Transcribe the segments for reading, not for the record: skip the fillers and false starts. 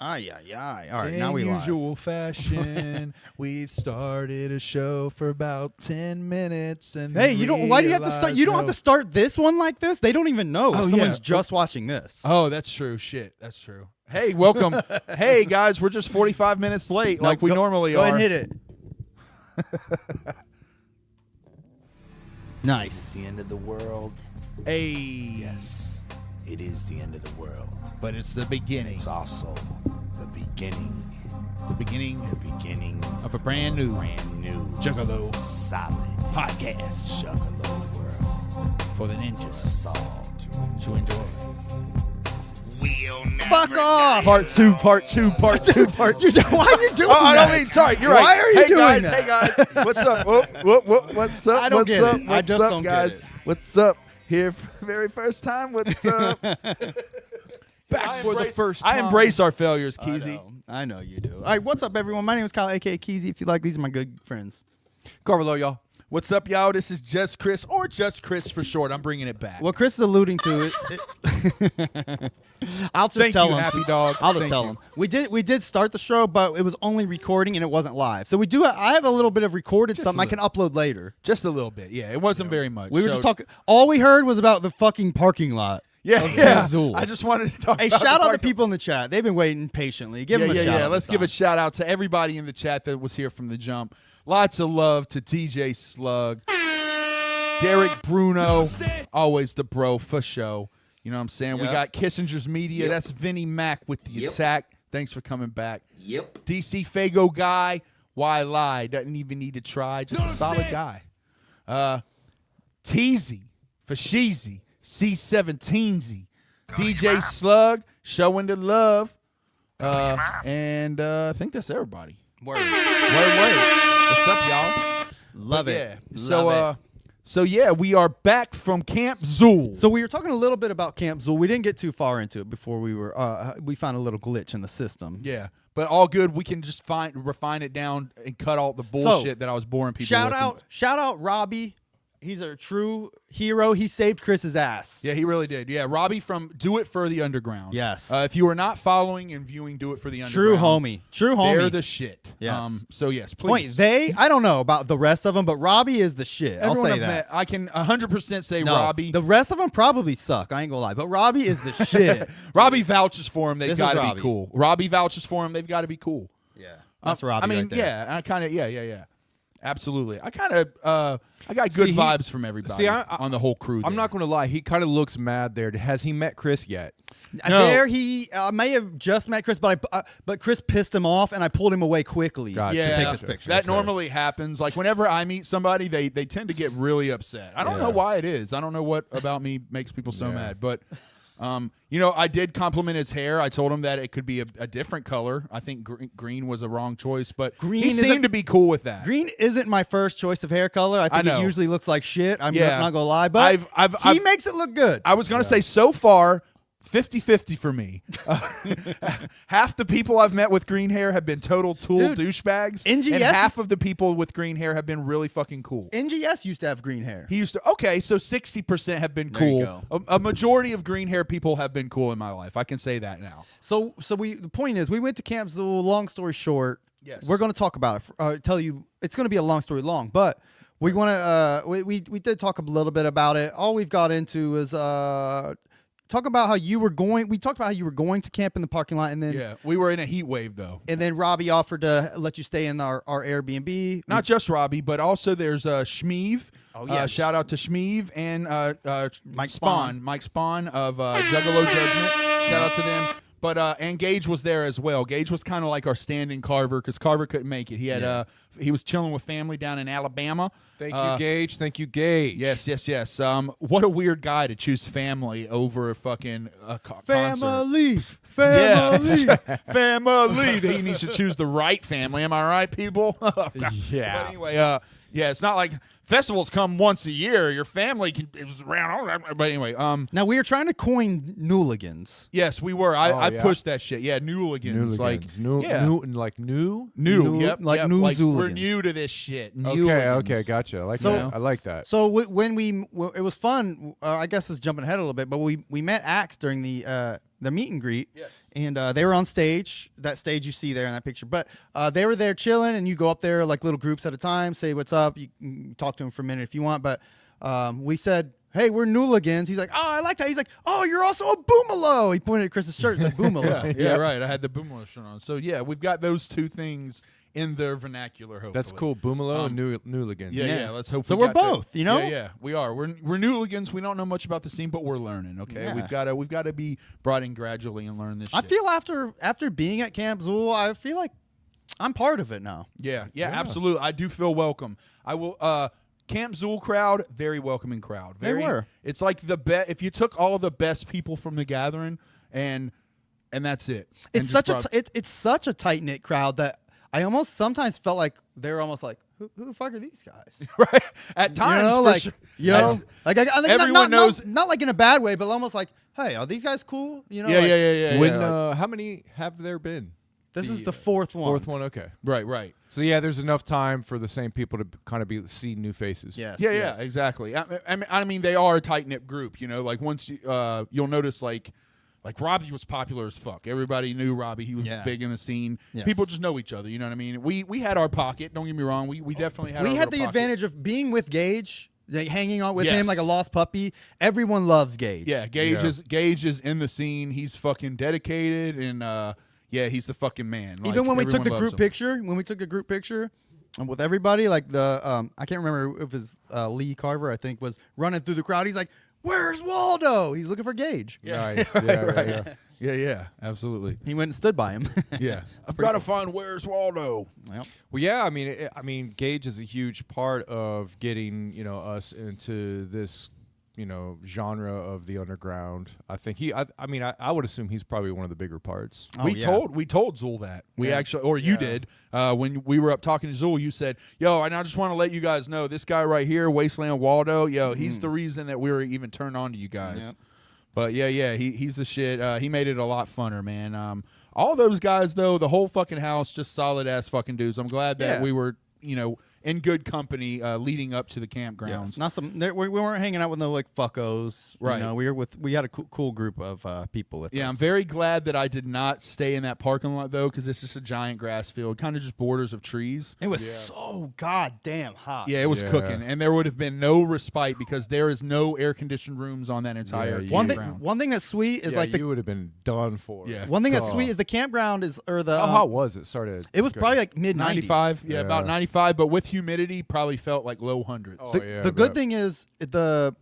Aye. All right, In now we live. usual fashion, we've started a show for about 10 minutes. And Hey, you don't. Why do you have to start? You don't have to start this one like this. They don't even know. Oh, Someone's yeah. just watching this. Oh, that's true. Shit, that's true. Hey, welcome. Hey, guys, we're just 45 minutes late like we normally Go are. ahead and hit it. Nice. It's the end of the world. Hey. Yes, it is the end of the world. But it's the beginning. It's also the beginning. The beginning of a brand new Juggalo solid podcast Juggalo world for the for ninjas us all to enjoy. We'll never Fuck off. Part two. Why are you doing Oh, I that? don't mean, sorry, you're right. Why are you hey doing guys, that? Hey guys, what's up? What's up? I don't what's get up? it. I What's just up, don't get guys? it. What's up? Here for the very first time. What's up? Back for the first time. I embrace our failures, I Keezy. know. I know you do. All right, what's up, everyone? My name is Kyle, a.k.a. Keezy. If you like, these are my good friends. Carvalho, y'all. What's up, y'all? This is Just Chris, or Just Chris for short. I'm bringing it back. What Chris is alluding to it. I'll just Thank tell you, him. Happy Dog. I'll just Thank tell you. him. We did start the show, but it was only recording and it wasn't live. So we do. I have a little bit of recorded Just something a I can upload later. Just a little bit. Yeah, it wasn't very much. We were So- just talking. All we heard was about the fucking parking lot. Yeah, of yeah. Camp Zool. I just wanted to talk Hey, about shout out the the people in the chat. They've been waiting patiently. Give them a shout out. Let's this give a time. shout out to everybody in the chat that was here from the jump. Lots of love to DJ Slug, Derek Bruno, always the bro for show. You know what I'm saying? We Yep. got Kissinger's Media. Yep. That's Vinny Mac with the Yep. attack. Thanks for coming back. Yep. DC Fago guy. Why lie? Doesn't even need to try. Just a solid guy. Teasy for Sheezy. C17Z. DJ Slug showing the love. And I think that's everybody. Word. Word. What's up, y'all? Love But it. Yeah. So, Love so yeah, we are back from Camp Zool. So we were talking a little bit about Camp Zool. We didn't get too far into it before we found a little glitch in the system. Yeah, but all good. We can just refine it down and cut all the bullshit that I was boring people. Shout out Robbie. He's a true hero. He saved Chris's ass. Yeah, he really did. Yeah, Robbie from Do It for the Underground. Yes. If you are not following and viewing Do It for the Underground, True homie. they're the shit. Yes. So yes, Wait, please. I don't know about the rest of them, but Robbie is the shit. Everyone I'll say I've that. met, I can 100% say No, Robbie. The rest of them probably suck. I ain't gonna lie, but Robbie is the shit. Robbie vouches for him. They've This is got to Robbie. be cool. Robbie vouches for him. They've got to be cool. Yeah, that's Robbie. I mean, right there. yeah, I kind of, yeah. Absolutely. I kind of, I got good vibes from everybody on the whole crew. I'm not going to lie. He kind of looks mad there. Has he met Chris yet? No. There he may have just met Chris, but Chris pissed him off, and I pulled him away quickly Gotcha. to Yeah, take this picture. that So- normally happens. Like whenever I meet somebody, they tend to get really upset. I don't know why it is. I don't know what about me makes people so mad. But, I did compliment his hair. I told him that it could be a different color. I think green was a wrong choice, but Green he seemed to be cool with that. Green isn't my first choice of hair color. I think know. it usually looks like shit. I'm Yeah. not gonna lie, but he makes it look good. I was going to say so far, 50-50 for me. Half the people I've met with green hair have been total tool Dude, douchebags, NGS and half of the people with green hair have been really fucking cool. NGS used to have green hair. He used to. Okay, so 60% have been There you cool. A majority of green hair people have been cool in my life. I can say that now. So the point is, we went to Camp Zool. Long story short, Yes. we're going to talk about it. Tell you, it's going to be a long story long, but we want to. We did talk a little bit about it. All we've got into is talk about how you were going. We talked about how you were going to camp in the parking lot, and then Yeah, we were in a heat wave though. and then Robbie offered to let you stay in our Airbnb. Not just Robbie, but also there's Shmeev. Oh, yes. Shout out to Shmeev and Mike Spawn. Mike Spawn of Juggalo Judgment. Shout out to them. But and Gage was there as well. Gage was kind of like our stand-in Carver because Carver couldn't make it. He had he was chilling with family down in Alabama. Thank you, Gage. Thank you, Gage. Yes. What a weird guy to choose family over a fucking concert. family. Yeah. Family. He needs to choose the right family. Am I right, people? Yeah. But anyway, it's not like festivals come once a year. Your family it was around. But anyway, Now we are trying to coin Nooligans. yes, we were. I yeah. pushed that shit. Yeah, Nooligans. Like, new, yeah. new. New. Yep. like yep. new We're Zooligans. new to this shit. Okay, Nooligans. gotcha. I like So- that. I like that. So when it was fun. I guess it's jumping ahead a little bit, but we met Axe during the meet and greet. Yes. And they were on stage, that stage you see there in that picture. But they were there chilling, and you go up there like little groups at a time, say what's up. You can talk to them for a minute if you want. But we said, hey, we're Nooligans. He's like, oh, I like that. He's like, oh, you're also a Boomalo. He pointed at Chris's shirt and said Boomalo. Yeah, right. I had the Boomalo shirt on. So yeah, we've got those two things in their vernacular. Hopefully, That's cool. Boomalo and Nooligans. Yeah. Let's hope. So we we're got that. both, you know? Yeah, we are. We're Nooligans. We don't know much about the scene, but we're learning. Okay, Yeah. we've got to be brought in gradually and learn this. I shit. feel after being at Camp Zool, I feel like I'm part of it now. Yeah, absolutely. I do feel welcome. I will. Camp Zool crowd, very welcoming crowd. Very, were. It's like the best. If you took all of the best people from the gathering, and that's it. It's it's such a tight knit crowd that I almost sometimes felt like they were almost like, who the fuck are these guys? right at times. You know, for like, sure. like I think Everyone knows- not like in a bad way, but almost like, hey, are these guys cool? You know, like, Yeah. When like- how many have there been? This is the fourth one. Fourth one. Okay. right. So yeah, there's enough time for the same people to kind of see new faces. Yes. Yeah, yes. exactly. I mean, they are a tight knit group. You know, like once you'll notice, like Robbie was popular as fuck. Everybody knew Robbie. He was big in the scene. Yes. People just know each other. You know what I mean? We had our pocket. Don't get me wrong. We definitely had. We our had the little pocket. advantage of being with Gage, like, hanging on with Yes. him like a lost puppy. Everyone loves Gage. Yeah, Gage is in the scene. He's fucking dedicated, and he's the fucking man. Like, Even when we took everyone the loves group picture, with everybody, like the I can't remember if it was Lee Carver, I think, was running through the crowd. He's like, "Where's Waldo?" He's looking for Gage. Nice. Yeah. Yeah, absolutely. He went and stood by him. Yeah, I've got to find Where's Waldo. Yep. Well, yeah. I mean, Gage is a huge part of getting us into this genre of the underground. I think I would assume he's probably one of the bigger parts. Oh, we yeah. told Zool that. We actually, or you did, when we were up talking to Zool, you said, yo, and I just want to let you guys know, this guy right here, Wasteland Waldo, he's the reason that we were even turned on to you guys. Yep. But he's the shit. He made it a lot funner, man. All those guys, though, the whole fucking house, just solid ass fucking dudes. I'm glad that we were, in good company leading up to the campgrounds. Yes. Not some. We weren't hanging out with no like fuckos. Right. You know, we had a cool group of people with. Yeah, us. I'm very glad that I did not stay in that parking lot, though, because it's just a giant grass field, kind of just borders of trees. It was so goddamn hot. Yeah, it was Yeah. cooking, and there would have been no respite because there is no air-conditioned rooms on that entire Yeah, campground. One thing that's sweet is like you would have been done for. Yeah. one thing that's God. sweet is the campground is or the How hot was it? Started. it was probably like mid 95, Yeah. about 95, but with humidity, probably felt like low hundreds. Oh, The, yeah, the good but- thing is the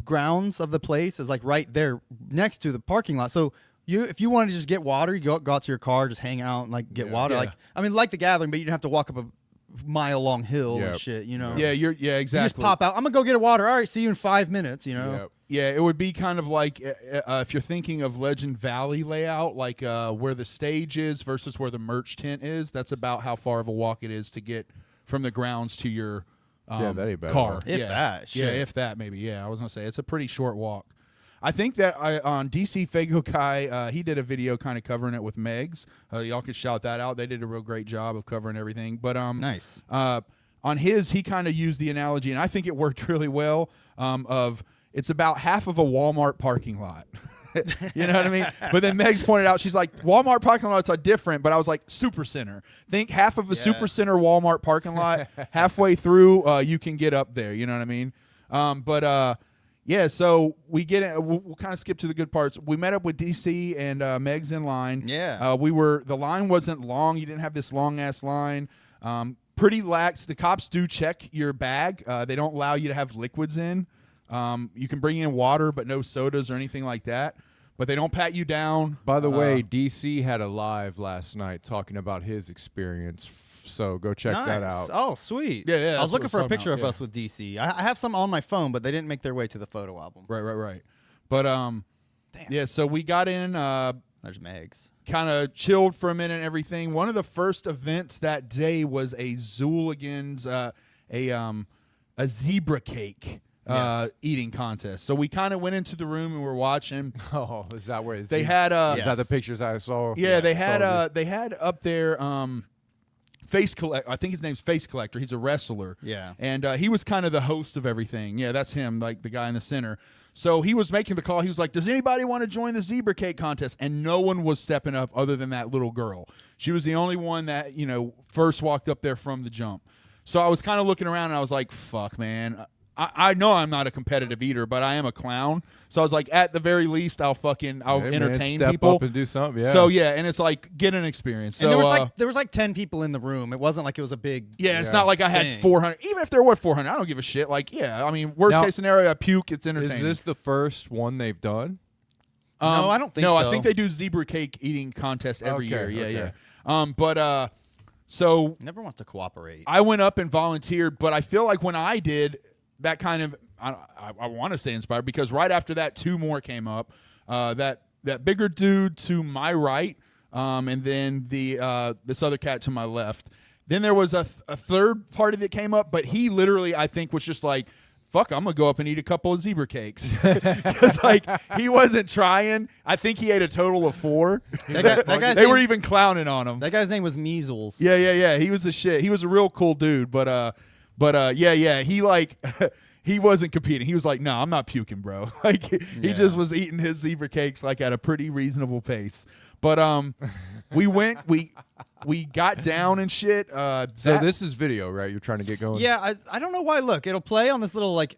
grounds of the place is like right there next to the parking lot. So if you wanted to just get water, you go out to your car, just hang out and like get water. Yeah. Like like the gathering, but you didn't have to walk up a mile long hill Yep. and shit. You know. Yeah, You exactly. just pop out. I'm gonna go get a water. All right, see you in 5 minutes. You know. Yep. Yeah, it would be kind of like if you're thinking of Legend Valley layout, like where the stage is versus where the merch tent is. That's about how far of a walk it is to get from the grounds to your that ain't bad. car. If yeah. that, Yeah, shit. if that, maybe. Yeah, I was gonna say it's a pretty short walk. I think that on DC Fago Kai, he did a video kind of covering it with Megs. Y'all could shout that out. They did a real great job of covering everything. But Nice. on his, he kind of used the analogy, and I think it worked really well. Of it's about half of a Walmart parking lot. You know what I mean? But then Megs pointed out, she's like, Walmart parking lots are different, but I was like, Super Center. Think half of a Super Center Walmart parking lot. Halfway through, you can get up there. You know what I mean? So we get in, we'll kind of skip to the good parts. We met up with DC and Megs in line. Yeah. The line wasn't long. You didn't have this long ass line. Pretty lax. The cops do check your bag. They don't allow you to have liquids in. You can bring in water, but no sodas or anything like that. But they don't pat you down. By the way, DC had a live last night talking about his experience. So go check that out. Oh, sweet. Yeah, I that's was what looking it's for a talking picture about, of us with DC. I have some on my phone, but they didn't make their way to the photo album. Right. But Damn. yeah. So we got in. There's Megs. Kind of chilled for a minute and everything. One of the first events that day was a Zooligans, a zebra cake Yes. eating contest. So we kind of went into the room and we're watching. Oh, is that where They had Is that the pictures I saw? yeah, they Saw had they had up there Face Collect. I think his name's Face Collector. He's a wrestler. Yeah. And he was kind of the host of everything. Yeah, that's him, like the guy in the center. So he was making the call. He was like, "Does anybody want to join the zebra cake contest?" And no one was stepping up other than that little girl. She was the only one that, first walked up there from the jump. So I was kind of looking around and I was like, "Fuck, man. I know I'm not a competitive eater, but I am a clown." So I was like, at the very least, I'll Hey, man, entertain step people up and do something. Yeah. So yeah, and it's like get an experience. So And there was like 10 people in the room. It wasn't like it was a big. yeah, it's Yeah. not like I had Thing. 400. Even if there were 400, I don't give a shit. Like yeah, I mean, worst Now- case scenario, I puke. It's entertaining. is this the first one they've done? No, I don't think No, so. I think they do zebra cake eating contests every Okay, year. Yeah, okay. yeah. So Never wants to cooperate. I went up and volunteered, but I feel like when I did that kind of, I want to say inspired because right after that, 2 more came up. That bigger dude to my right, and then this other cat to my left. Then there was a third party that came up, but he literally, I think, was just like, "Fuck, I'm gonna go up and eat a couple of zebra cakes," because like he wasn't trying. I think he ate a total of 4. That guy's they name, were even clowning on him. That guy's name was Measles. Yeah. He was the shit. He was a real cool dude, but yeah. He like he wasn't competing. He was like, "No, I'm not puking, bro." Like he just was eating his zebra cakes like at a pretty reasonable pace. But we got down and shit. So this is video, right? You're trying to get going. Yeah, I don't know why. Look, it'll play on this little like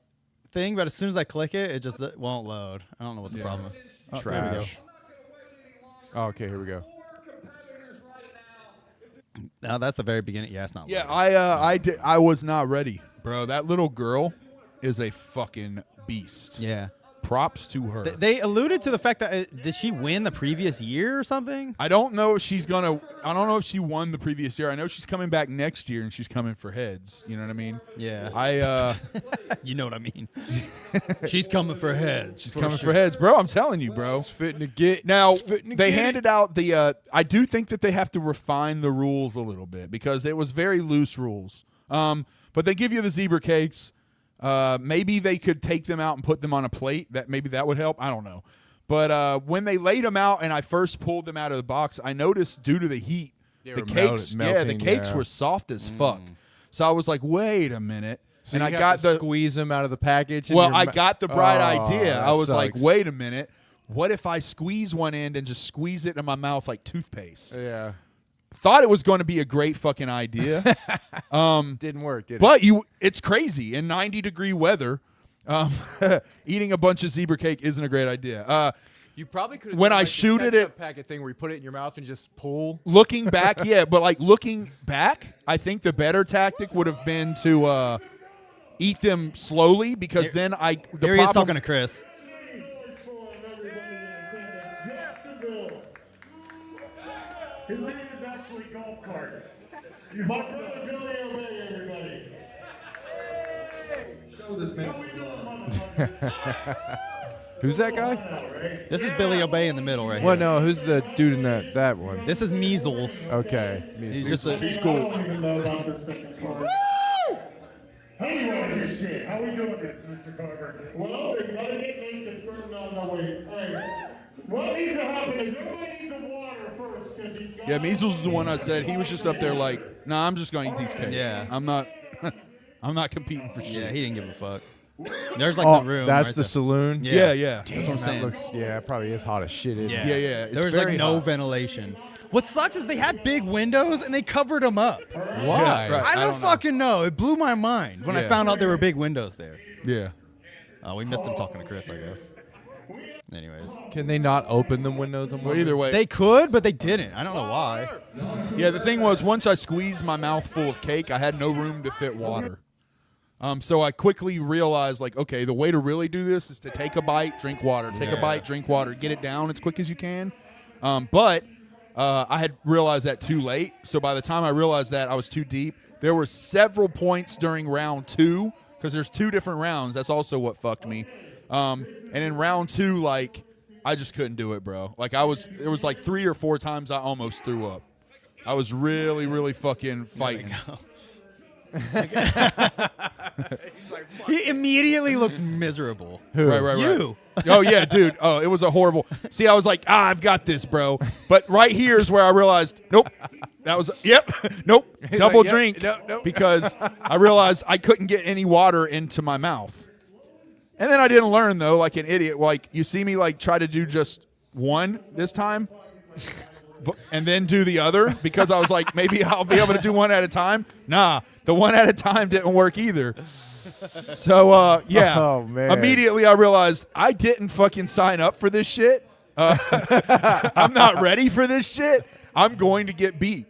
thing, but as soon as I click it, it just won't load. I don't know what the problem is. Oh, there we go. Trash. Oh, okay, here we go. No, that's the very beginning. Yeah, it's not. Yeah, loading. I was not ready, bro. That little girl is a fucking beast. Yeah. Props to her. They alluded to the fact that did she win the previous year or something? I don't know if she's gonna. I don't know if she won the previous year. I know she's coming back next year and she's coming for heads. You know what I mean? Yeah. You know what I mean. She's coming for heads. She's coming for heads, bro. I'm telling you, bro. It's fitting to get. Now it's fitting to they get handed out the. I do think that they have to refine the rules a little bit because it was very loose rules. But they give you the zebra cakes. Maybe they could take them out and put them on a plate. Maybe that would help. I don't know. But when they laid them out and I first pulled them out of the box, I noticed due to the heat, They the were cakes, melting, the cakes yeah. were soft as fuck. So I was like, wait a minute. So and you I have got to the squeeze them out of the package. in well, your I mou- got the bright Oh, idea. that I was like, sucks. wait a minute. What if I squeeze one end and just squeeze it in my mouth like toothpaste? Yeah, Thought it was going to be a great fucking idea. didn't work. Did it? But it's crazy in 90-degree weather. Eating a bunch of zebra cake isn't a great idea. You probably could. when I shoot it at- packet thing where you put it in your mouth and just pull. Looking back, yeah, but like looking back, I think the better tactic would have been to eat them slowly because then the Here he is problem. talking to Chris. His name is actually Golf Cart. My brother Billy Obey, everybody. Show this man. How we doing, motherfuckers? Who's that guy? This is Billy Obey in the middle right Well, here. no, who's the dude in that one? This is Measles. Okay, He's just a. He's I cool. don't even know about this second part. How you doing this shit? How we doing this, Mr. Carver? Well, they gotta get Nathan turned on the way. Hey, what needs to happen is everybody needs some water first, because he's got. Yeah, Measles is the one I said. He was just up there like, nah, I'm just going to eat these cakes. Yeah. I'm not competing for shit. Yeah, he didn't give a fuck. There's like Oh, the room. that's right the there. saloon. Yeah. Yeah. That's what I'm That saying. looks. Yeah, it probably is hot as shit. Isn't Yeah, it? Yeah. It's There was very like no hot. ventilation. What sucks is they had big windows and they covered them up. right. Why? I don't know. fucking know. It blew my mind when I Yeah. found out there were big windows there. Yeah. Oh, we missed him talking to Chris, I guess. Anyways, Can they not open the windows? Well, either way. they could, but they didn't. I don't know why. Yeah, the thing was, once I squeezed my mouth full of cake, I had no room to fit water. So I quickly realized, like, okay, the way to really do this is to take a bite, drink water, take a bite, drink water, get it down as quick as you can. But I had realized that too late. So by the time I realized that, I was too deep. There were several points during round 2, because there's 2 different rounds. That's also what fucked me. And in round 2, like, I just couldn't do it, bro. Like, it was like 3 or 4 times I almost threw up. I was really, really fucking fighting. He immediately looks miserable. Right. You. Oh yeah, dude. Oh, it was a horrible. See, I was like, I've got this, bro. But right here is where I realized, nope. That was nope. Double like, yep, drink nope. because I realized I couldn't get any water into my mouth. And then I didn't learn though, like an idiot. Like you see me like try to do just one this time, and then do the other because I was like, maybe I'll be able to do one at a time. Nah, the one at a time didn't work either. So yeah, Oh, man. immediately I realized I didn't fucking sign up for this shit. I'm not ready for this shit. I'm going to get beat.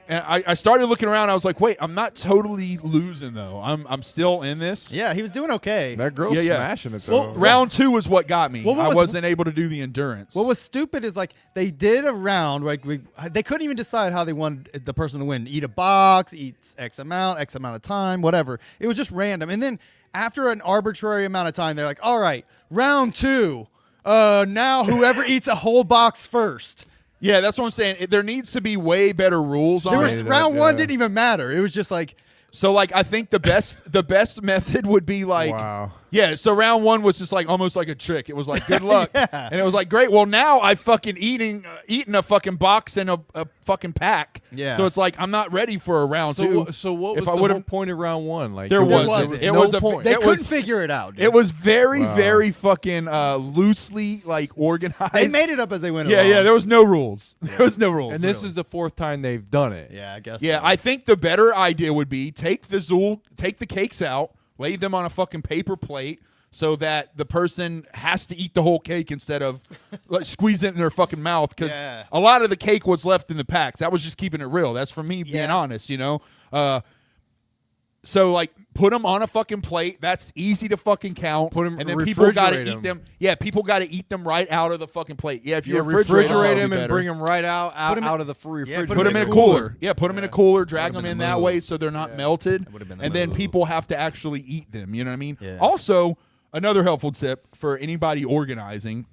And I started looking around. I was like, wait, I'm not totally losing though. I'm still in this. Yeah, he was doing okay. That girl's Yeah. smashing it though. Well, round 2 was what got me. Well, what I was- wasn't able to do the endurance. What was stupid is like they did a round like they couldn't even decide how they wanted the person to win. Eat a box, eat X amount of time, whatever. It was just random. And then after an arbitrary amount of time, they're like, all right, round 2. Now whoever eats a whole box first. Yeah, that's what I'm saying. There needs to be way better rules on There it. was round 1 didn't even matter. It was just like So like I think the best method would be like Wow. Yeah, so round 1 was just like almost like a trick. It was like good luck. And it was like great. Well, now I fucking eating a fucking box and a fucking pack. Yeah. So it's like I'm not ready for a round 2. So what If was I the would've- whole point of round 1? Like There was. wasn't. It no was a point. they it couldn't was- figure it out. Dude. It was very fucking loosely like organized. They made it up as they went Yeah, along. yeah, there was no rules. There was no rules. and this really. is the 4th time they've done it. Yeah, I guess. Yeah, so. I think the better idea would be take the cakes out, lay them on a fucking paper plate so that the person has to eat the whole cake instead of like squeeze it in their fucking mouth because Yeah. a lot of the cake was left in the packs. That was just keeping it real. That's for me being Yeah. honest, you know? So like put them on a fucking plate. That's easy to fucking count. Put 'em- and then people got to refrigerate eat 'em. them. Yeah, people got to eat them right out of the fucking plate. Yeah, if you Yeah, refrigerate, refrigerate them them and bring them right out of the refrigerator. Put them in a cooler. Yeah, put them in a cooler, drag Would've them been in the that move. way so they're not melted. would've been the And then move. people have to actually eat them. You know what I mean? Yeah. Also, another helpful tip for anybody organizing,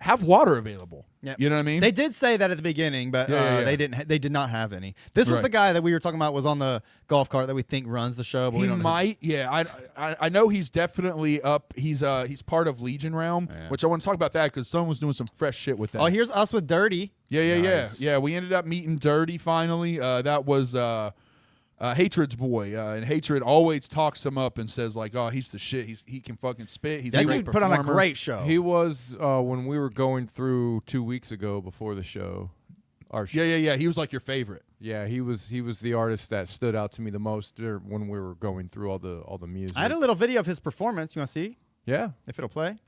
have water available. Yep. You know what I mean? They did say that at the beginning, but Yeah. they didn't. They did not have any. This was Right. the guy that we were talking about was on the golf cart that we think runs the show. But we He don't know. might, yeah. I know he's definitely up. He's part of Legion Realm, which I want to talk about that because someone was doing some fresh shit with that. Oh, here's us with Dirty. Nice. Yeah. We ended up meeting Dirty finally. That was Hatred's boy, and Hatred always talks him up and says like, "Oh, he's the shit. He can fucking spit. He's a That great dude put on a performer." great show. He was when we were going through 2 weeks ago before the show. Yeah. He was like your favorite. Yeah, he was the artist that stood out to me the most when we were going through all the music. I had a little video of his performance. You want to see yeah. if it'll play?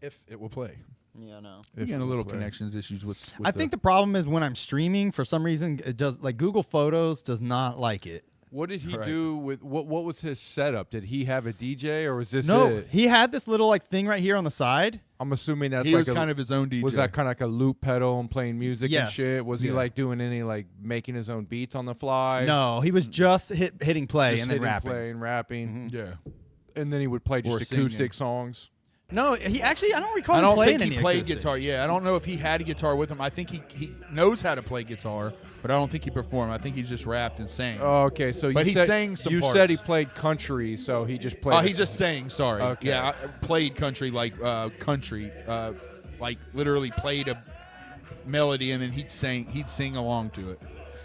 If it will play. Yeah, no. We're getting a little connections issues with I think the problem is when I'm streaming, for some reason, it does like Google Photos does not like it. What did he Right. do with what was his setup? Did he have a DJ or was this No, it? he had this little like thing right here on the side. I'm assuming that's he like was kind of his own DJ. was that kind of like a loop pedal and playing music and Yes. shit? Was he Yeah. like doing any like making his own beats on the fly? No, he was just hitting play just and then hitting rapping. play and rapping, Yeah. and then he would play Or just singing. acoustic songs. No, he actually I don't recall I him don't playing think he any played acoustic. guitar. Yeah, I don't know if he had a guitar with him. I think he knows how to play guitar, but I don't think he performed. I think he just rapped and sang. Oh, okay, so But you he said, sang some You parts. said he played country, so he just played. Oh, he just sang. Sorry. Okay. Yeah, I played country country, like literally played a melody and then he'd sing along to it.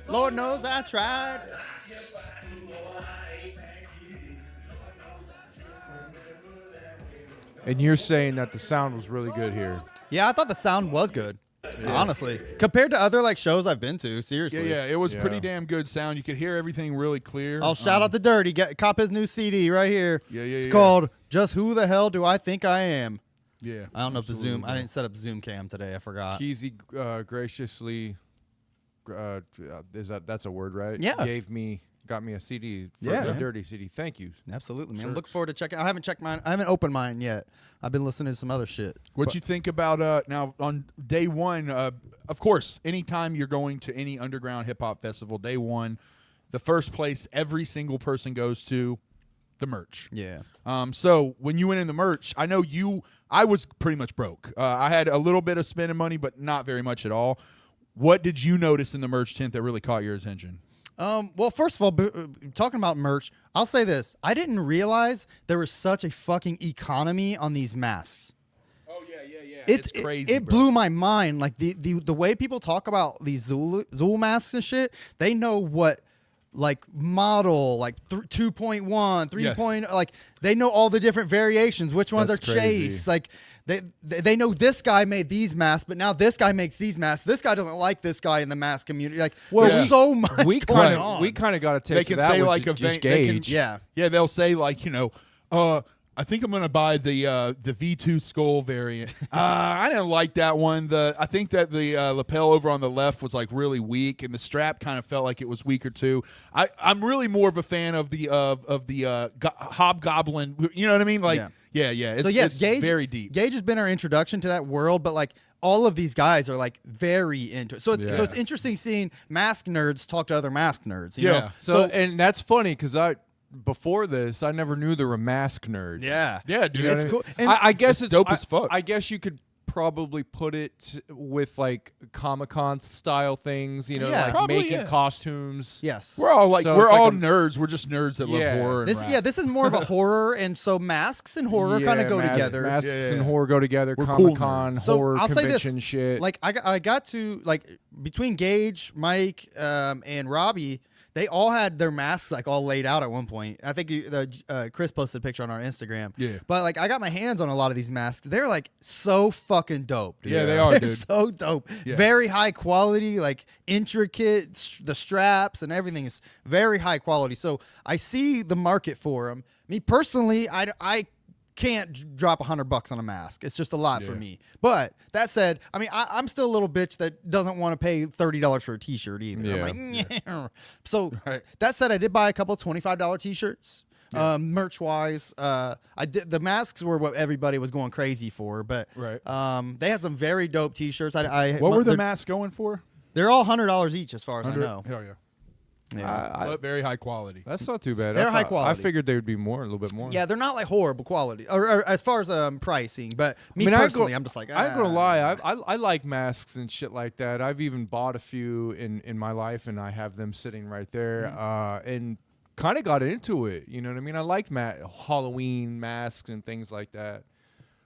Lord knows I tried. And you're saying that the sound was really good here. Yeah, I thought the sound was good. Honestly, compared to other like shows I've been to, seriously. Yeah, it was Yeah. pretty damn good sound. You could hear everything really clear. I'll shout out to Dirty. Cop his new CD right here. Yeah, It's yeah. called "Just Who the Hell Do I Think I Am." Yeah. I don't know if the absolutely, Zoom. I bro. didn't set up Zoom cam today. I forgot. Keezy graciously, that's a word, right? Yeah. Got me a CD. For Yeah, the man. Dirty CD. Thank you. Absolutely, man. Sure. Look forward to checking. I haven't checked mine. I haven't opened mine yet. I've been listening to some other shit. What you think about now on day one? Of course, anytime you're going to any underground hip hop festival, day one, the first place every single person goes to, the merch. Yeah. So when you went in the merch, I know I was pretty much broke. I had a little bit of spending money, but not very much at all. What did you notice in the merch tent that really caught your attention? Well, first of all, talking about merch, I'll say this: I didn't realize there was such a fucking economy on these masks. Oh yeah. It's crazy. It blew my mind. Like the way people talk about these Zool masks and shit, they know what like model, like 2.1, 3. Yes. Like they know all the different variations. Which ones That's are crazy. chase? Like they know this guy made these masks, but now this guy makes these masks. This guy doesn't like this guy in the mask community. Like there's so much we going on. We kind of got a taste They can of that say with like a just they can, Gage. Yeah. they'll say like I think I'm gonna buy the V2 skull variant. I didn't like that one. I think that the lapel over on the left was like really weak, and the strap kind of felt like it was weaker too. I'm really more of a fan of the hobgoblin. You know what I mean? Like yeah. It's Gage, very deep. Gage has been our introduction to that world, but like all of these guys are like very into it. So it's interesting seeing mask nerds talk to other mask nerds. You know? So and that's funny because before this, I never knew there were mask nerds. Yeah, dude. You know It's what I cool. mean? And I guess it's dope as fuck. I guess you could probably put it with like Comic-Con style things, you know, Yeah. like Probably, making yeah. costumes. yes. We're all like So we're it's like all a- nerds. We're just nerds that love Yeah. horror. And rap. This is more of a horror, and so masks and horror kind of go together. Masks Yeah. and horror go together. We're cool Comic-Con, nerds. So horror I'll say this, convention shit. Like I got to like between Gage, Mike, and Robbie, they all had their masks like all laid out at one point. I think Chris posted a picture on our Instagram. Yeah. But like I got my hands on a lot of these masks. They're like so fucking dope. Dude. Yeah, they are, They're dude. so dope. Yeah. Very high quality, like intricate. The straps and everything is very high quality. So I see the market for them. Me personally, I can't drop $100 on a mask. It's just a lot for me. But that said, I mean, I'm still a little bitch that doesn't want to pay $30 for a T-shirt either. Yeah. I'm like, so that said, I did buy a couple of $25 T-shirts. Merch wise, I did. The masks were what everybody was going crazy for, but Right. they had some very dope T-shirts. What were the masks going for? They're all $100 each, as far as I know. Hell yeah. Yeah. But very high quality. That's not too bad. They're I high thought- quality. I figured they would be more, a little bit more. Yeah, they're not like horrible quality, or as far as pricing. But me I mean, personally, I'm just like, I ain't gonna ah. lie. I like masks and shit like that. I've even bought a few in my life, and I have them sitting right there. And kind of got into it. You know what I mean? I like Halloween masks and things like that.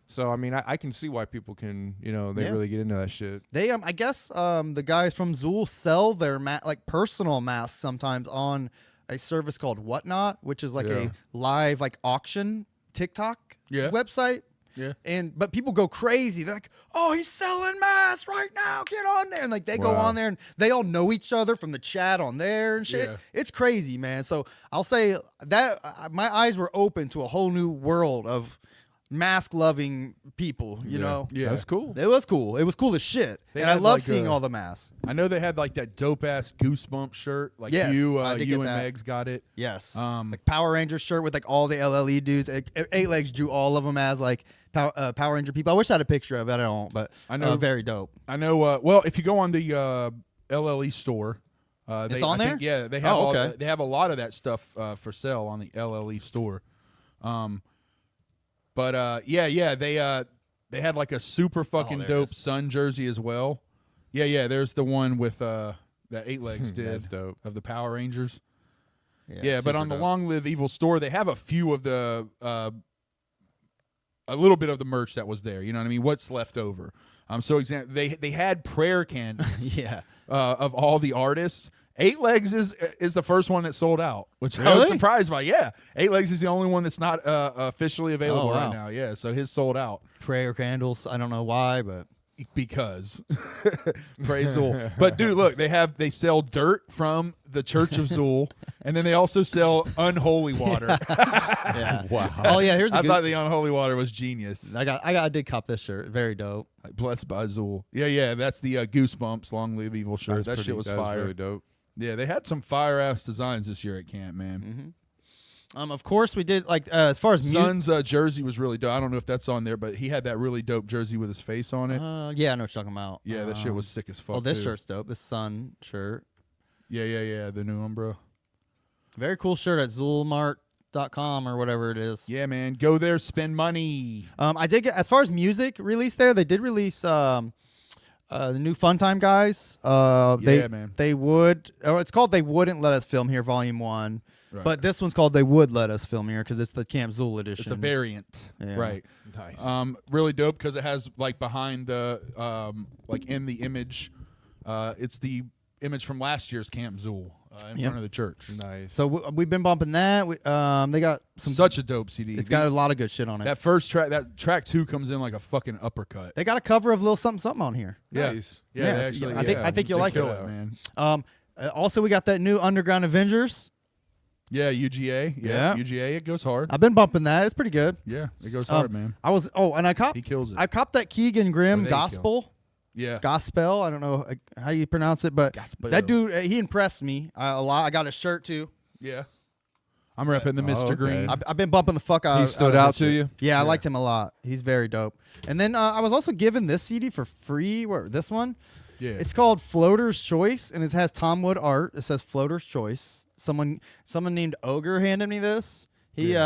So I mean, I can see why people can, they Yeah. really get into that shit. They I guess the guys from Zool sell their like personal masks sometimes on a service called Whatnot, which is like a Yeah. live like auction TikTok website. Yeah. But people go crazy. They're like, "Oh, he's selling masks right now. Get on there!" And like they go Wow. on there and they all know each other from the chat on there and shit. Yeah. It's crazy, man. So I'll say that my eyes were open to a whole new world of mask loving people. You know, Yeah. That's cool. it was cool. It was cool as shit, They and I had, love like, seeing a- all the masks. I know they had like that dope ass Goosebump shirt. Like Yes, you I did you get and that. Megs got it. Yes, Um, like Power Ranger shirt with like all the LLE dudes. Eight Legs drew all of them as like Power Ranger people. I wish I had a picture of it. I don't, but I know- very dope. I know. Well, if you go on the LLE store, It's they, on I there? think, yeah, they have. Oh, okay. They have a lot of that stuff for sale on the LLE store. They had like a super fucking there it dope is. Sun jersey as well. Yeah. There's the one with that Eight Legs did That's dope. of the Power Rangers. Yeah, but super on the dope. Long Live Evil store, they have a few of the a little bit of the merch that was there. You know what I mean? What's left over? They had prayer candles yeah. of all the artists. Eight Legs is the first one that sold out, which I was Really? surprised by. Yeah, Eight Legs is the only one that's not officially available Oh, wow. right now. Yeah, so his sold out Prayer candles. I don't know why, but because praise Zool. But dude, look, they sell dirt from the Church of Zool, and then they also sell unholy water. yeah. Wow. Oh yeah, here's the I good. thought the unholy water was genius. I did cop this shirt. Very dope. Blessed by Zool. Yeah, that's the Goosebumps Long Live Evil shirt. That's That pretty- shit was that fire. really dope. Yeah, they had some fire ass designs this year at camp, man. Of course we did like as far as music. Son's jersey was really dope. I don't know if that's on there, but he had that really dope jersey with his face on it. Yeah, I know what you're talking about. Yeah, that shit was sick as fuck. Oh, this too. shirt's dope. This Sun shirt. Yeah. The new Umbra. Very cool shirt at Zoolmart.com or whatever it is. Yeah, man. Go there, spend money. I did get as far as music released there. They did release The new Funtime Guys. Man. They would. Or it's called They Wouldn't Let Us Film Here, Volume 1. Right. But this one's called They Would Let Us Film Here because it's the Camp Zool edition. It's a variant, Yeah. right? Nice. Really dope because it has like behind the like in the image, it's the image from last year's Camp Zool in front of the church. Nice. So we've been bumping that. They got some. Such a dope CD. It's got a lot of good shit on it. that first track. That track 2 comes in like a fucking uppercut. They got a cover of Little Something Something on here. Nice. Yeah, Yeah, they so actually, I think you'll they like kill it. man. Also, we got that new Underground Avengers. Yeah, UGA. Yeah. UGA. It goes hard. I've been bumping that. It's pretty good. Yeah, it goes hard, man. And I copped. He kills it. I copped that Keegan Grimm Or they gospel. Yeah. Gospel. I don't know how you pronounce it, but Gospel. that dude, he impressed me a lot. I got a shirt too. Yeah. I'm repping the Mr. okay. Green. I've been bumping the fuck out. He out stood of out his to shit. you? Yeah, I liked him a lot. He's very dope. And then I was also given this CD for free. This one. Yeah. It's called Floater's Choice, and it has Tom Wood art. It says Floater's Choice. Someone named Ogre handed me this. He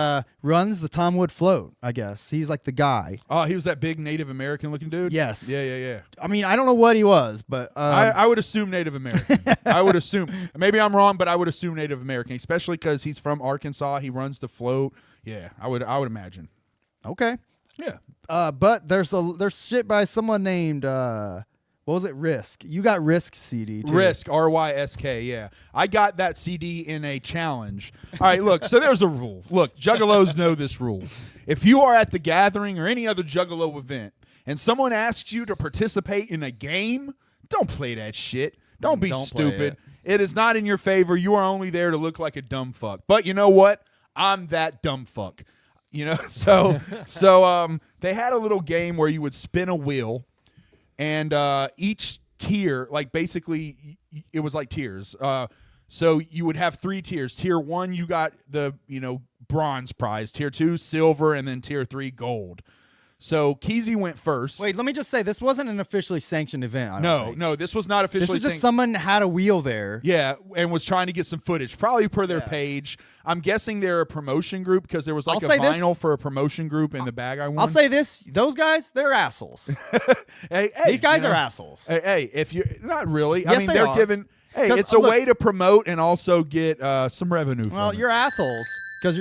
runs the Tom Wood float, I guess. He's like the guy. Oh, he was that big Native American looking dude? Yes. Yeah. I mean, I don't know what he was, but I would assume Native American. I would assume. Maybe I'm wrong, but I would assume Native American, especially because he's from Arkansas. He runs the float. Yeah, I would imagine. okay. Yeah. But there's shit by someone named what was it? Risk. You got Risk CD too. Risk, RYSK, yeah. I got that CD in a challenge. All right, look, so there's a rule. Look, Juggalos know this rule. If you are at the gathering or any other Juggalo event and someone asks you to participate in a game, don't play that shit. Don't be Don't play stupid. It is not in your favor. You are only there to look like a dumb fuck. But you know what? I'm that dumb fuck. You know, so they had a little game where you would spin a wheel. And each tier, like basically, it was like tiers. So you would have 3 tiers. Tier 1, you got the bronze prize. Tier 2, silver, and then tier 3, gold. So Keezy went first. Wait, let me just say this wasn't an officially sanctioned event. I don't think. No, this was not This officially. was just someone had a wheel there. Yeah, and was trying to get some footage, probably per their page. I'm guessing they're a promotion group because there was like I'll a say this. vinyl for a promotion group in the bag I won. I'll say this: those guys, they're assholes. hey, These guys you know, are assholes. Hey, if you not really, I Yes, mean they they're are. giving. Hey, 'Cause, it's a look- way to promote and also get some revenue. Well, from it. you're assholes because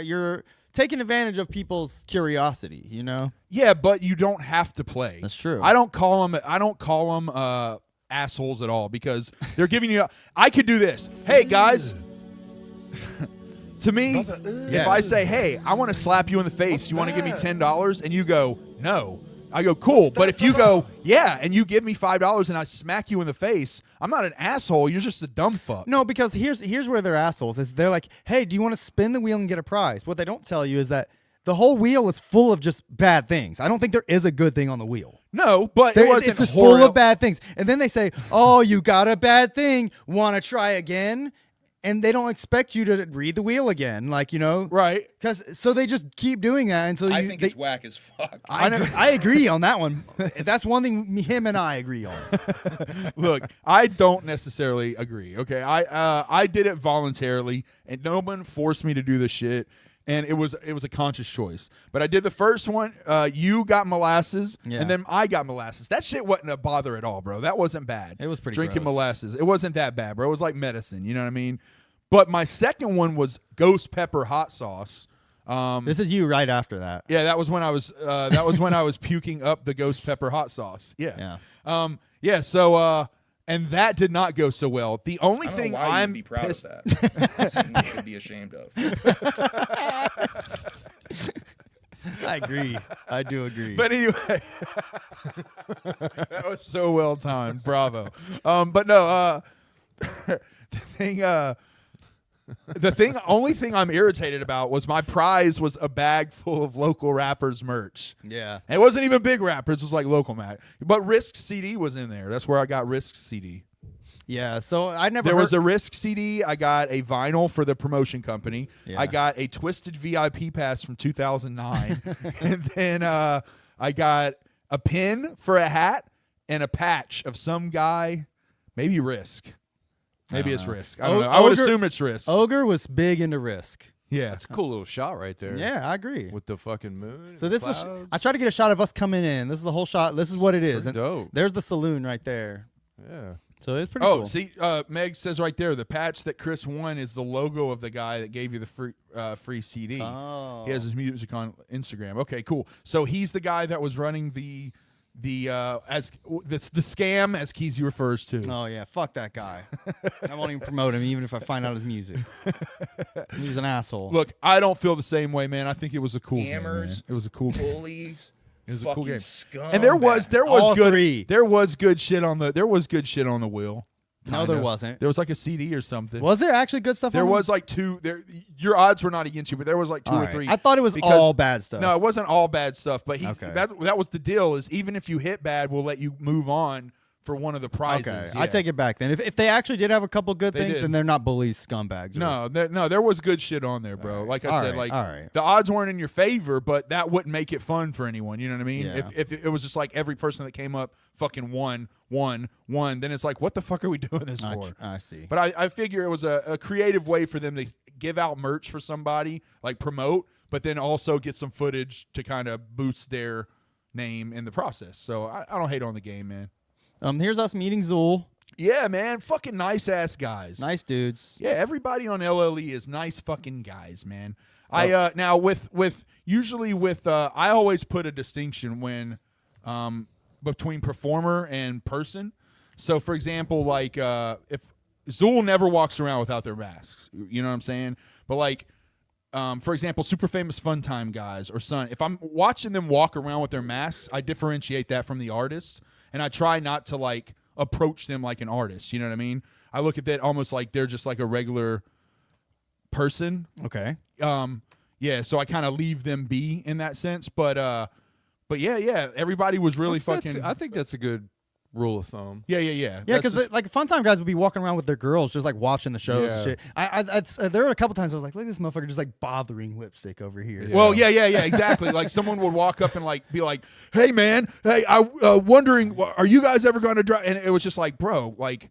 you're taking advantage of people's curiosity. You know. Yeah, but you don't have to play. That's true. I don't call them assholes at all because they're giving you. I could do this. Hey guys. To me, if I say, "Hey, I want to slap you in the face. You want to give me $10?" and you go, "No." I go, "Cool." But if you go, "Yeah," and you give me $5 and I smack you in the face, I'm not an asshole. You're just a dumb fuck. No, because here's where they're assholes. Is they're like, hey, do you want to spin the wheel and get a prize? What they don't tell you is that the whole wheel is full of just bad things. I don't think there is a good thing on the wheel. No, but it wasn't It's just horrible. full of bad things. And then they say, oh, you got a bad thing. Want to try again? And they don't expect you to read the wheel again, Right. So they just keep doing that until I think it's whack as fuck. I agree on that one. That's one thing him and I agree on. Look, I don't necessarily agree. Okay, I did it voluntarily, and no one forced me to do this shit, and it was a conscious choice. But I did the first one. You got molasses, Yeah. and then I got molasses. That shit wasn't a bother at all, bro. That wasn't bad. It was pretty drinking gross. molasses. It wasn't that bad, bro. It was like medicine. You know what I mean? But my second one was ghost pepper hot sauce. This is you right after that. Yeah, that was when I was puking up the ghost pepper hot sauce. Yeah. Yeah. So and that did not go so well. The only I don't know thing why I'm you'd be proud pissed. of that. That's something you should be ashamed of. I agree. I do agree. But anyway, that was so well timed. Bravo. But no, only thing I'm irritated about was my prize was a bag full of local rappers merch. yeah. It wasn't even big rappers; it was like local Mac. But Risk CD was in there. That's where I got Risk CD. Yeah. So I never. There was a Risk CD. I got a vinyl for the promotion company. Yeah. I got a Twisted VIP pass from 2009, and then I got a pin for a hat and a patch of some guy, maybe Risk. Maybe it's Risk. I don't know. I would Ogre- assume it's Risk. Ogre was big into Risk. Yeah. That's a cool little shot right there. Yeah, I agree. With the fucking moon. So and this is. clouds. I try to get a shot of us coming in. This is the whole shot. This is what it is. Pretty dope. There's the saloon right there. Yeah. So it's pretty Oh, cool. see, Meg says right there, the patch that Chris won is the logo of the guy that gave you the free CD. Oh. He has his music on Instagram. Okay, cool. So he's the guy that was running the scam, as Keezy refers to. Oh yeah, fuck that guy. I won't even promote him, even if I find out his music. He's an asshole. Look, I don't feel the same way, man. I think it was a cool game, man. Scammers, It was a cool game. bullies, It was a fucking cool game. scum. And there was All good three. there was good shit on the wheel. No, there wasn't. There was like a CD or something. Was there actually good stuff? There on was like two. There, your odds were not against you, but there was like two All or right. three. I thought it was because- all bad stuff. No, it wasn't all bad stuff. But Okay. that was the deal. Is even if you hit bad, we'll let you move on for one of the prizes. Okay, Yeah. I take it back then. If they actually did have a couple good They things, did. then they're not bullies, scumbags. or- No, there was good shit on there, bro. Like I All said, right, like all right. the odds weren't in your favor, but that wouldn't make it fun for anyone. You know what I mean? Yeah. If it was just like every person that came up fucking won, then it's like, what the fuck are we doing this for? I see. But I figure it was a creative way for them to give out merch for somebody, like promote, but then also get some footage to kind of boost their name in the process. So I don't hate on the game, man. Here's us meeting Zool. Yeah, man. Fucking nice ass guys. Nice dudes. Yeah, everybody on LLE is nice fucking guys, man. I now with usually with I always put a distinction when between performer and person. So for example, like if Zool never walks around without their masks, you know what I'm saying? But like for example, super famous Funtime Guys or Sun, if I'm watching them walk around with their masks, I differentiate that from the artist, and I try not to like approach them like an artist. You know what I mean? I look at that almost like they're just like a regular person. Okay. Yeah, so I kind of leave them be in that sense. But yeah, everybody was really fucking. I think that's a good rule of thumb. Yeah. Yeah, That's because just- like Funtime Guys would be walking around with their girls, just like watching the shows and Yeah. shit. There were a couple times I was like, look at this motherfucker just like bothering Lipstick over here. Yeah. Well, yeah, exactly. Like someone would walk up and like be like, "Hey, man, I wondering, are you guys ever going to drive?" And it was just like, bro, like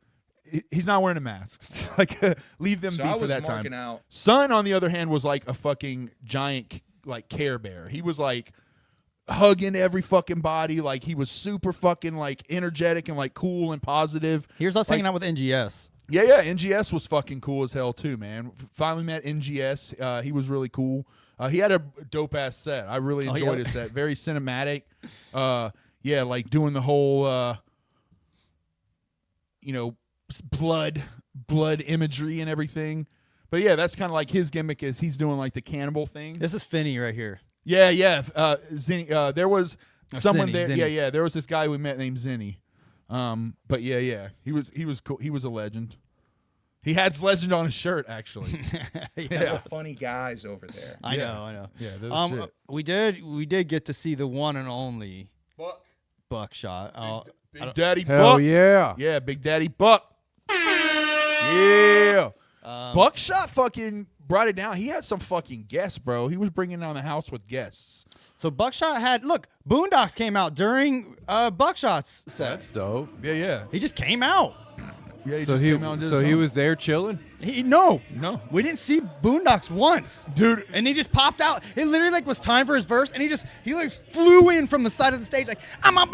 he's not wearing a mask. Like leave them So be I for was that marking time. out. Son, on the other hand, was like a fucking giant like Care Bear. He was like hugging every fucking body. Like he was super fucking like energetic and like cool and positive. Here's us Like- hanging out with NGS. Yeah. NGS was fucking cool as hell too, man. Finally met NGS. He was really cool. He had a dope ass set. I really enjoyed his set. Very cinematic. Yeah, like doing the whole, blood imagery and everything. But yeah, that's kind of like his gimmick is he's doing like the cannibal thing. This is Finney right here. Yeah. Zinni. There was someone Zinni, there. Zinni. Yeah. There was this guy we met named Zinni. But yeah. He was cool. He was a legend. He had legend on his shirt, actually. The funny guys over there. I know. Yeah, that's shit. We did get to see the one and only Buckshot. Big Daddy Hell Buck. yeah. Yeah, Big Daddy Buck. Yeah. Buckshot fucking brought it down. He had some fucking guests, bro. He was bringing down the house with guests. So Buckshot look, Boondocks came out during Buckshot's set. That's dope. Yeah. He just came out. Yeah, So just came out and did his he song. was there chilling. No. No. We didn't see Boondocks once. Dude. And he just popped out. It literally like was time for his verse, and he like flew in from the side of the stage like I'm a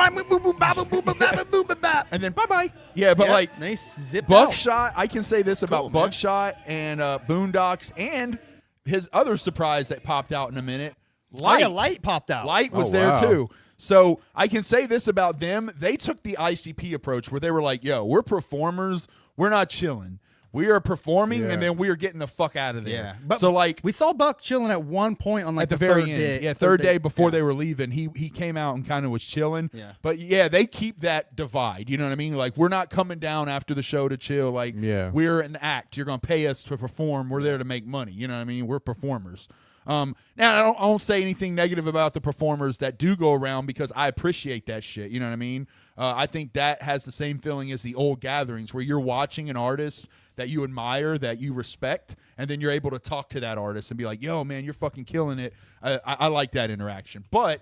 And then bye-bye. Yeah, but like and he zipped Buckshot, I can say this about man. Buckshot and Boondocks and his other surprise that popped out in a minute. out. Light popped out. Light was Oh, there wow. too. So I can say this about them. They took the ICP approach where they were like, yo, we're performers. We're not chilling. We are performing, Yeah. and then we are getting the fuck out of there. Yeah. But so like we saw Buck chilling at one point on like at the third very end, day. yeah, third day before yeah. they were leaving, he came out and kind of was chilling. Yeah. But yeah, they keep that divide. You know what I mean? Like we're not coming down after the show to chill. Like Yeah. we're an act. You're gonna pay us to perform. We're there to make money. You know what I mean? We're performers. Now I don't say anything negative about the performers that do go around because I appreciate that shit. You know what I mean? I think that has the same feeling as the old gatherings where you're watching an artist that you admire, that you respect, and then you're able to talk to that artist and be like, yo, man, you're fucking killing it. I like that interaction. But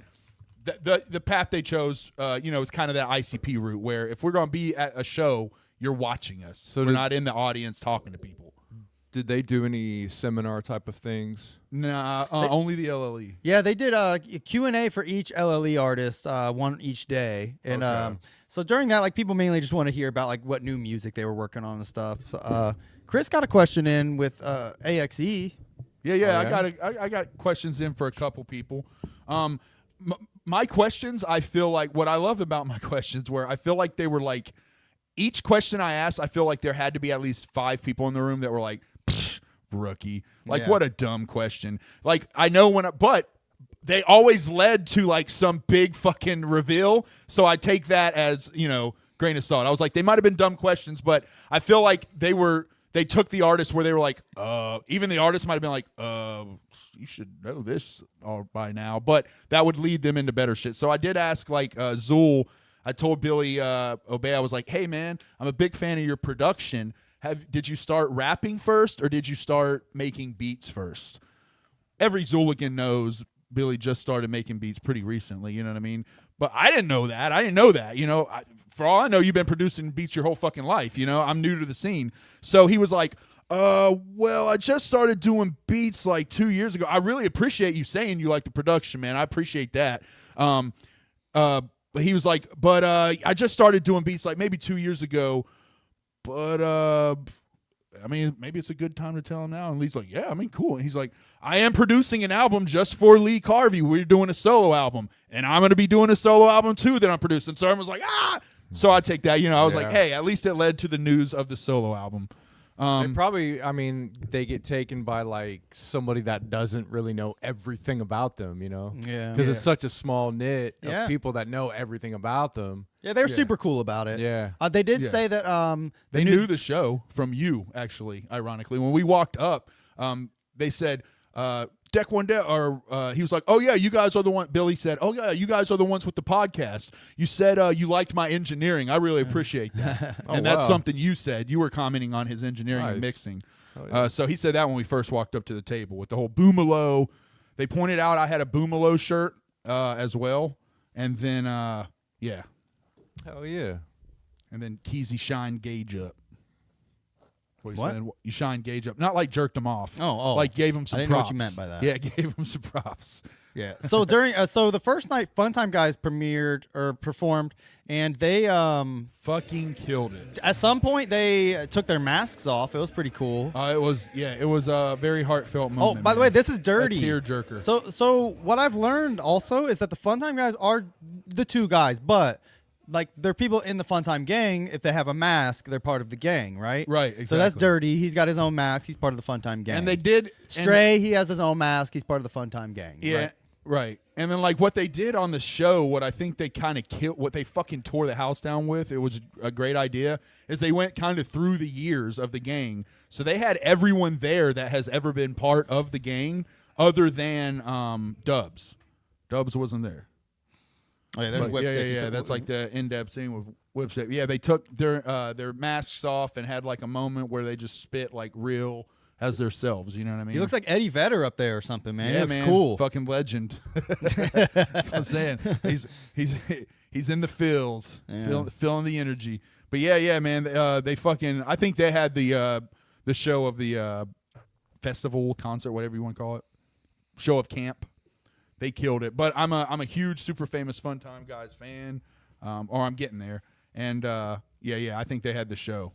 the path they chose, is kind of that ICP route where if we're going to be at a show, you're watching us. So we're not in the audience talking to people. Did they do any seminar type of things? Nah, only the LLE. Yeah, they did a Q&A for each LLE artist, one each day. And Okay. so during that, like, people mainly just want to hear about like what new music they were working on and stuff. Chris got a question in with AXE. Yeah. I got questions in for a couple people. My questions, I feel like what I love about my questions were I feel like they were like each question I asked, I feel like there had to be at least 5 people in the room that were like, rookie. Like, Yeah. what a dumb question. Like, I know but they always led to like some big fucking reveal. So I take that as, grain of salt. I was like, they might have been dumb questions, but I feel like they took the artist where they were like, even the artist might have been like, you should know this all by now, but that would lead them into better shit. So I did ask like Zool. I told Billy Obey, I was like, hey man, I'm a big fan of your production. Did you start rapping first or did you start making beats first? Every Zooligan knows Billy just started making beats pretty recently, you know what I mean? But I didn't know that. For all I know, you've been producing beats your whole fucking life, I'm new to the scene. So he was like, well, I just started doing beats like 2 years ago. I really appreciate you saying you like the production, man. I appreciate that. But he was like, I just started doing beats like maybe 2 years ago, but I mean, maybe it's a good time to tell him now. And Lee's like, yeah, I mean, cool. And he's like, I am producing an album just for Lee Carvey. We're doing a solo album, and I'm going to be doing a solo album too that I'm producing. So I was like, So I take that, I was like, hey, at least it led to the news of the solo album. They probably, they get taken by like somebody that doesn't really know everything about them, Yeah. because it's such a small knit Yeah. of people that know everything about them. Yeah, they were super cool about it. Yeah. They did say that They knew the show from you, actually, ironically. When we walked up, they said, Deck One Deck, or he was like, oh, yeah, you guys are the one. Billy said, oh, yeah, you guys are the ones with the podcast. You said you liked my engineering. I really appreciate that. And that's wow. something you said. You were commenting on his engineering and Nice. mixing. yeah. So he said that when we first walked up to the table with the whole Boomalo. They pointed out I had a Boomalo shirt as well. And then, yeah. Hell yeah. And then Keezy shined Gage up. What you What? saying? You shine Gage up, not like jerked him off. Oh. Like gave him some I didn't know props. what you meant by that. Yeah, gave him some props. Yeah. So during so the first night, Funtime Guys premiered or performed, and they Fucking killed it. at some point they took their masks off. It was pretty cool. It was a very heartfelt Oh, moment. by the way, this is dirty. A tearjerker. So what I've learned also is that the Funtime Guys are the 2 guys, but like they're people in the Funtime gang. If they have a mask, they're part of the gang, right? Right, So that's exactly. dirty. He's got his own mask. He's part of the Funtime gang. And they did Stray. He has his own mask. He's part of the Funtime gang. Yeah. Right. And then like what they did on the show, what I think they kind of killed, what they fucking tore the house down with, it was a great idea, is they went kind of through the years of the gang. So they had everyone there that has ever been part of the gang other than Dubs. Dubs wasn't there. Oh, yeah, there's But Whipstick. yeah. That's like the in-depth thing with Whipstick. Yeah, they took their masks off and had like a moment where they just spit like real as themselves. You know what I mean? He looks like Eddie Vedder up there or something, man. Yeah, He looks man. cool. Fucking legend. That's what I'm saying. He's in the feels, feeling the energy. But yeah, man. They fucking. I think they had the show of the festival, concert, whatever you want to call it, show of camp. They killed it. But I'm a huge super famous Funtime Guys fan, or I'm getting there. And yeah, I think they had the show.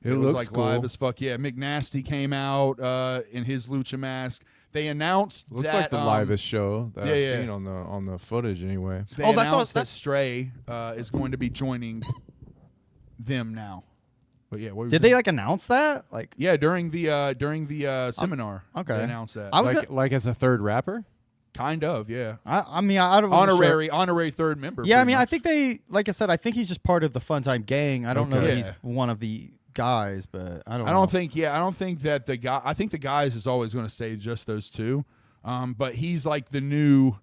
It was looks like cool. live as fuck. Yeah, McNasty came out in his lucha mask. They announced Looks that, like the livest show that yeah, I've yeah. seen on the footage anyway. They Oh, that's announced what- that Stray is going to be joining them now. But yeah, what were you Did they saying? like announce that? Like, Yeah, during the seminar. okay. They announced that. I was Like as a third rapper? Kind of, yeah. I mean, I don't wasn't sure. Honorary third member. Yeah, I pretty mean, I much. think they, like I said, I think he's just part of the Funtime gang. I don't know Okay. that Yeah. he's one of the guys, but I don't. I know. don't think. Yeah, I don't think that the guy. I think the guys is always going to stay just those two. But he's like the new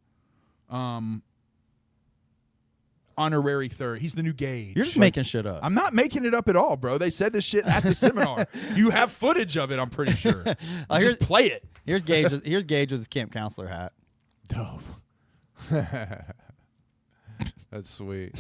honorary third. He's the new Gage. You're just Like, making shit up. I'm not making it up at all, bro. They said this shit at the seminar. You have footage of it. I'm pretty sure. here's- Just play it. Here's Gage. Here's Gage with his camp counselor hat. Dope. That's sweet.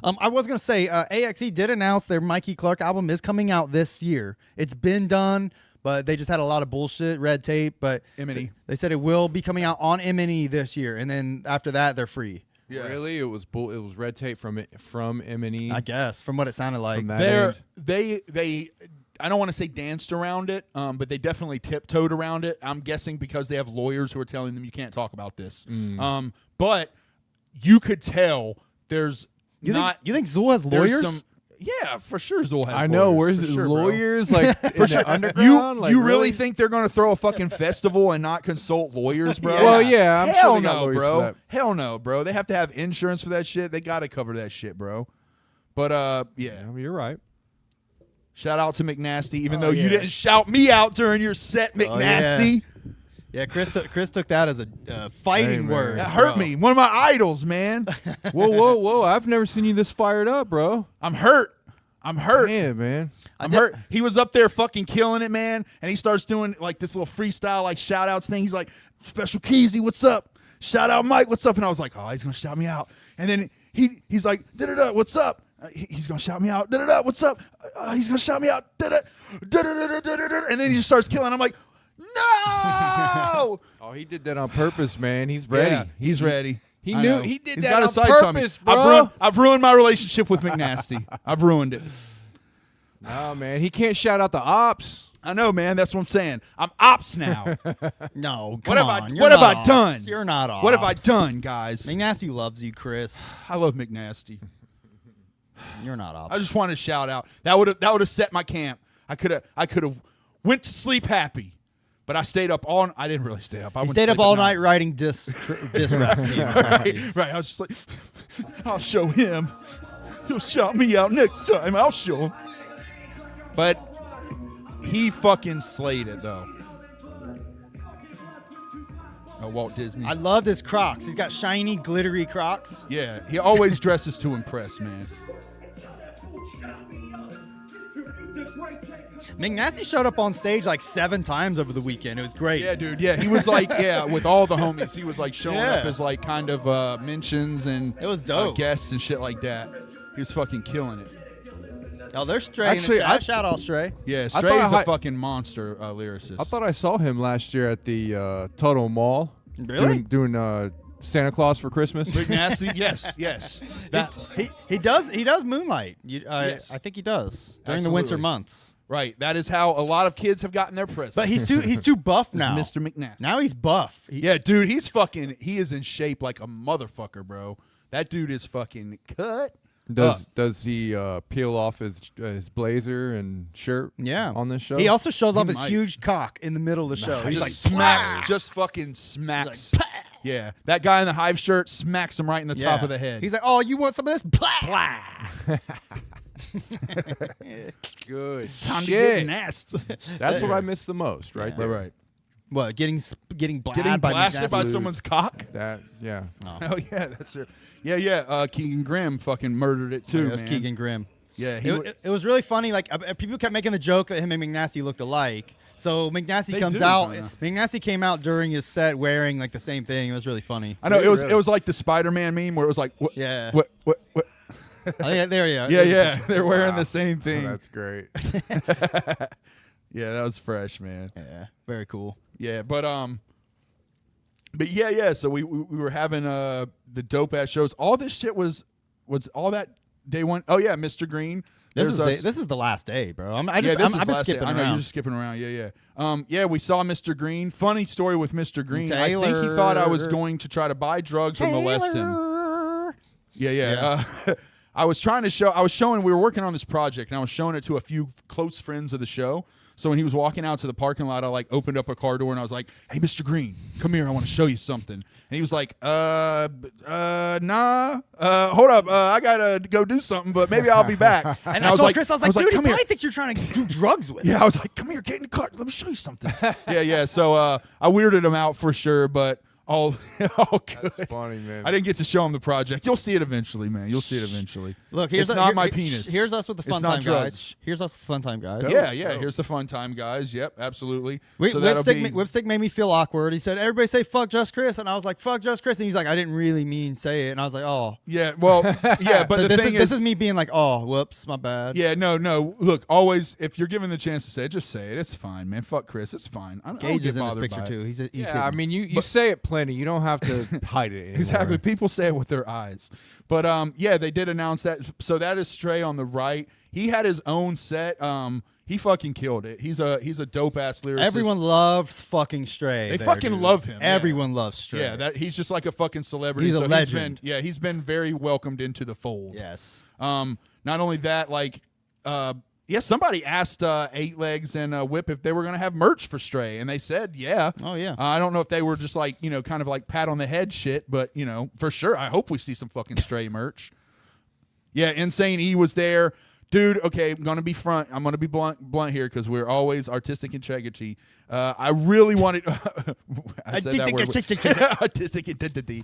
I was gonna say AXE did announce their Mikey Clark album is coming out this year. It's been done, but they just had a lot of bullshit, red tape. But M&E. they said it will be coming out on M&E this year, and then after that they're free. Yeah. Really? It was it was red tape from M&E. I guess from what it sounded like. From that end? They I don't want to say danced around it, but they definitely tiptoed around it. I'm guessing because they have lawyers who are telling them you can't talk about this. But you could tell there's You not. think Zool has there's lawyers? Yeah, for sure. Zool has. I know. lawyers, Where's for the sure, bro. lawyers? Like in the underground? Like, You really think they're going to throw a fucking festival and not consult lawyers, bro? Well, yeah, I'm Hell sure they got no, lawyers for bro. that. Hell no, bro. They have to have insurance for that shit. They got to cover that shit, bro. But yeah. Yeah, you're right. Shout out to McNasty, even though you didn't shout me out during your set, McNasty. Yeah, Chris took that as a fighting man. word. That hurt me. One of my idols, man. Whoa! I've never seen you this fired up, bro. I'm hurt. Yeah, man. I'm hurt. He was up there fucking killing it, man. And he starts doing like this little freestyle, like shout outs thing. He's like, Special Keezy, what's up? Shout out Mike, what's up? And I was like, oh, he's going to shout me out. And then he's like, da-da-da, what's up? He's going to shout me out. Da-da-da, what's up? He's going to shout me out. Da-da, da-da-da-da-da-da. And then he just starts killing. I'm like, no! Oh, he did that on purpose, man. He's ready. Yeah, he's ready. He I knew know. he did He's that got on his sights on me. purpose, bro. I've ruined my relationship with McNasty. I've ruined it. No, man. He can't shout out the ops. I know, man. That's what I'm saying. I'm ops now. No, What have on. what have I done? You're not off. What have I done, guys? McNasty loves you, Chris. I love McNasty. You're not off. I just wanted to shout out. That would have set my camp. I could have went to sleep happy, but I stayed up all. I didn't really stay up. I He went to stayed up sleep at all night writing diss raps to you. Right. I was just like, I'll show him. He'll shout me out next time. I'll show him. But he fucking slayed it though. Walt Disney. I loved his Crocs. He's got shiny, glittery Crocs. Yeah, he always dresses to impress, man. McNasty showed up on stage like 7 times over the weekend. It was great. Yeah, dude. Yeah, he was like, with all the homies, he was like showing Yeah. up as like kind of mentions and It was dope. guests and shit like that. He was fucking killing it. Oh, there's Stray. Actually, Shout out Stray. Yeah, I Stray thought is a I- fucking monster lyricist. I thought I saw him last year at the Tuttle Mall. Really? Doing Santa Claus for Christmas. Big Nasty. Yes. That He does Moonlight. Yes. I think he does during the winter Absolutely. months. right. That is how a lot of kids have gotten their presents. But he's too buff now. Mr. McNasty. Now he's buff. Yeah, dude, he is in shape like a motherfucker, bro. That dude is fucking cut. Does he peel off his blazer and shirt? Yeah. On this show. He also shows off his might. huge cock in the middle of the show. He's Just like, smacks, just fucking smacks. Yeah, that guy in the Hive shirt smacks him right in the top of the head. He's like, oh, you want some of this? Blah. good. Time to shit. get nasty. That's what I miss the most, right there. Right. What? Getting Getting by blasted by McNasty? someone's cock. That yeah. Oh yeah, that's it. Yeah. Keegan Grimm fucking murdered it too, Yeah, it was man. Keegan Grimm. Yeah, It was really funny. Like people kept making the joke that him and McNasty looked alike. So McNasty They comes do, out. yeah. McNasty came out during his set wearing like the same thing. It was really funny. I know it was like the Spider-Man meme where it was like, what, Yeah. what. Oh, yeah, there you are. Yeah, they're wearing the same Oh, thing. that's great. Yeah, that was fresh, man. Yeah, very cool. Yeah, but yeah. So we were having the dope ass shows. All this shit was all that day one. Oh yeah, Mr. Green. This There's is the last day, bro. I'm this just is last skipping day. I know around. you're just skipping around. Yeah. We saw Mr. Green. Funny story with Mr. Green. I think he Taylor. thought I was going to try to buy drugs or molest him. Yeah. I was showing, we were working on this project, and I was showing it to a few close friends of the show. So when he was walking out to the parking lot, I like opened up a car door and I was like, "Hey, Mr. Green, come here. I want to show you something." And he was like, nah, hold up. I gotta go do something, but maybe I'll be back. And I was like, Chris, I was like, dude, he come here. probably thinks you're trying to do drugs with him. Yeah, I was like, come here, get in the car. Let me show you something. Yeah. So I weirded him out for sure, but all good. That's funny, man. I didn't get to show him the project. You'll see it eventually, man. You'll see it eventually. Look, here's it's not my penis. Here's us with the It's not Funtime drugs. Guys. Here's us with Funtime Guys. Yeah. Here's the Funtime Guys. Yep, absolutely. So Whipstick made me feel awkward. He said, "Everybody say fuck Just Chris," and I was like, "Fuck Just Chris," and he's like, "I didn't really mean say it," and I was like, "Oh." Yeah, well, yeah, but So the thing this is me being like, "Oh, whoops, my bad." yeah, no. Look, always, if you're given the chance to say it, just say it. It's fine, man. Fuck Chris. It's fine. I don't Gage get is in this bothered picture by it. too. He's Yeah, I mean, you say it plenty. You don't have to hide it anymore. Exactly. People say it with their eyes. But yeah, they did announce that. So that is Stray on the right. He had his own set. He fucking killed it. He's a dope ass lyricist. Everyone loves fucking Stray. They there, fucking dude. love him. Everyone loves Stray. Yeah, that he's just like a fucking celebrity. He's a so legend. He's been very welcomed into the fold. Yes. Not only that, like, somebody asked Eight Legs and Whip if they were gonna have merch for Stray, and they said, yeah. Oh yeah. I don't know if they were just like, kind of like pat on the head shit, but for sure, I hope we see some fucking Stray merch. Yeah, Insane E was there. Dude, okay, I'm going to be blunt here because we're always artistic integrity. I really wanted I said that word. Artistic identity.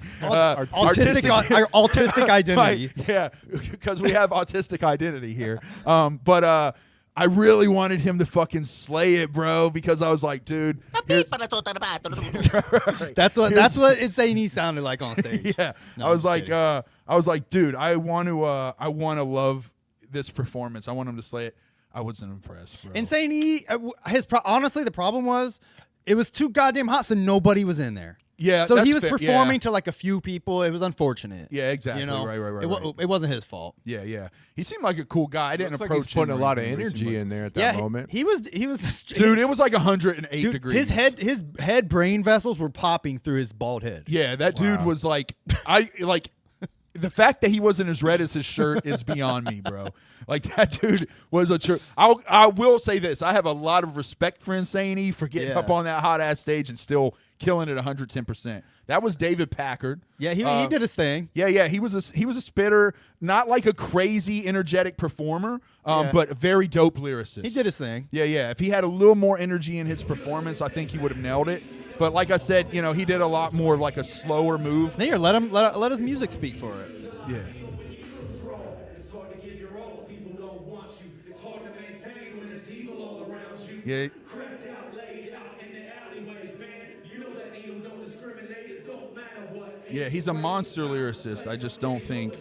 Autistic identity. Yeah, because we have autistic identity here. But I really wanted him to fucking slay it, bro, because I was like, dude. That's what Insane E sounded like on stage. Yeah. No, I was I'm just like, dude, I want to love this performance. I want him to slay it. I wasn't impressed, bro. Insane E, honestly, the problem was it was too goddamn hot, so nobody was in there. Yeah, so he that's was fair. performing Yeah. to like a few people. It was unfortunate. Yeah, exactly. You know, Right. It wasn't his fault. Yeah. He seemed like a cool guy. I didn't Looks like approach he's putting him a lot of or anything, but he seemed energy like- in there at that moment. He was. Dude, it was like 108 Dude, degrees. his head brain vessels were popping through his bald head. Yeah, that dude was like, the fact that he wasn't as red as his shirt is beyond me, bro. Like, that dude was a true. I will say this. I have a lot of respect for Insane E for getting Yeah. up on that hot ass stage and still killing it 110%. That was David Packard. Yeah, he did his thing. Yeah, he was a spitter, not like a crazy energetic performer, Yeah. but a very dope lyricist. He did his thing. Yeah. If he had a little more energy in his performance, I think he would have nailed it. But like I said, he did a lot more like a slower move. Here, let his music speak for it. Yeah. It's hard to give your all. People don't want you. It's hard to maintain when there's evil all around you. Yeah. Cracked out, laid out in the alleyways, man. You know that needle don't discriminate. It don't matter what. Yeah, he's a monster lyricist. I just don't think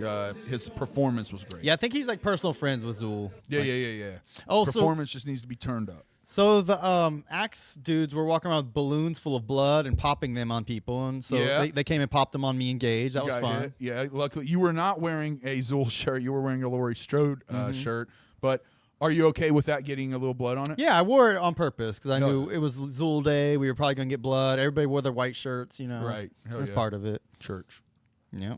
his performance was great. Yeah, I think he's like personal friends with Zool. Yeah. Oh, so- performance just needs to be turned up. So the Axe dudes were walking around with balloons full of blood and popping them on people, and so Yeah. they came and popped them on me and Gage. That was Got fun. hit. Yeah, luckily you were not wearing a Zool shirt. You were wearing a Laurie Strode shirt. But are you okay with that getting a little blood on it? Yeah, I wore it on purpose because I No. knew it was Zool Day. We were probably gonna get blood. Everybody wore their white shirts. Right. Hell That's yeah. part of it. Church. Yeah.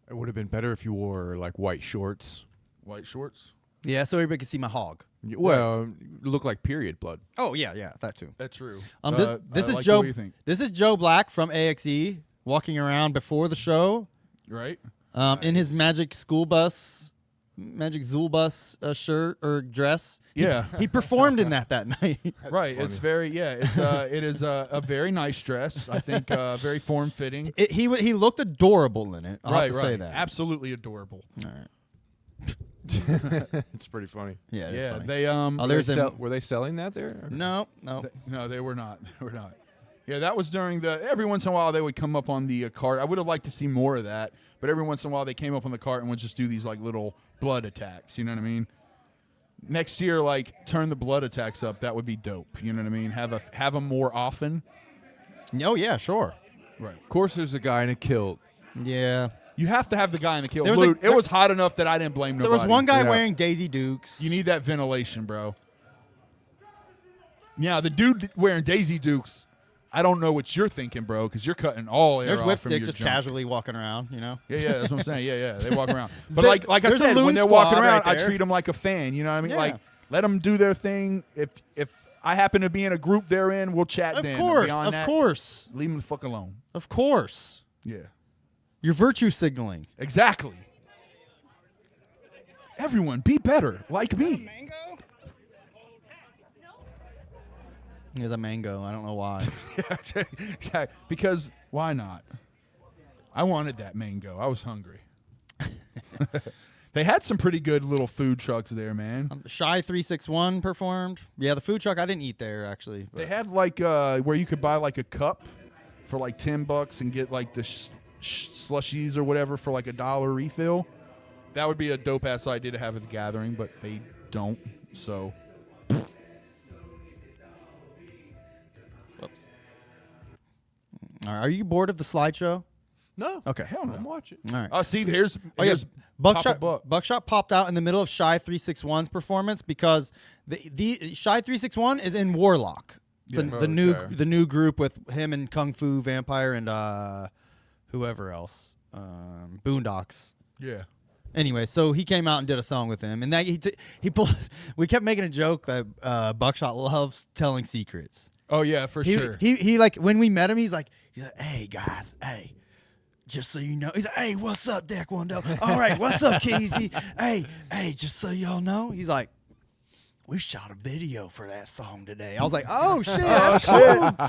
It would have been better if you wore like white shorts. White shorts. Yeah, so everybody could see my hog. Well, you look like period blood. Oh yeah, that too. That's true. This I is like Joe. The way you think. This is Joe Black from AXE walking around before the show, Right. in his Magic Zool bus shirt or dress. Yeah. He performed in that night. Right. It's very it is a very nice dress. I think very form fitting. He looked adorable in it. I'll have to say that. Absolutely adorable. All right. It's pretty funny. Yeah. It's Yeah. funny. They Oh, there's them. Were they selling that there? No. No, they were not. They were not. Yeah, that was during every once in a while they would come up on the cart. I would have liked to see more of that, but every once in a while they came up on the cart and would just do these like little blood attacks. You know what I mean? Next year, like turn the blood attacks up. That would be dope. You know what I mean? Have them more often. Oh yeah, sure. Right. Of course, there's a guy in a kilt. Yeah. You have to have the guy in the kill. There was Dude, it was hot enough that I didn't blame nobody. There was one guy Yeah. wearing Daisy Dukes. You need that ventilation, bro. Yeah, the dude wearing Daisy Dukes, I don't know what you're thinking, bro, because you're cutting all air There's off from Whipstick your just junk. casually walking around, Yeah, that's what I'm saying. Yeah, they walk around. But There- like I there's a said, when loon they're walking squad around, right I there. treat them like a fan. You know what I mean? Yeah. Like let them do their thing. If I happen to be in a group they're in, we'll chat Of then. course, Beyond of that, course, leave them the fuck alone. of course. Yeah, You're virtue signaling. exactly. Everyone, be better, like me. He has a mango. I don't know why. Because why not? I wanted that mango. I was hungry. They had some pretty good little food trucks there, man. Shy 361 performed. Yeah, the food truck I didn't eat there actually. They had like where you could buy like a cup for like $10 and get like the slushies or whatever for like $1 refill. That would be a dope ass idea to have at the gathering, but they don't. So. Whoops. All right, are you bored of the slideshow? No. Okay. Hell no. I'm watching. All right. Oh, see, here's Buckshot. Papa Buck. Buckshot popped out in the middle of Shy 361's performance because the Shy 361 is in Warlock, the new group with him and Kung Fu Vampire and whoever else, Boondocks. Yeah. Anyway, so he came out and did a song with him, and that he pulled. We kept making a joke that Buckshot loves telling secrets. Oh yeah, for sure. He like when we met him, he's like, hey guys, hey. Just so you know, he's like, hey, what's up, Taekwondo? All right, what's up, Keezy? Hey, just so y'all know, he's like, we shot a video for that song today. I was like, oh shit, that's cool.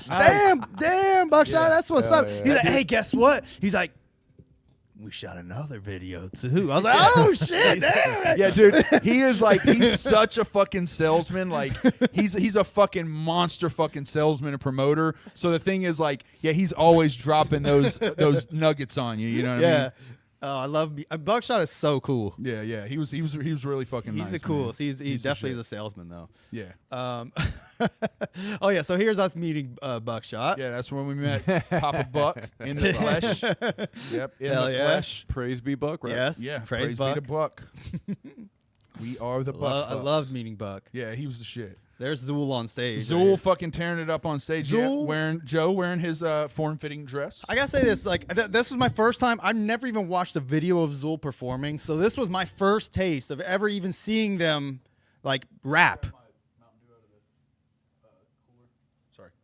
Damn, Buckshot, that's what's up. Yeah. He's like, hey, guess what? He's like, we shot another video too. I was like, oh shit, damn. Yeah, dude, he's such a fucking salesman. Like he's a fucking monster fucking salesman and promoter. So the thing is like, yeah, he's always dropping those nuggets on you. You know what I mean? Oh, I love Buckshot is so cool. Yeah. He was really fucking nice. He's the coolest. Man. He definitely is a salesman though. Yeah. Oh yeah, so here's us meeting Buckshot. Yeah, that's when we met Papa Buck in the flesh. Yep, in Hell the yeah. flesh. Praise be Buck, right? Yes. Yeah, Praise be Buck. to Buck. We are the Buck. I loved meeting Buck. Yeah, he was the shit. There's Zool on stage. Zool fucking tearing it up on stage. Zool- Yeah, wearing his form-fitting dress. I gotta say this, like this was my first time. I've never even watched a video of Zool performing, so this was my first taste of ever even seeing them like rap.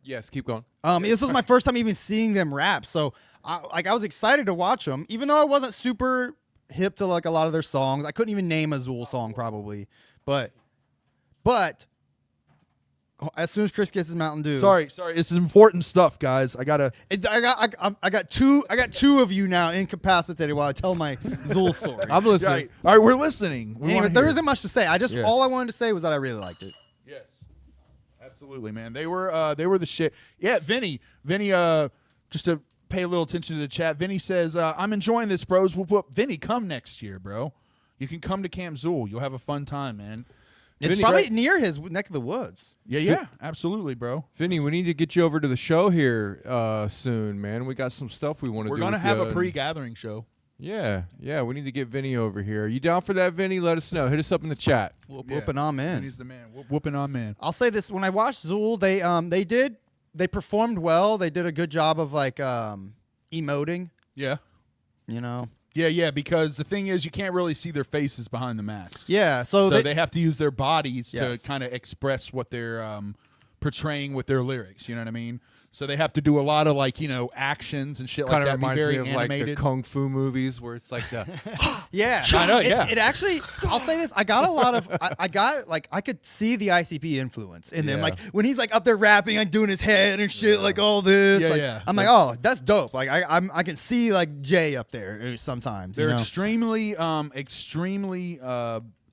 Yes, keep going. This was my first time even seeing them rap, so I was excited to watch them, even though I wasn't super hip to like a lot of their songs. I couldn't even name a Zool song probably, but as soon as Chris gets his Mountain Dew, Sorry, this is important stuff, guys. I got two of you now incapacitated while I tell my Zool story. I'm listening. All right, we're listening. We Anyway, wanna there hear. isn't much to say. Yes. All I wanted to say was that I really liked it. Yes, absolutely, man. They were the shit. Yeah, Vinny, just to pay a little attention to the chat. Vinny says, "I'm enjoying this, bros. Vinny, come next year, bro. You can come to Camp Zool. You'll have a fun time, man." It's probably near his neck of the woods. Yeah, absolutely, bro. Vinny, we need to get you over to the show here soon, man. We got some stuff we want to do. We're gonna with have you, a and- pre-gathering show. Yeah. We need to get Vinny over here. Are you down for that, Vinny? Let us know. Hit us up in the chat. Whooping on man. Vinny's the man. Whooping on man. I'll say this: when I watched Zool, they performed well. They did a good job of like emoting. Yeah. You know. Yeah, because the thing is, you can't really see their faces behind the masks. Yeah. So they have to use their bodies Yes. to kind of express what they're portraying with their lyrics. You know what I mean? So they have to do a lot of actions and shit Kind like of that. Be reminds very me of animated. like the kung fu movies where it's like the Yeah. I know, yeah. It actually, I'll say this: I got a lot of, I could see the ICP influence in them. Yeah. Like when he's like up there rapping, like doing his head and shit, like all this. Yeah, like, yeah. I'm like, oh, that's dope. Like I can see like Jay up there sometimes. They're you know? extremely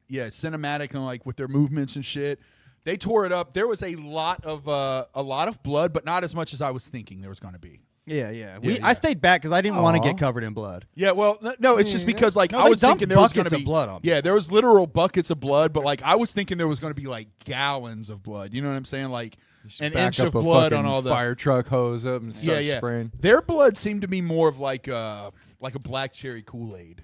cinematic and like with their movements and shit. They tore it up. There was a lot of blood, but not as much as I was thinking there was going to be. Yeah. Yeah. I stayed back because I didn't want to get covered in blood. Yeah, well, no, it's just because like No, I they was dumped thinking there was going buckets to of be blood on me. Yeah, there was literal buckets of blood, but like I was thinking there was going to be like gallons of blood. You know what I'm saying? Like an back inch up of a blood on fucking all the fire truck hose up and start spraying. Their blood seemed to be more of like a black cherry Kool-Aid.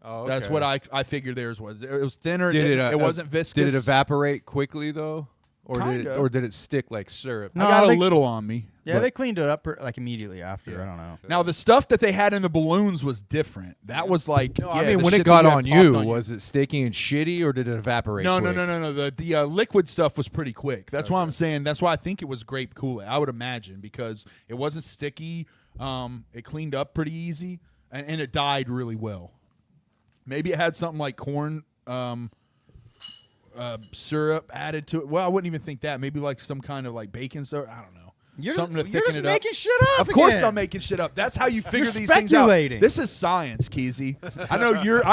Oh, That's okay. what I figured theirs was. It was thinner. Did it wasn't viscous. Did it evaporate quickly though, Kinda. or did it stick like syrup? No, I got they- a little on me. Yeah, but- they cleaned it up like immediately after. I don't know. Now the stuff that they had in the balloons was different. That was like, No, yeah, I mean the when shit it that got had on popped you, was it sticky and shitty, or did it evaporate? No. quick? The liquid stuff was pretty quick. That's why I'm saying. That's why I think it was grape Kool-Aid. I would imagine because it wasn't sticky. It cleaned up pretty easy, and it died really well. Maybe it had something like corn. syrup added to it. Well, I wouldn't even think that. Maybe like some kind of like baking soda. I don't know. Something to thicken it up. Making shit up. Of course, again. I'm making shit up. That's how you figure You're these things out. speculating. This is science, Keezy. I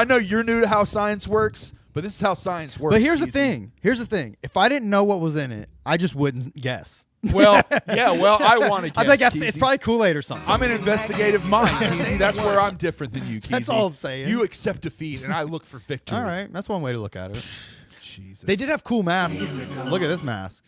know you're new to how science works, but this is how science works. But here's the Keezy. thing. Here's the thing. If I didn't know what was in it, I just wouldn't guess. Well, yeah. Well, I want to guess. I'm like, it's Keezy. probably Kool-Aid or something. I'm an investigative mind, Keezy. That's where I'm different than you, Keezy. That's all I'm saying. You accept defeat, and I look for victory. All right, that's one way to look at it. Jesus. They did have cool masks. Look at this mask.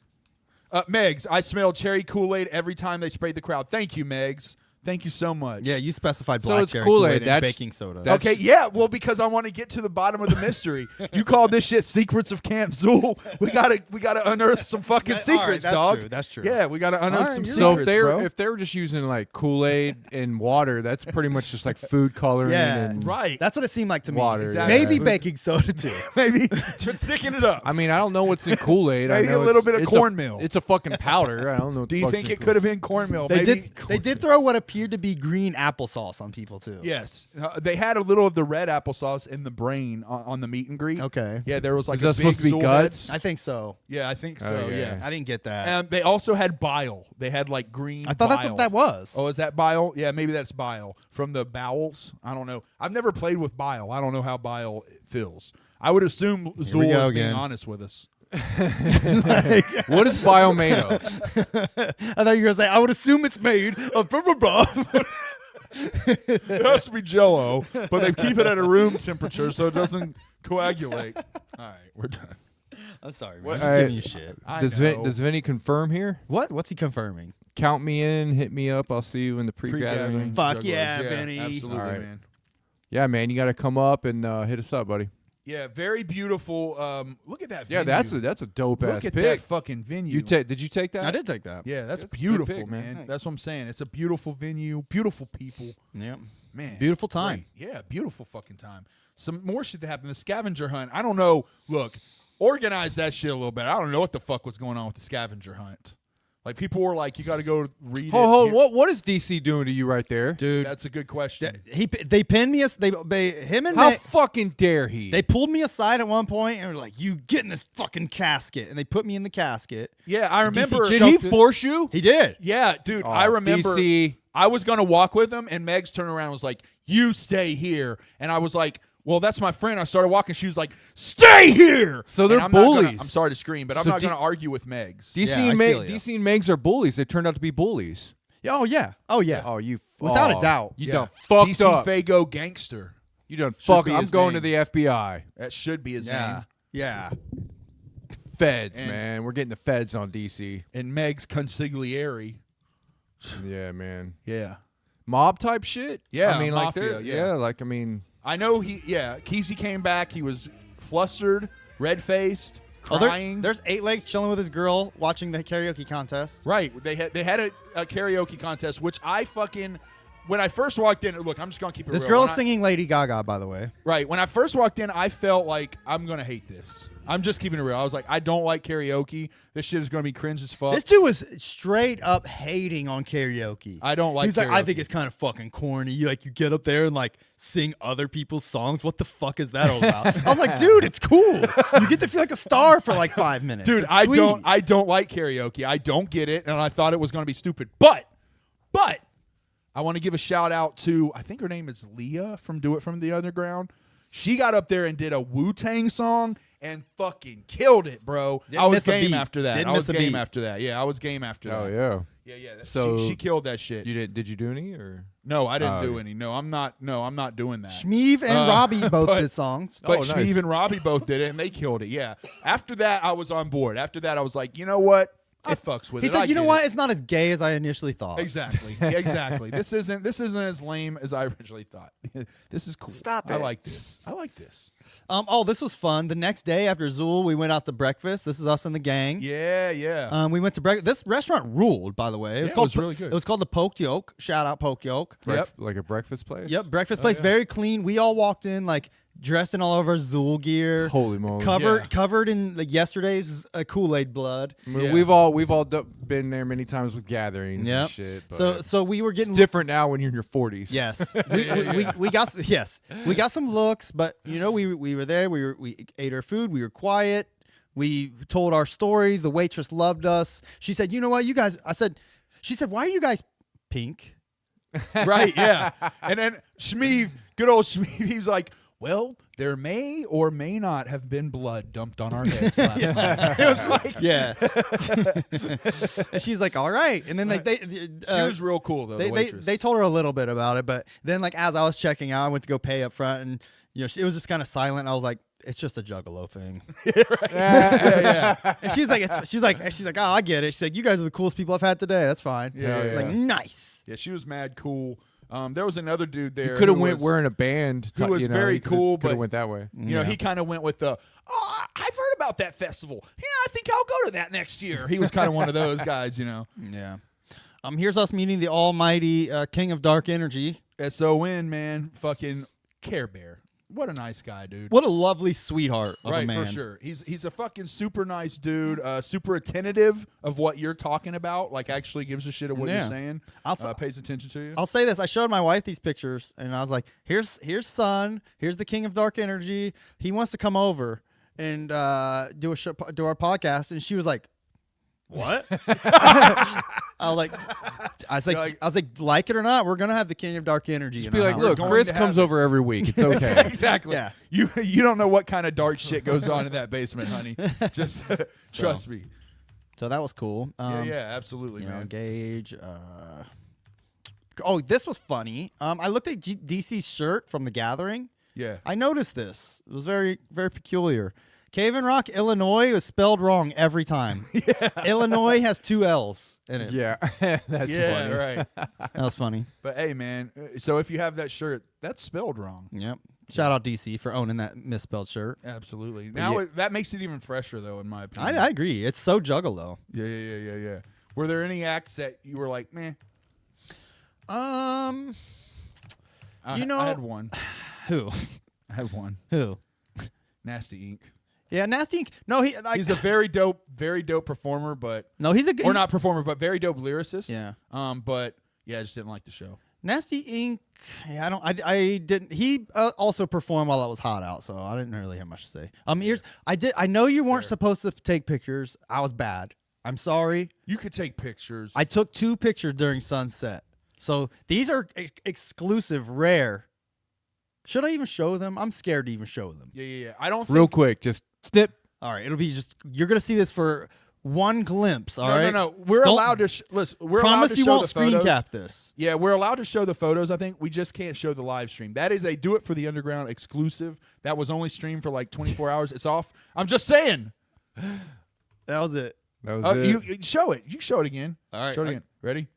Megs, I smelled cherry Kool-Aid every time they sprayed the crowd. Thank you, Megs. Thank you so much. Yeah, you specified So black it's cherry Kool-Aid. Kool-Aid and That's- baking soda. that's- Okay, yeah, well, because I want to get to the bottom of the mystery. You call this shit secrets of Camp Zool. We gotta unearth some fucking All right, secrets, that's dog. true, that's true. Yeah, we gotta unearth All right, some you're secrets, So bro. if they were just using like Kool-Aid and water, that's pretty much just like food coloring. Yeah, and right. That's what it seemed like to me. Water, Exactly. Maybe Yeah. baking soda too. Maybe to thicken it up. I mean, I don't know what's in Kool-Aid. I Maybe a know little it's- bit of it's cornmeal. It's a fucking powder. I don't know. What Do the you fuck's think in it could have been cornmeal? They Maybe. did throw what appeared to be green applesauce on people too. Yes, they had a little of the red applesauce in the brain on the meet and greet. Okay. Yeah, there was like Is a that supposed big to be Zool guts? head. I think so. Yeah, I think so. Oh, yeah. Yeah. I didn't get that. They also had bile. They had like green. I thought that's bile. what that was. Oh, is that bile? Yeah, maybe that's bile from the bowels. I don't know. I've never played with bile. I don't know how bile feels. I would assume we Zool go is being again. honest with us. What is bio made of? I thought you were gonna say. I would assume it's made of blah blah blah. It has to be Jello, but they keep it at a room temperature so it doesn't coagulate. All right, we're done. I'm sorry, man. What- I'm just all giving right. you shit. I Does know. Does Vinny confirm here? What? What's he confirming? Count me in. Hit me up. I'll see you in the pre-gathering. Pre-gathering Fuck jugglers. yeah, Vinny. Absolutely, All right. man. Yeah, man, you got to come up and hit us up, buddy. Yeah, very beautiful. Look at that. Yeah, venue. that's a dope Look ass at pick. that fucking venue. You did you take that? I did take that. Yeah, that's That's a good beautiful, pick, man. man. Thanks. That's what I'm saying. It's a beautiful venue, beautiful people. Yep. Man, Beautiful time. great. Yeah, beautiful fucking time. Some more shit that happened. The scavenger hunt. I don't know. Look, organize that shit a little bit. I don't know what the fuck was going on with the scavenger hunt. Like people were like, you got to go read it. Hold, Here- what is DC doing to you right there? Dude, That's a good question. they pinned me. Him and How Meg- fucking dare he? they pulled me aside at one point and were like, "You get in this fucking casket," and they put me in the casket. Yeah, I remember. did he force you? He did. Yeah, dude, Oh, I remember. DC. I was gonna walk with him, and Megs turned around and was like, "You stay here," and I was like, "Well, that's my friend." I started walking. She was like, "Stay here." So they're And I'm not gonna- bullies. I'm sorry to scream, but I'm So not D- going to argue with Megs. DC, Yeah, and I Meg, feel ya. DC and Megs are bullies. They turned out to be bullies. Oh yeah. Oh yeah. Oh, you Without a oh, doubt. You Yeah. done fucked DC up. Fago gangster. You done Should fucked. be I'm his going name. to the FBI. That should be his name. Yeah. Feds, And- man. We're getting the feds on DC. And Megs consigliere. Yeah, man. Yeah. Mob type shit. Yeah, I mean, like mafia, they're- yeah. like I mean, I know Kesey came back. He was flustered, red-faced, Oh, crying. there's 8 legs chilling with his girl watching the karaoke contest. Right. They had a karaoke contest, which I fucking when I first walked in. Look, I'm just gonna keep it This real. girl When is I- singing Lady Gaga, by the way. Right. When I first walked in, I felt like I'm gonna hate this. I'm just keeping it real. I was like, I don't like karaoke. This shit is gonna be cringe as fuck. This dude was straight up hating on karaoke. I don't like He's like, I karaoke. think it's kind of fucking corny. You get up there and like sing other people's songs. What the fuck is that all about? I was like, dude, it's cool. You get to feel like a star for like 5 minutes. Dude, It's I sweet. don't like karaoke. I don't get it, and I thought it was gonna be stupid. But I want to give a shout out to I think her name is Leah from Do It From the Underground. She got up there and did a Wu-Tang song and fucking killed it, bro. Didn't I was miss a game beat. after that. Didn't I was miss a game beat. after that. Yeah, I was game after oh that. yeah. Yeah. So- she killed that shit. Did you do any or? No, I didn't Oh, do okay. any. No, I'm not doing that. Shmeev and Robbie both but- did songs. But Oh, nice. Shmeev and Robbie both did it, and they killed it. Yeah. After that, I was on board. After that, I was like, you know what? I fucks with He it. said, I "You know get what? it." It's not as gay as I initially thought." Exactly. Yeah, exactly. This isn't as lame as I originally thought. This is cool. Stop I it. like this. I like this. Oh, this was fun. The next day after Zool, we went out to breakfast. This is us and the gang. Yeah, yeah. We went to breakfast. This restaurant ruled, by the way. It was Yeah, it called was really good. It was called the Poked Yolk. Shout out Poked Yolk. Yep. Like a breakfast place. Yep, breakfast place, very clean. We all walked in like dressed in all of our Zool gear. Holy moly. Covered in like yesterday's Kool-Aid blood. I mean, Yeah. we've all been there many times with gatherings Yep. and shit. But So we were getting it's different now when you're in your 40s. Yes, we got some looks, but you know we were there. We ate our food. We were quiet. We told our stories. The waitress loved us. She said, "You know what, you guys?" She said, "Why are you guys pink?" Right, yeah. And then Shmeev, good old Shmeev, he's like, well, there may or may not have been blood dumped on our heads last night. It was like, Yeah. And she's like, "All right." And then like she was real cool though. The waitress. they told her a little bit about it, but then like as I was checking out, I went to go pay up front, and it was just kind of silent. I was like, "It's just a juggalo thing." yeah. And she's like, "Oh, I get it." She's like, "You guys are the coolest people I've had today. That's fine." Yeah. Like, nice. Yeah, she was mad cool. There was another dude there. You could have who went was- wearing a band. who was very cool, Could have but- went that way. You know, he kind of went with the, "Oh, I've heard about that festival. Yeah, I think I'll go to that next year." He was kind of one of those guys, you know. Yeah. Here's us meeting the almighty King of Dark Energy. SON, man, fucking Care Bear. What a nice guy, dude. What a lovely sweetheart of a Right, man. for sure. He's a fucking super nice dude, super attentive of what you're talking about, like actually gives a shit of what you're Yeah. saying, pays attention to you. I'll say this. I showed my wife these pictures, and I was like, here's Sun. Here's the King of Dark Energy. He wants to come over and do our podcast. And she was like, "What?" I was like, like it or not, we're gonna have the King of Dark Energy. Just in be our like, house. look, going Chris to comes have over every week. It's okay. Exactly. Yeah. You don't know what kind of dark shit goes on in that basement, honey. Just trust me. So that was cool. Yeah, absolutely, man. Gage. This was funny. I looked at DC's shirt from The Gathering. Yeah. I noticed this. It was very, very peculiar. Cave and Rock, Illinois was spelled wrong every time. Illinois has 2 L's in it. Yeah, that's Yeah, funny. right. That was funny. But hey, man, so if you have that shirt, that's spelled wrong. Yep. Shout out DC for owning that misspelled shirt. Absolutely. Now that makes it even fresher, though, in my opinion. I agree. It's so juggalo. Yeah. Were there any acts that you were like, meh? I had one. Who? I had one. Who? Nasty Ink. Yeah, Nasty Ink. No, He's a very dope performer, but no, he's a or not performer, but very dope lyricist. Yeah. But yeah, I just didn't like the show. Nasty Ink. Yeah, I didn't. He also performed while it was hot out, so I didn't really have much to say. I know you weren't supposed to take pictures. I was bad. I'm sorry. You could take pictures. I took 2 pictures during sunset. So these are exclusive, rare. Should I even show them? I'm scared to even show them. Yeah. I don't Real think. quick, just snip. All right, it'll be just you're gonna see this for one glimpse. All right. No. We're Don't- allowed to listen. We're allowed Promise to you show won't the screen photos. cap this. Yeah, we're allowed to show the photos. I think we just can't show the live stream. That is a Do It for the Underground exclusive. That was only streamed for like 24 hours. It's off. I'm just saying. That was it. That was it. You show it. You show it again. All right, Show it again. Ready?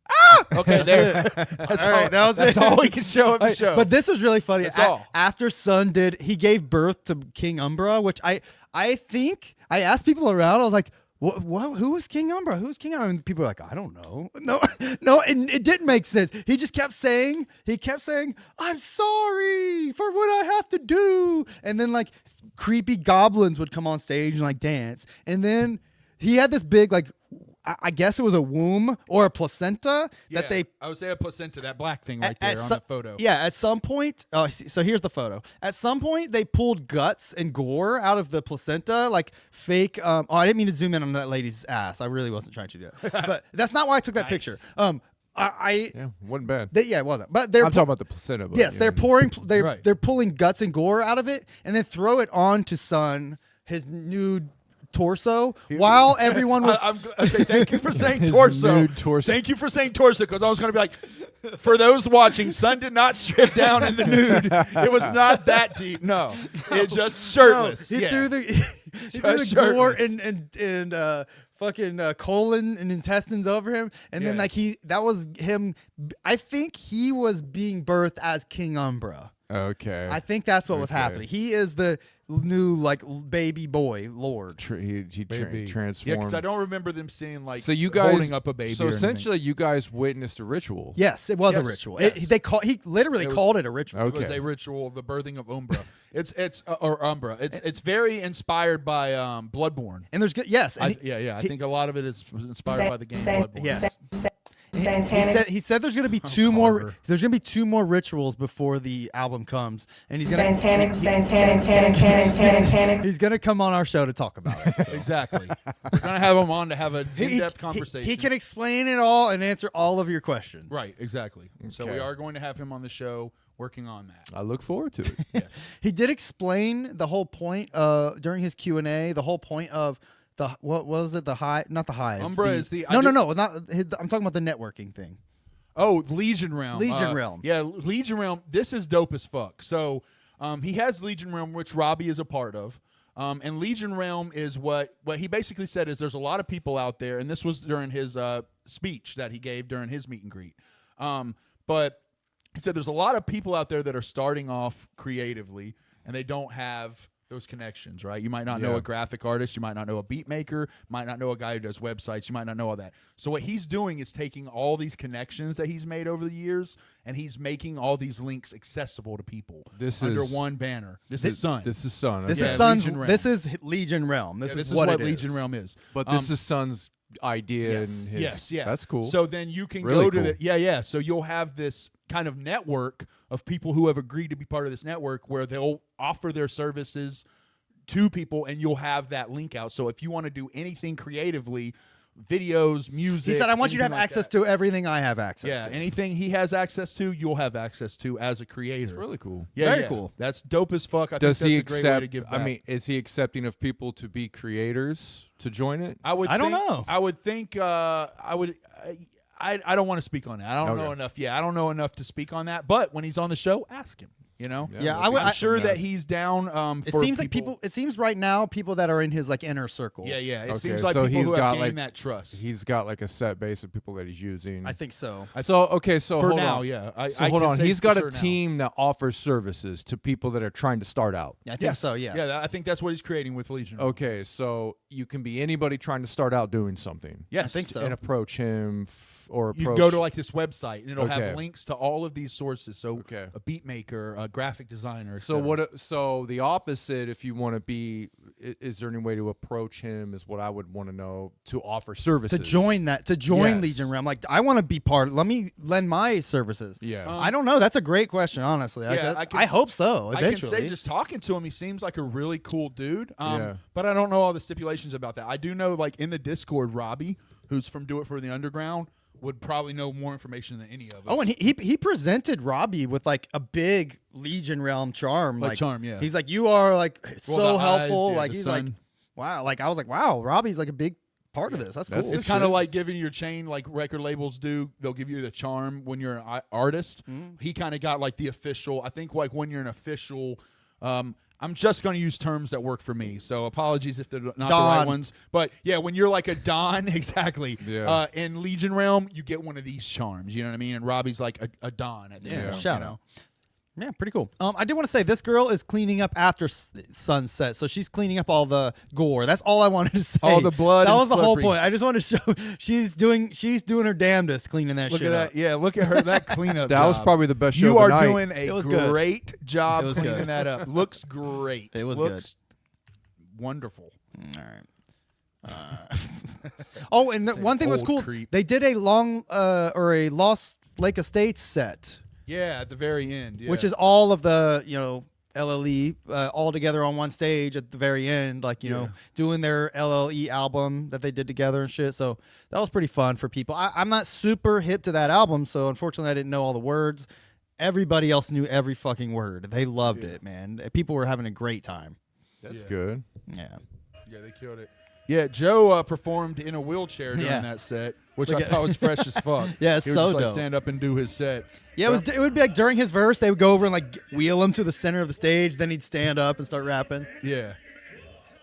Ah! Okay, there. That's All right, that was That's it. all we can show of the show. But this was really funny. That's all. After Sun he gave birth to King Umbra, which I think I asked people around. I was like, "What? Who was King Umbra? Who's King Umbra?" And people were like, "I don't know." No, and it didn't make sense. He just kept saying, "I'm sorry for what I have to do," and then like creepy goblins would come on stage and like dance, and then he had this big like. I guess it was a womb or a placenta that they. I would say a placenta, that black thing right there on so- the photo. Yeah, at some point. Oh, so here's the photo. At some point, they pulled guts and gore out of the placenta, like fake. I didn't mean to zoom in on that lady's ass. I really wasn't trying to do that. But that's not why I took that picture. Yeah, wasn't bad. It wasn't. But they're I'm talking about the placenta. But yes, yeah. they're pouring. Right. They're pulling guts and gore out of it, and then throw it onto Sun, his nude torso, while everyone was. Okay, thank you for saying His torso. nude torso. Thank you for saying torso, because I was going to be like, for those watching, Sun did not strip down in the nude. It was not that deep. No, it's just shirtless. He Yeah. threw the gore and fucking colon and intestines over him, and then Yeah. like that was him. I think he was being birthed as King Umbra. Okay. I think that's what was Okay. happening. He is the new like baby boy lord. Maybe. transformed. Yeah, because I don't remember them seeing like so you guys holding up a baby. So or anything. essentially, you guys witnessed a ritual. Yes, it was a Yes, ritual. yes. He literally called it a ritual. Okay. It was a ritual, the birthing of Umbra. Or Umbra. It's very inspired by Bloodborne. And there's good. Yes, and I think a lot of it is inspired by the game Bloodborne. yes. He said there's gonna be two more. There's gonna be two more rituals before the album comes, and he's gonna he's gonna come on our show to talk about it. So. Exactly. We're gonna have him on to have an in-depth conversation. He can explain it all and answer all of your questions. Right. Exactly. So we are going to have him on the show working on that. I look forward to it. Yes. He did explain the whole point during his Q&A. The whole point of what was it? The Hive, not the Hive. Umbra is the no, not. I'm talking about the networking thing. Oh, Legion Realm. Legion Realm. Yeah, Legion Realm. This is dope as fuck. So he has Legion Realm, which Robbie is a part of. And Legion Realm is what he basically said is there's a lot of people out there, and this was during his speech that he gave during his meet and greet. But he said there's a lot of people out there that are starting off creatively, and they don't have those connections, right? You might not know a graphic artist, you might not know a beat maker, might not know a guy who does websites, you might not know all that. So what he's doing is taking all these connections that he's made over the years, and he's making all these links accessible to people under one banner. This is Sun. This is Sun. This okay. is Sun's. Legion Realm. This is Legion Realm. This is what it is. Legion Realm is. But this is Sun's idea. Yes, and his, yes, yeah. That's cool. So then you can Really go to cool. the So you'll have this kind of network of people who have agreed to be part of this network where they'll offer their services to people, and you'll have that link out. So if you want to do anything creatively, videos, music. He said, "I want you to have anything like access that. to everything I have access Yeah, to." anything he has access to, you'll have access to as a creator. it's really cool. Yeah, Very yeah. cool. That's dope as fuck. I Does think he that's a great way to accept? give back. I mean, is he accepting of people to be creators to join it? I don't know. I would think. I would. I don't want to speak on that. I don't Okay. know enough. Yeah, I don't know enough to speak on that. But when he's on the show, ask him. You know. Yeah, I'm sure that he's down. It for seems like people. It seems right now people that are in his like inner circle. Yeah, yeah. It Okay, seems like so people he's who got, have gained like, that trust. He's got like a set base of people that he's using. I think so. So okay, so for hold now, on. yeah. So I hold can on. say He's for got sure a now. team that offers services to people that are trying to start out. I think Yes. so. Yes. Yeah, I think that's what he's creating with Legion. Okay, so you can be anybody trying to start out doing something. Yes, I think so. And approach him or approach. You go to like this website, and it'll Okay. have links to all of these sources. So Okay. a beat maker, a graphic designer. So etc. So the opposite, if you want to be, is there any way to approach him? Is what I would want to know to offer services to join Yes. Legion Realm. Like I want to be part. Let me lend my services. Yeah. I don't know. That's a great question. Honestly, Yeah, I hope so. I can Eventually, say just talking to him, he seems like a really cool dude. Yeah. But I don't know all the stipulations about that. I do know, like in the Discord, Robbie, who's from Do It for the Underground, would probably know more information than any of us. Oh, and he presented Robbie with like a big Legion Realm charm. Like charm, yeah. He's like, you are like so the eyes, helpful. yeah, like the he's sun. like, wow. Like I was like, wow, Robbie's like a big part of this. That's That's cool. It's kind of like giving your chain, like record labels do. They'll give you the charm when you're an artist. He kind of got like the official. I think like when you're an official. I'm just going to use terms that work for me, so apologies if they're not the right Don. ones. But yeah, when you're like a Don, exactly. Yeah. In Legion Realm, you get one of these charms. You know what I mean? And Robbie's like a Don at this point. Shout you know? out. Yeah, pretty cool. I did want to say this girl is cleaning up after sunset, so she's cleaning up all the gore. That's all I wanted to say. All the blood That and was the whole slippery. point. I just wanted to show she's doing her damnedest cleaning that Look shit at up. that. Yeah, look at her. That cleanup. That was job. probably the best show You of are the night. doing It a was good. great job It was cleaning good. that up. Looks great. It was Looks wonderful. All right. Oh, and one thing was old cool. creep. They did a a Lost Lake Estates set, Yeah, at the very end. Yeah. which is all of the LLE all together on one stage at the very end, like doing their LLE album that they did together and shit. So that was pretty fun for people. I'm not super hip to that album, so unfortunately I didn't know all the words. Everybody else knew every fucking word. They loved it, man. People were having a great time. That's good. Yeah. Yeah, they killed it. Yeah, Joe performed in a wheelchair during Yeah. that set, which Look I at- thought was fresh as fuck. Yeah, it's he would so just, like, dope. stand up and do his set. Yeah, it would be like during his verse, they would go over and like wheel him to the center of the stage. Then he'd stand up and start rapping. Yeah,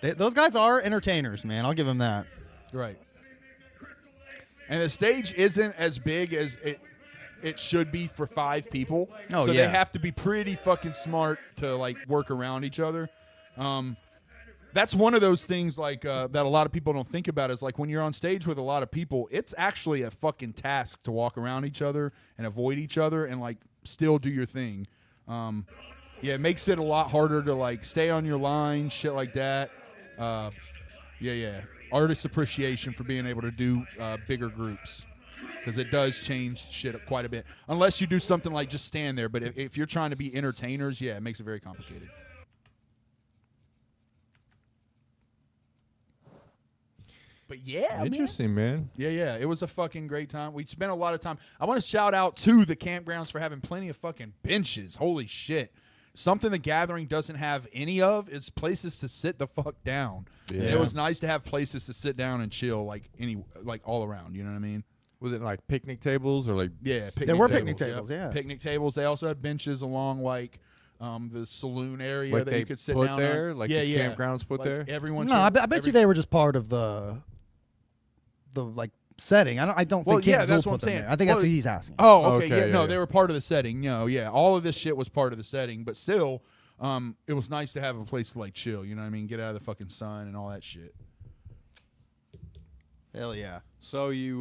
Those guys are entertainers, man. I'll give them that. right. And the stage isn't as big as it should be for 5 people. Oh, so yeah. they have to be pretty fucking smart to like work around each other. That's one of those things like that a lot of people don't think about is like when you're on stage with a lot of people, it's actually a fucking task to walk around each other and avoid each other and like still do your thing. Yeah, it makes it a lot harder to like stay on your line, shit like that. Yeah. Artist appreciation for being able to do bigger groups. because it does change shit quite a bit. Unless you do something like just stand there. But if you're trying to be entertainers, yeah, it makes it very complicated. But yeah, Interesting, man. Yeah, it was a fucking great time. We spent a lot of time. I want to shout out to the campgrounds for having plenty of fucking benches. Holy shit. Something the gathering doesn't have any of is places to sit the fuck down. Yeah. It was nice to have places to sit down and chill like all around, you know what I mean? Was it like picnic tables or like? Yeah, picnic There were tables, picnic tables, yeah. Picnic tables. They also had benches along the saloon area Like that they you could sit put down there? on. Like yeah, the yeah. campgrounds put Like there? Everyone. No, I bet you they were just part of the like setting. I don't Well, think yeah, Camp that's Zool what I'm put them saying. there. I think that's Well, what he's asking. Oh, okay. Okay, Yeah, no, yeah. they were part of the setting. Yeah. All of this shit was part of the setting, but still, it was nice to have a place to like chill. You know what I mean? Get out of the fucking sun and all that shit. Hell yeah. So you,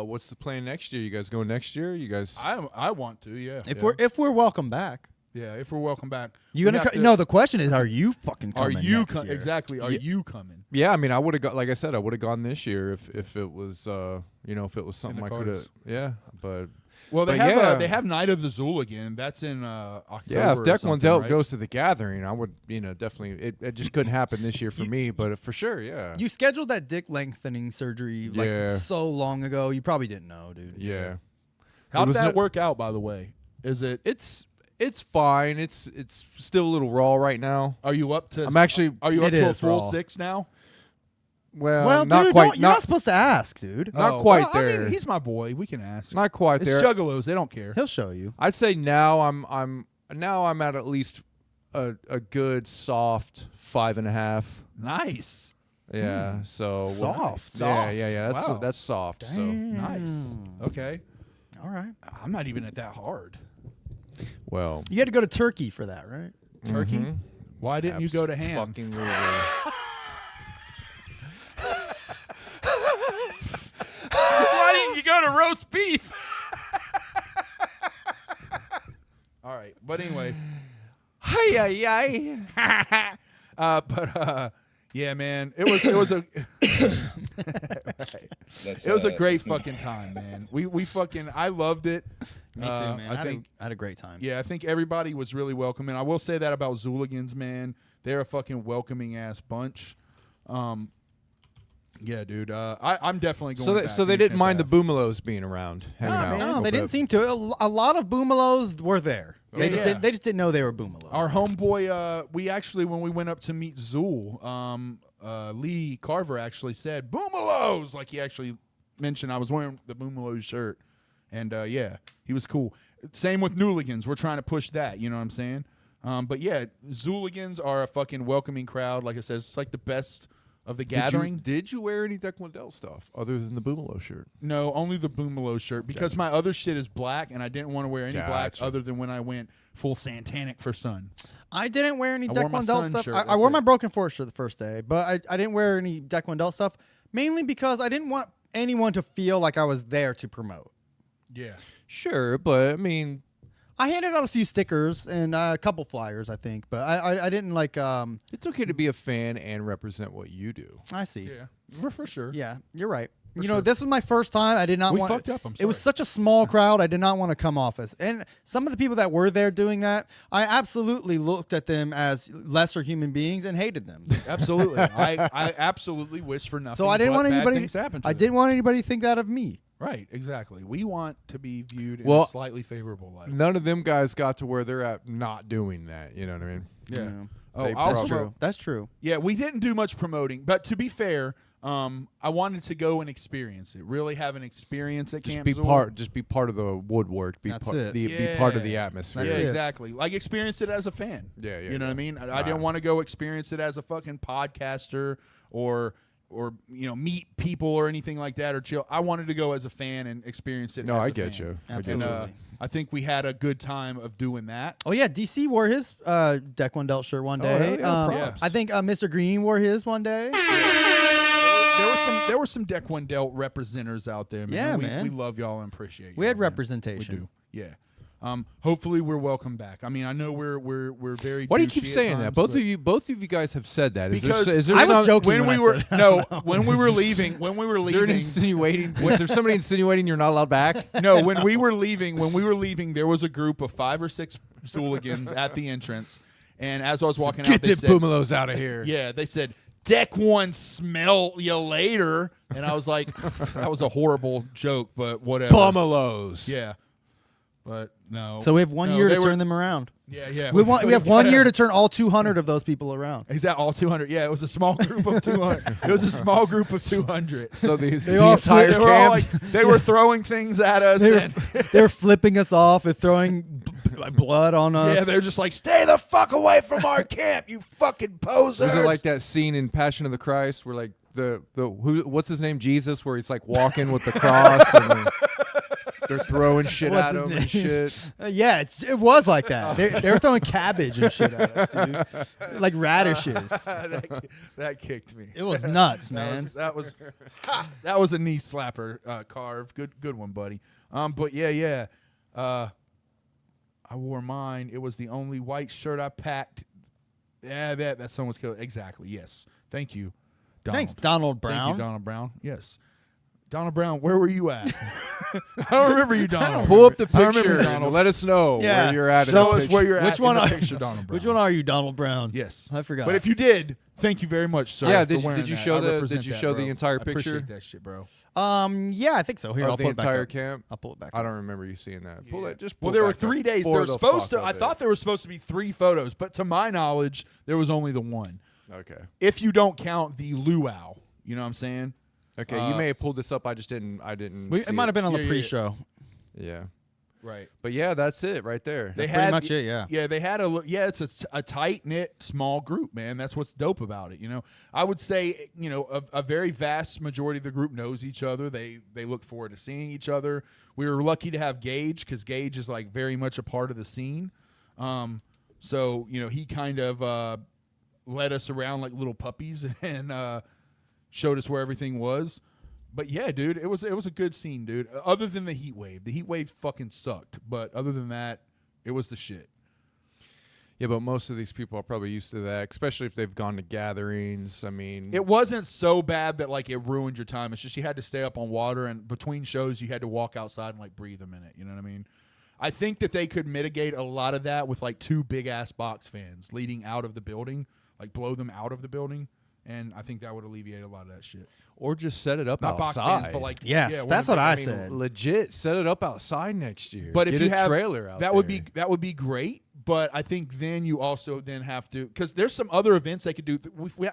what's the plan next year? You guys going next year? You guys? I want to. Yeah. If we're welcome back. Yeah, if we're welcome back. You gonna no? The question is, are you fucking Are coming? you next year? exactly? Are you coming? Yeah, I mean, I would have got, like I said, I would have gone this year if it was, if it was something the I could have. cards. Yeah, but Well, they But have yeah. They have Night of the Zool again. That's in October. yeah, if or Deck something, Wendell right? goes to the gathering, I would, definitely. It just couldn't happen this year for me, but for sure, yeah. You scheduled that dick lengthening surgery like Yeah. so long ago. You probably didn't know, dude. Yeah. How did was that no- work out? By the way, is it? It's fine. It's still a little raw right now. Are you up to? I'm actually. Are you up It to a is full raw. 6 now? Well, not dude, quite. you're not supposed to ask, dude. Not quite I there. mean, he's my boy. We can ask. not quite It's there. juggalos. They don't care. He'll show you. I'd say now I'm at least a good soft 5.5. Nice. Yeah. So Soft. Yeah. Wow. That's soft. So Nice. Okay. All right. I'm not even at that hard. well. You had to go to Turkey for that, right? Turkey? Why didn't you go to ham? Fucking literally. Why didn't you go to roast beef? All right. But anyway. Yeah, man. It was a That's, it was a great that's me. fucking time, man. We fucking I loved it. Me too, man. I think I had a great time. yeah, I think everybody was really welcoming. I will say that about Zooligans, man. They're a fucking welcoming ass bunch. Yeah, dude. I'm definitely going. back So they any didn't chance mind I the have. boomalos being around, hanging out. No, they didn't seem to. A lot of boomalos were there. They Yeah, just yeah. didn't. They just didn't know they were boomalos. Our homeboy, we actually when we went up to meet Zool, Lee Carver actually said Boomalos, like he actually mentioned I was wearing the Boomalos shirt, and yeah, he was cool. Same with Nooligans, we're trying to push that, you know what I'm saying? But yeah, Zooligans are a fucking welcoming crowd. Like I said, it's like the best of the gathering. Did you wear any Deck Wendell stuff other than the boomalo shirt? No, only the Boomalo shirt because my other shit is black, and I didn't want to wear any black Gotcha. other than when I went full Santanic for Sun. I didn't wear any I Deck wore my Wendell Sun stuff. shirt, I that's wore it. my Broken Forest shirt the first day, but I didn't wear any Deck Wendell stuff, mainly because I didn't want anyone to feel like I was there to promote. Yeah. Sure, but I mean, I handed out a few stickers and a couple flyers, I think, but I didn't like. it's okay to be a fan and represent what you do. I see. Yeah, for sure. Yeah, you're right. You sure. know, this was my first time. I did not We want. fucked up, I'm It was sorry. such a small crowd. I did not want to come off as. And some of the people that were there doing that, I absolutely looked at them as lesser human beings and hated them. Absolutely. I absolutely wish for nothing. So I didn't but want bad anybody. things happen to I us. didn't want anybody to think that of me. Right, exactly. We want to be viewed in Well, a slightly favorable light. None of them guys got to where they're at not doing that. You know what I mean? Yeah. Oh, They also, That's true. That's true. yeah, we didn't do much promoting, but to be fair, I wanted to go and experience it. Really have an experience at Just Camp be Zool. part of the woodwork. Be That's part, it. be part of the atmosphere. Yeah, That's it. exactly. Like experience it as a fan. Yeah, yeah, You know what I yeah. mean? I didn't want to go experience it as a fucking podcaster or meet people or anything like that or chill. I wanted to go as a fan and experience it. No, as I a get fan. you. I get And you. Absolutely. I think we had a good time of doing that. Oh yeah, DC wore his Deck Wendell shirt one day. hell yeah, props. I think Mr. Green wore his one day. There were some Deck Wendell representatives out there, man. Yeah, we, man. We love y'all and appreciate you. We had representation. We do. Yeah. Hopefully we're welcome back. I mean, I know we're very. Why do you keep douchey at saying that? times, Both but- of you guys have said that. Because is there I was some, joking when when we I were said it. no when we were leaving Is there an insinuating? Was there somebody insinuating you're not allowed back? no when we were leaving there was a group of 5 or 6 Zooligans at the entrance, and as I was walking out, Get they the said, Pumalos out of here. yeah, they said, "Deck 1, smell you later," and I was like, that was a horrible joke, but whatever. Pumalos. Yeah, but no. So we have 1 No, year to they were- turn them around. Yeah. We have 1 year to turn all 200 of those people around. Is that all 200? Yeah, it was a small group of 200. It was a small group of 200. So the all entire They were all camp. like, they were throwing things at us. They're flipping us off and throwing blood on us. Yeah, they're just like, stay the fuck away from our camp, you fucking posers. Was it like that scene in Passion of the Christ where like what's his name, Jesus, where he's like walking with the cross and they're throwing shit What's at his him name? and shit. Yeah, it was like that. They were throwing cabbage and shit at us, dude. Like radishes. that kicked me. It was nuts, That man. that was a knee slapper, Carve. Good one, buddy. But yeah. I wore mine. It was the only white shirt I packed. Yeah, that someone's killed. Exactly. Yes. Thank you, Donald. Thanks, Donald Brown. Thank you, Donald Brown. Yes. Donald Brown, where were you at? I don't remember you, Donald. Pull up the I remember picture. Donald. And let us know Yeah. where you're at. in Show the us picture. where you're Which at one in the are- picture, Donald Brown. Which one are you, Donald Brown? Yes. I forgot. But if you did, thank you very much, sir. Yeah, for did wearing you that. show I the- represent did you that, show the bro. entire I appreciate picture? that shit, bro. Yeah, I think so. Here, Of I'll the pull it back entire up. camp. I'll pull it back I up. don't remember you seeing that. Pull it. Just pull Well, there it were back up. 3 days. For There were the supposed fuck to. I of thought it. there were supposed to be 3 photos, but to my knowledge, there was only the one. Okay. If you don't count the luau, you know what I'm saying? Okay. You may have pulled this up. I just didn't. It see might have been on the Yeah, yeah, pre-show. Yeah. Right. But yeah, that's it right there. They That's had pretty much it, yeah. Yeah, they had it's a tight knit small group, man. That's what's dope about it. You know, I would say, you know, a very vast majority of the group knows each other. They look forward to seeing each other. We were lucky to have Gage because Gage is like very much a part of the scene. So you know, he kind of led us around like little puppies and showed us where everything was. But yeah, dude, it was a good scene, dude. Other than the heat wave fucking sucked. But other than that, it was the shit. Yeah, but most of these people are probably used to that, especially if they've gone to gatherings. I mean, It wasn't so bad that like it ruined your time. It's just you had to stay up on water, and between shows you had to walk outside and like breathe a minute. You know what I mean? I think that they could mitigate a lot of that with like 2 big ass box fans leading out of the building, like blow them out of the building. And I think that would alleviate a lot of that shit. or just set it up Not box outside. fans, but like Yes, yeah, that's one what of I the- said. legit set it up outside next year. But if Get you a have trailer out, that would be great. But I think then you also then have to, because there's some other events they could do.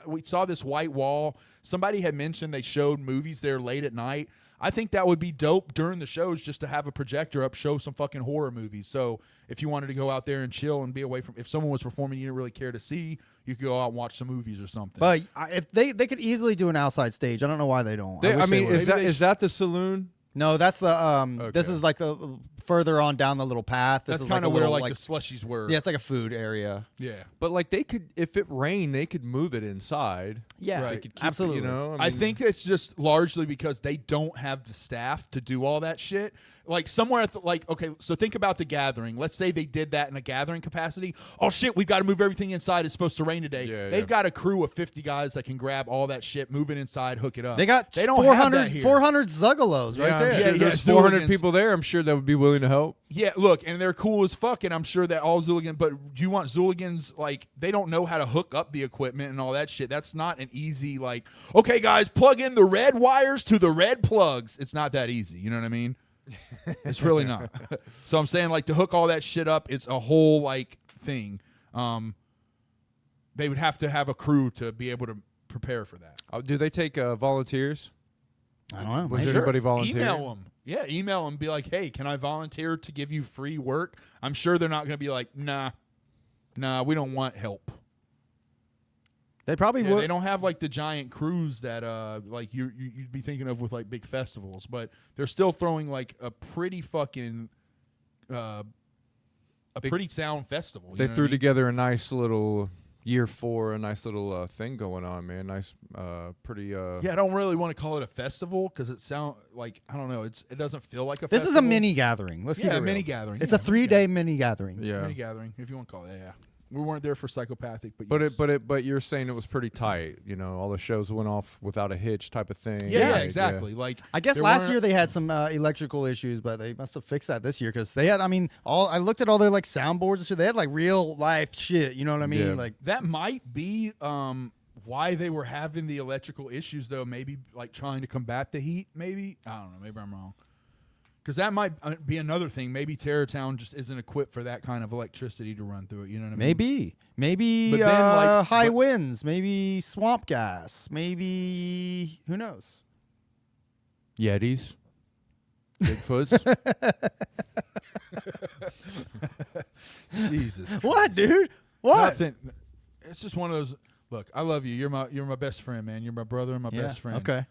We saw this white wall. Somebody had mentioned they showed movies there late at night. I think that would be dope during the shows just to have a projector up, show some fucking horror movies. So if you wanted to go out there and chill and be away from, if someone was performing you didn't really care to see, you could go out and watch some movies or something. But if they could easily do an outside stage. I don't know why they don't. I wish they mean, would. is that the saloon? No, that's the This Okay. is like the further on down the little path. This that's is kind like of a where little, like the slushies were. yeah, it's like a food area. Yeah. But like they could, if it rained, they could move it inside. Yeah, Right. They could keep absolutely. It, you know, I mean, think it's just largely because they don't have the staff to do all that shit. Like somewhere at the, like, okay, so think about the gathering. Let's say they did that in a gathering capacity. Oh shit, we've got to move everything inside. It's supposed to rain today. Yeah, They've yeah. got a crew of 50 guys that can grab all that shit, move it inside, hook it up. They got they don't have 400, that here. 400 Zuggalos right yeah, there. I'm sure Yeah, there's yeah, 400 Zooligans. people there. I'm sure that would be willing to help. Yeah, look, and they're cool as fuck, and I'm sure that all Zooligans, but do you want Zooligans, like, they don't know how to hook up the equipment and all that shit. That's not an easy, like, okay, guys, plug in the red wires to the red plugs. It's not that easy, you know what I mean? It's really not. So I'm saying, like, to hook all that shit up, it's a whole, like, thing. They would have to have a crew to be able to prepare for that. Do they take volunteers? I don't know. Was maybe. there anybody volunteer? Email them. Yeah, email them. Be like, hey, can I volunteer to give you free work? I'm sure they're not going to be like, nah, we don't want help. They probably Yeah, would. they don't have like the giant crews that like you'd be thinking of with like big festivals, but they're still throwing like a pretty fucking pretty sound festival. They threw together a nice little, year 4, a nice little thing going on, man. Nice, pretty. Yeah, I don't really want to call it a festival because it sounds like I don't know. It doesn't feel like a. This festival. is a mini gathering. Let's keep it a real. mini gathering. It's Yeah, a 3-day mini gathering. Yeah. mini gathering, if you want to call it. Yeah, we weren't there for psychopathic, but But yes. but you're saying it was pretty tight. You know, all the shows went off without a hitch, type of thing. yeah, Like, exactly. Like I guess there last weren't- year they had some electrical issues, but they must have fixed that this year because they had. I mean, I looked at all their like soundboards and shit. They had like real life shit. You know what I mean? Yeah. Like that might be why they were having the electrical issues, though. Maybe like trying to combat the heat. Maybe I don't know. Maybe I'm wrong. Because that might be another thing. Maybe Terrortown just isn't equipped for that kind of electricity to run through it. You know what I mean? maybe But then, like, high but- winds, maybe swamp gas, maybe who knows? Yetis, Bigfoots. Jesus. What, dude? What? Nothing. It's just one of those. Look, I love you. You're my best friend, man. You're my brother and my best friend. Okay.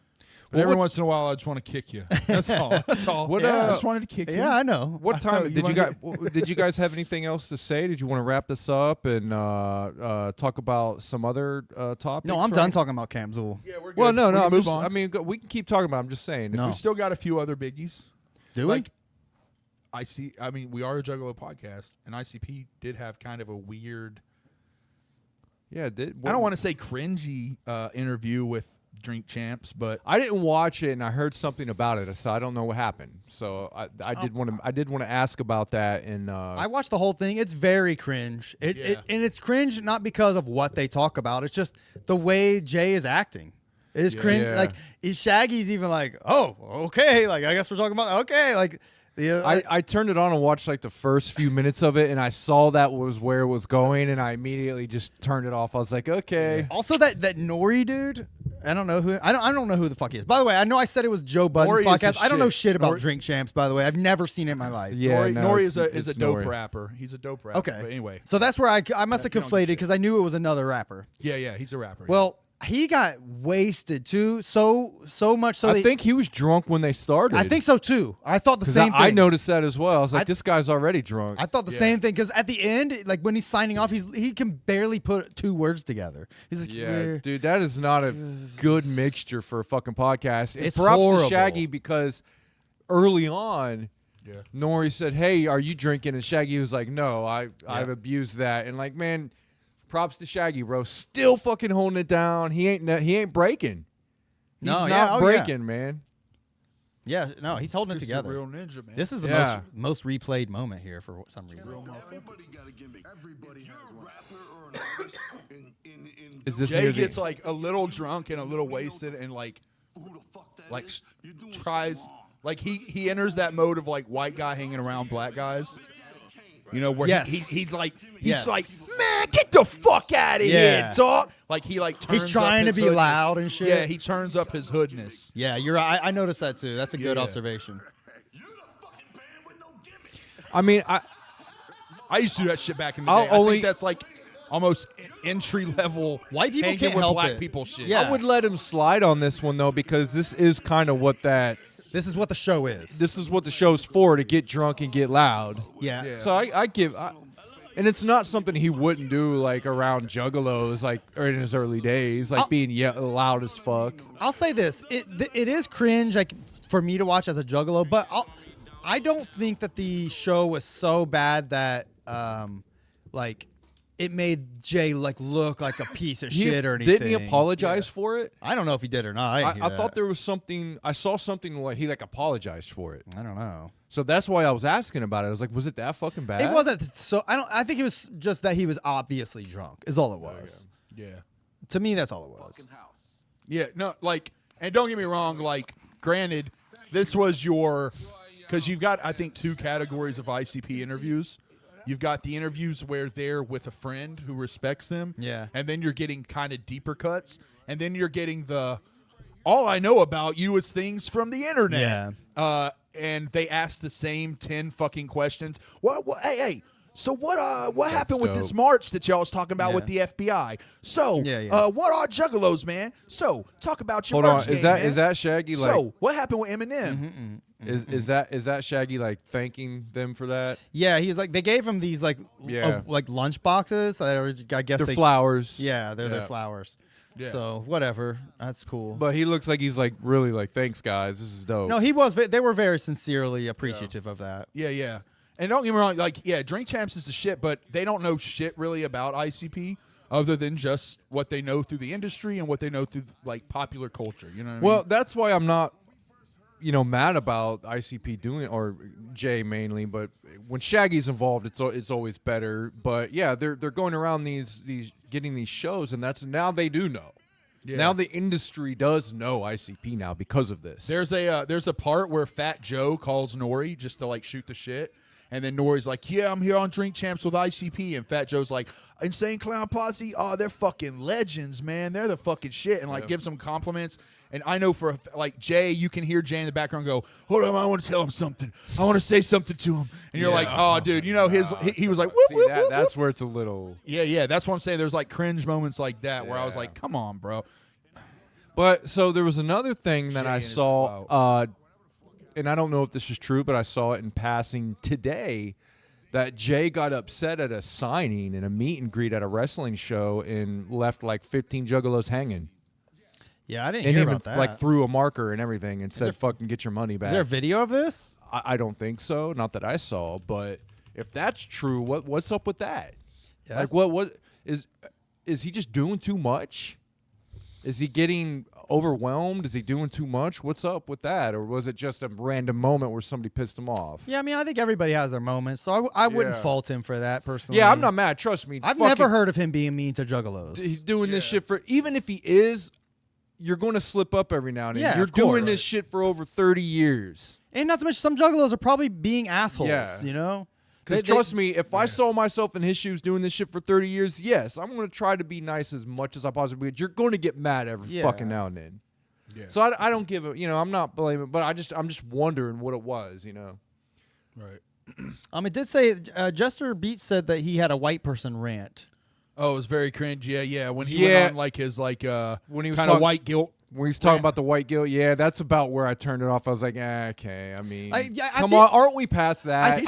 But every once in a while, I just want to kick you. That's all. That's all. What, I just wanted to kick you. Yeah, I know. What time you did you wanna guys? Did you guys have anything else to say? Did you want to wrap this up and talk about some other topics? No, I'm right? done talking about Camp Zool. Yeah, we're good. Well, no, We no. can I'm move just, on. I mean, we can keep talking about it. I'm just saying. No. We still got a few other biggies. Do Like, I mean, we are a Juggalo podcast, and ICP did have kind of a weird. Yeah. I don't want to say cringy interview with Drink Champs, but I didn't watch it, and I heard something about it, so I don't know what happened. So I did want to ask about that. And I watched the whole thing. It's very cringe. And it's cringe not because of what they talk about. It's just the way Jay is acting. It is cringe. Yeah. Like Shaggy's even like, oh, okay. Like I guess we're talking about okay. Like I turned it on and watched like the first few minutes of it, and I saw that was where it was going, and I immediately just turned it off. I was like, okay. also that Nori dude. I don't know who. I don't know who the fuck he is. By the way, I know I said it was Joe Budden's Nori is the podcast. I don't know shit. shit about Nori- Drink Champs. By the way, I've never seen it in my life. Yeah, Nori, no, Nori it's- is a it's dope Nori. rapper. He's a dope rapper. Okay. But anyway. So that's where I must have You don't give a conflated shit. because I knew it was another rapper. Yeah, he's a rapper. Well, he got wasted too. So much so. I think he was drunk when they started. I think so too. I thought the 'Cause same thing. I noticed that as well. I was like, this guy's already drunk. I thought the same thing because at the end, like when he's signing off, he can barely put 2 words together. He's like, Yeah, "We're-" dude, that is not a good mixture for a fucking podcast. It's props horrible. to Shaggy because early on, Yeah. Nori said, "Hey, are you drinking?" And Shaggy was like, "No, I've abused that." And like, man, props to Shaggy, bro. Still fucking holding it down. He ain't breaking. He's No, not yeah, oh, breaking, man. Yeah, no, he's holding it He's together. a real ninja, man. This is the Yeah. most replayed moment here for some reason. Everybody got a gimmick. Everybody has one. Rapper or an artist in Is this Jay near gets the, like a little drunk and a little wasted and like who the fuck that like is, you're doing tries something wrong. like he enters that mode of like white guy hanging around black guys. You know where Yes. he's like Yes. man, get the fuck out of Yeah. here, dog. Like he like turns He's trying up to his be hoodness. loud and shit. Yeah, he turns up his hoodness. Yeah, you're right. I noticed that too. That's a good Yeah. observation. You're the fucking band with no gimmick. I mean, I used to do that shit back in the I'll day. I only- think that's like almost entry level White people hanging can't with help black it. people shit. Yeah. I would let him slide on this one though because this is kind of what This is what the show is. this is what the show's for, to get drunk and get loud. Yeah. So I give, and it's not something he wouldn't do like around juggalos, like or in his early days, like being loud as fuck. I'll say this: it is cringe, like for me to watch as a juggalo, but I don't think that the show was so bad that like it made Jay like look like a piece of shit or anything. Didn't he apologize for it? I don't know if he did or not. I, didn't I hear thought that. there was something. I saw something like he like apologized for it. I don't know. So that's why I was asking about it. I was like, was it that fucking bad? It wasn't so. I think it was just that he was obviously drunk. Is all it was. Yeah. To me, that's all it was. Yeah, no, like, and don't get me wrong, like, granted, this was your, because you've got, I think, 2 categories of ICP interviews. You've got the interviews where they're with a friend who respects them. Yeah. And then you're getting kind of deeper cuts. And then you're getting the, all I know about you is things from the internet. Yeah. And they ask the same 10 fucking questions. What hey, So what happened with this dope. march that y'all was talking about with the FBI? So what are juggalos, man? So talk about your Hold merch on, game, man. is that Shaggy? Like, So what happened with Eminem? is that Shaggy like thanking them for that? Yeah, he's like they gave him these like like lunch boxes that are, I guess They're they flowers. Yeah, they're their flowers. Yeah. So whatever, that's cool. But he looks like he's like really like, thanks guys, this is dope. No, he was. They were very sincerely appreciative of that. Yeah. And don't get me wrong, like, Drink Champs is the shit, but they don't know shit really about ICP other than just what they know through the industry and what they know through, like, popular culture. You know what I Well, mean? that's why I'm not, mad about ICP doing it, or Jay mainly. But when Shaggy's involved, it's always better. But yeah, they're going around these getting these shows, and that's now they do know. Yeah. Now the industry does know ICP now because of this. There's a part where Fat Joe calls Nori just to, like, shoot the shit. And then Nori's like, yeah, I'm here on Drink Champs with ICP. And Fat Joe's like, Insane Clown Posse, oh, they're fucking legends, man. They're the fucking shit. And, like, gives them compliments. And I know for, like, Jay, you can hear Jay in the background go, hold on, I want to tell him something. I want to say something to him. And you're like, oh, dude, he was like, whoop, See, whoop, whoop, that's where it's a little. Yeah, that's what I'm saying. There's, like, cringe moments like that where I was like, come on, bro. But so there was another thing that Jay I and his saw, and I don't know if this is true, but I saw it in passing today, that Jay got upset at a signing and a meet and greet at a wrestling show and left like 15 juggalos hanging. Yeah, I didn't And hear even about that. like threw a marker and everything and said, fucking get your money back. Is there a video of this? I don't think so. Not that I saw. But if that's true, what's up with that? Yeah, Like what is he just doing too much? Is he getting overwhelmed? Is he doing too much? What's up with that? Or was it just a random moment where somebody pissed him off? Yeah, I mean, I think everybody has their moments, so I wouldn't Yeah. fault him for that personally. Yeah, I'm not mad. Trust me. I've Fucking- never heard of him being mean to juggalos. He's doing this shit for, even if he is, you're going to slip up every now and then. Yeah, You're of doing course. this shit for over 30 years. And not to mention, some juggalos are probably being assholes, Yeah. you know? Because They- trust me, if I saw myself in his shoes doing this shit for 30 years, yes, I'm going to try to be nice as much as I possibly could. You're going to get mad every Yeah. fucking now and then. Yeah. So I don't give a, I'm not blaming, but I'm just wondering what it was, Right. It did say, Jester Beats said that he had a white person rant. Oh, it was very cringe. Yeah. When he went on, like, his, like, When he was kind of talking- white guilt. When he's talking about the white guilt, yeah, that's about where I turned it off. I was like, okay. I mean, I come think- on, aren't we past that?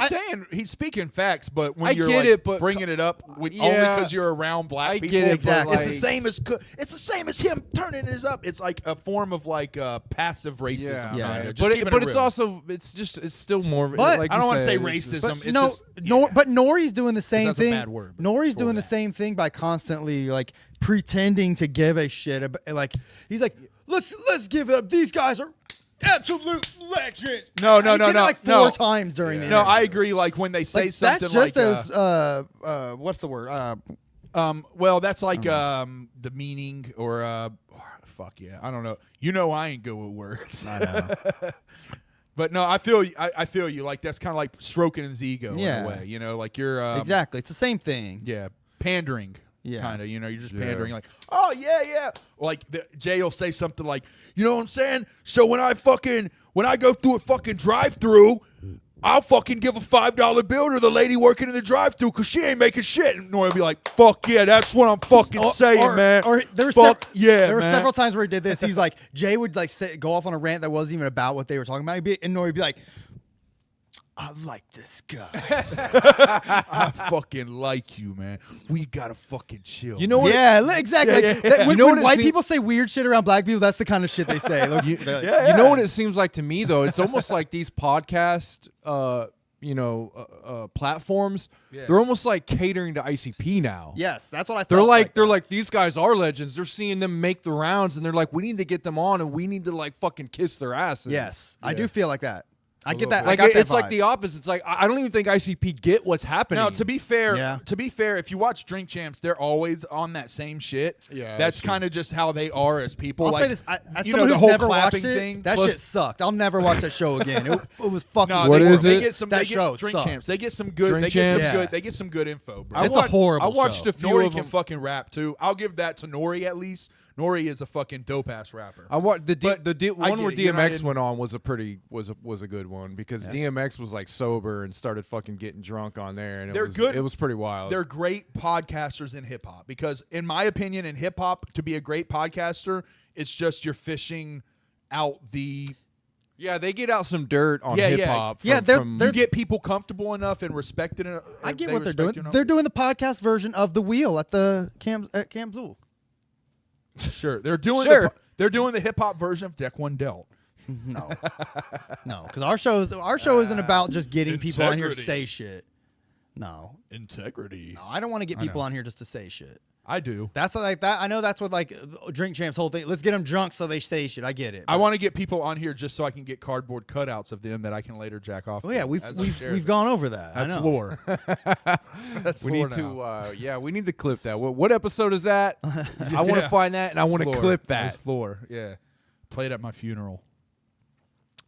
He's speaking facts, but when I you're get like, it, but bringing it up only Yeah. because you're around black I people, get it, but, Exactly. it's the like- same as him turning his up. It's like a form of like passive racism. Yeah. Kinda. Just but keeping but it it's real. also it's still more. But- like I you don't want to say said, it's racism. just- It's no, just but Nori's doing the same that's a thing. bad word, but Nori's for doing the that. same thing by constantly like pretending to give a shit. Like he's like, let's give it up. These guys are absolute legends. No, He did it like four no. times during the No, interview. I agree. Like when they say Like, something that's just like, as what's the word? well, that's like the meaning or fuck yeah, I don't know. I ain't good with words. I know. But no, I feel you. Like that's kind of like stroking his ego Yeah. in a way. Like you're Exactly. It's the same thing. Yeah, pandering. Yeah. Kind of, you're just pandering. Like, oh yeah. Like Jay will say something like, you know what I'm saying? So when I go through a fucking drive-through, I'll fucking give a $5 bill to the lady working in the drive-through because she ain't making shit. And Nori will be like, fuck yeah, that's what I'm fucking saying, man. Or there were fuck yeah, there were man. several times where he did this. He's like, Jay would like go off on a rant that wasn't even about what they were talking about, and Nori would be like, I like this guy. I fucking like you, man. We gotta fucking chill. You know what? Yeah, exactly. Yeah, Like, yeah. When, You know when what it white seems- people say weird shit around black people, that's the kind of shit they say. Like, they're like, You know what it seems like to me though? It's almost like these podcast, platforms. Yeah. They're almost like catering to ICP now. yes, that's what I. They're felt like like these guys are legends. They're seeing them make the rounds, and they're like, we need to get them on, and we need to like fucking kiss their asses. yes, I do feel like that. I get little that. bit. I Like got that it's like vibe. the opposite. It's like I don't even think ICP get what's happening. Now, to be fair, Yeah. if you watch Drink Champs, they're always on that same shit. Yeah, that's that's true. kind of just how they are as people. I'll like, say this: as you someone know, the who's whole never clapping watched it, thing. that Plus- shit sucked. I'll never watch that show again. It was fucking. No, What they, is they it? get some. That They show get Drink sucked. Champs. They get some good. Drink They get some Champs? good. Yeah. They get some good info, bro. I It's wa- a horrible I watched show. a few Nori of can them. fucking rap too. I'll give that to Nori at least. Nori is a fucking dope ass rapper. I want the But I one get where it. You're not DMX in- went on was a good one because DMX was like sober and started fucking getting drunk on there, and They're good. It was pretty wild. They're great podcasters in hip hop because, in my opinion, in hip hop, to be a great podcaster, it's just you're fishing out the. Yeah, they get out some dirt on Yeah, yeah. hip hop. Yeah, You get people comfortable enough and respected. I get what they're doing. They're doing the podcast version of The Wheel at Camp Zool. Sure, they're doing Sure. they're doing the hip hop version of Deck One Dealt. No, no, because our show isn't about just getting people on here to say shit. No, Integrity. I don't want to get people know. on here just to say shit. I do. That's like that. I know that's what like Drink Champs' whole thing. Let's get them drunk so they say shit. I get it. I want to get people on here just so I can get cardboard cutouts of them that I can later jack off. Oh yeah, to we've as I share we've them. gone over that. That's I know. lore. That's we lore need now. to we need to clip that. What episode is that? I want to Yeah. find that and I want to Lore. clip that. That's lore. Yeah, played at my funeral.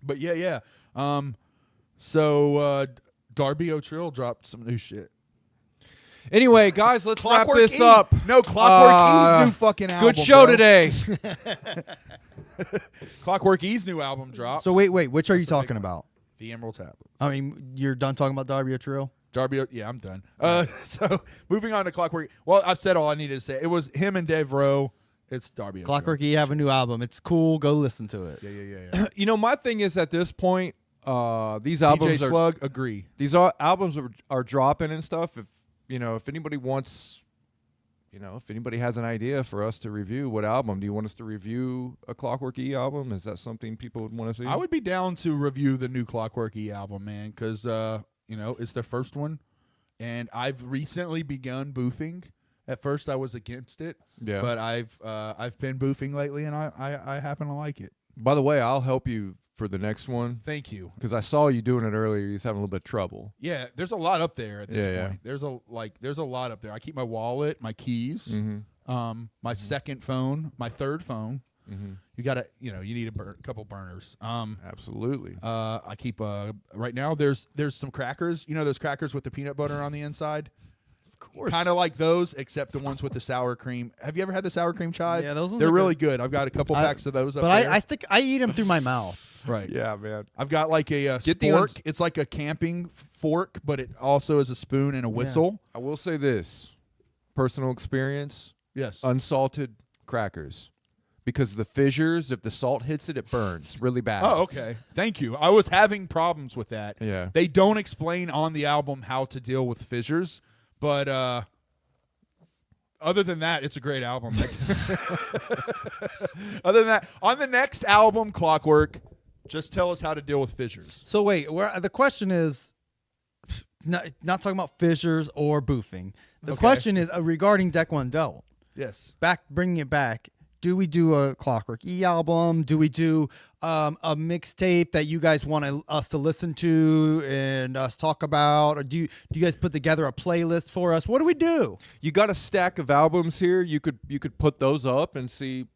But yeah. So Darby O'Trill dropped some new shit. Anyway, guys, let's wrap Clockwork this E. up. No, Clockwork E's new fucking album. Good show bro. today. Clockwork E's new album dropped. So wait, which are you talking about? The Emerald Tablet. I mean, you're done talking about Darby O'Trill? Yeah, I'm done. So moving on to Clockwork. Well, I've said all I needed to say. It was him and Dave Rowe. It's Darby. Clockwork E have a new album. It's cool. Go listen to it. Yeah. You know, my thing is at this point, these DJ albums Slug, agree. these albums are dropping and stuff. If anybody wants, if anybody has an idea for us to review, what album do you want us to review? A Clockwork E album? Is that something people would want to see? I would be down to review the new Clockwork E album, man, because it's their first one, and I've recently begun boofing. At first, I was against it, but I've been boofing lately, and I happen to like it. By the way, I'll help you for the next one Thank you. because I saw you doing it earlier. He's having a little bit of trouble. Yeah, there's a lot up there at this Yeah, point. There's a lot up there. I keep my wallet, my keys, my second phone, my third phone. You gotta, you need a couple burners. Absolutely. I keep right now. There's some crackers. You know those crackers with the peanut butter on the inside. Of course. Kind of like those, except the ones with the sour cream. Have you ever had the sour cream chive? Yeah, those ones They're are really good. I've got a couple packs of those up But there. I eat them through my mouth. Right. Yeah, man. I've got like a Get the fork. It's like a camping fork, but it also is a spoon and a whistle. I will say this, personal experience, Yes. unsalted crackers. Because the fissures, if the salt hits it, it burns really bad. Oh, okay. Thank you. I was having problems with that. Yeah. They don't explain on the album how to deal with fissures, but other than that, it's a great album. Other than that, on the next album, Clockwork, just tell us how to deal with fissures. So wait, the question is not talking about fissures or boofing. The question is regarding Deck One Dealt. Yes. Bringing it back. Do we do a Clockwork E album? Do we do a mixtape that you guys want us to listen to and us talk about? Or do you guys put together a playlist for us? What do we do? You got a stack of albums here. You could put those up and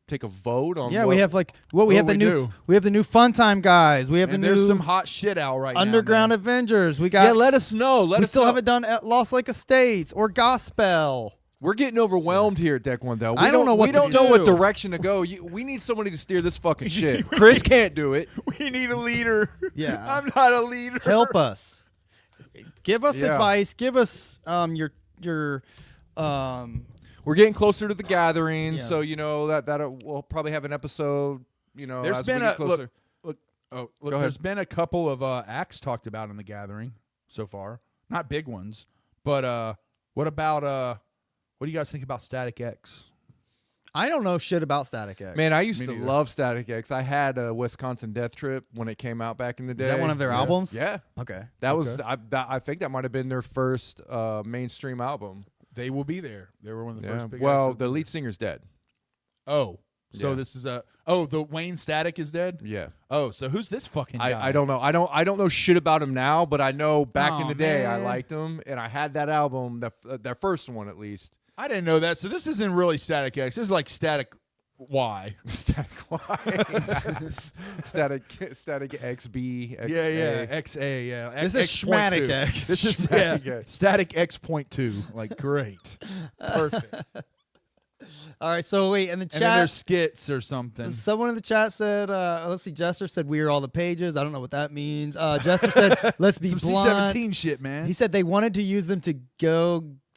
take a vote on. Yeah, what, we have we have the new Funtime Guys. We have And the there's new some hot shit out right Underground now. Avengers. We got. Yeah, let us know. we still haven't done Lost Lake Estates or Gospel. We're getting overwhelmed here at Deck One Dealt. I don't know what we to don't know what do. direction to go. We need somebody to steer this fucking shit. Chris can't do it. We need a leader. Yeah. I'm not a leader. Help us. Give us Yeah. advice. Give us your We're getting closer to the gathering, Yeah. so that we'll probably have an episode. There's as been we get closer. look. Go There's ahead. been a couple of acts talked about in the gathering so far. Not big ones, but what about what do you guys think about Static X? I don't know shit about Static X. Man, I used Me to neither. love Static X. I had a Wisconsin Death Trip when it came out back in the day. Is that one of their Yeah. albums? Yeah, Okay. that was. I think that might have been their first mainstream album. They will be there. They were one of the Yeah. first big Well, acts. the lead singer's dead. Oh, so Yeah. this is the Wayne Static is dead. Yeah. Oh, so who's this fucking guy? I don't know. I don't know shit about him now, but I know back in Aw, the day I man. liked him, and I had that album, their first one at least. I didn't know that. So this isn't really Static X. This is like Static Y. Static Y, static XB. XA. Yeah, XA. Yeah, This is Schmatic X. This is Schmatic X. Static X.2. Like great, perfect. All right, so wait, in the And then there's chat, skits or something. someone in the chat said, let's see, Jester said, we are all the pages. I don't know what that means. Jester said, let's be Some blunt. C-17 shit, man. He said they wanted to use them to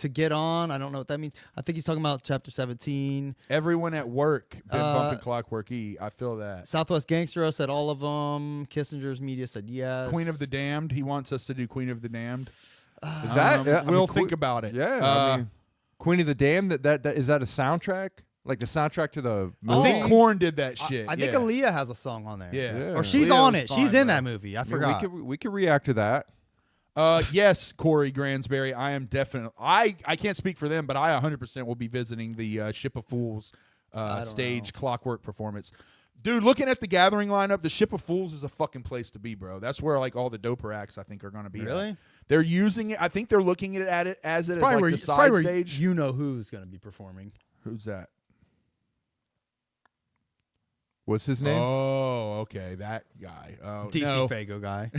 get on. I don't know what that means. I think he's talking about chapter 17. Everyone at work been bumping Clockwork E. I feel that. Southwest Gangster said all of them. Kissinger's Media said yes. Queen of the Damned. He wants us to do Queen of the Damned. Is that? Yeah, I mean, We'll think about it. Yeah. I mean, Queen of the Damned. That is that a soundtrack? Like the soundtrack to the I movie? think Korn did that shit. I think yeah. Aaliyah has a song on there. Yeah. Or she's Aaliyah on was it. fine, She's in bro. that movie. I I mean, forgot. we could react to that. Yes, Corey Gransberry. I am definitely. I can't speak for them, but I 100% will be visiting the Ship of Fools stage Clockwork performance. Dude, looking at the Gathering lineup, the Ship of Fools is a fucking place to be, bro. That's where like all the doper acts I think are going to be. Really? At. They're using it. I think they're looking at it as It's like probably the side where stage. you know who's going to be performing. Who's that? What's his name? Oh, okay, that guy. Oh, DC no. Fago guy.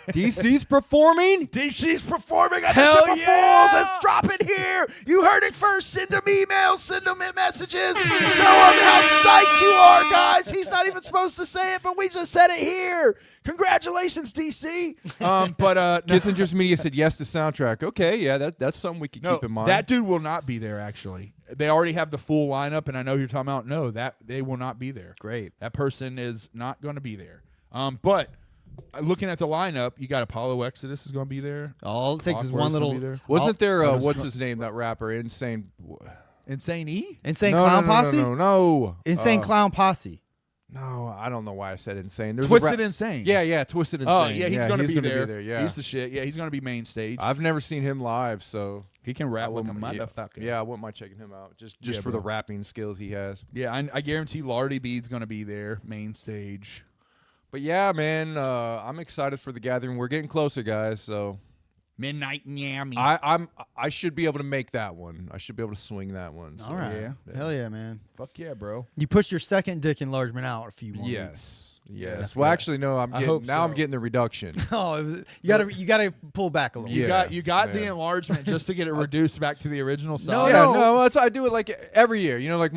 DC's performing. DC's performing at Hell the Ship of yeah! Fools. It's dropping here. You heard it first. Send them emails. Send them messages. Show them how psyched you are, guys. He's not even supposed to say it, but we just said it here. Congratulations, DC. But no, Kissinger's Media said yes to soundtrack. Okay, yeah, that's something we could keep in mind. that dude will not be there. Actually, they already have the full lineup, and I know you're talking about. No, that they will not be there. Great. That person is not going to be there. But looking at the lineup, you got Apollo Exodus is going to be there. All it takes is Clockwork's one gonna little be there. Wasn't there? What's his name? That rapper, Insane. Insane E. Insane no, Clown no, no, Posse. No. Insane Clown Posse. No, I don't know why I said Insane. There's a Twisted Insane. Yeah, Twisted Insane. Oh yeah, he's going to be there. Yeah, He's the shit. Yeah, he's going to be main stage. I've never seen him live, so He can rap like a wouldn't- motherfucker. Yeah, I wouldn't mind checking him out just Yeah, for the bro. rapping skills he has. Yeah, I guarantee Lardy B's going to be there, main stage. But yeah, man, I'm excited for the gathering. We're getting closer, guys. So Midnight Miami. I should be able to make that one. I should be able to swing that one. So. All right. yeah. Hell yeah, man. Fuck yeah, bro. You pushed your second dick enlargement out a few more weeks. Yes. Yes. that's Well, good. actually, no. I hope Now I'm so. getting the reduction. Oh, you gotta pull back a little. Yeah. You got the man. enlargement just to get it reduced back to the original size. No, Yeah, no. no, I do it like every year. You know, like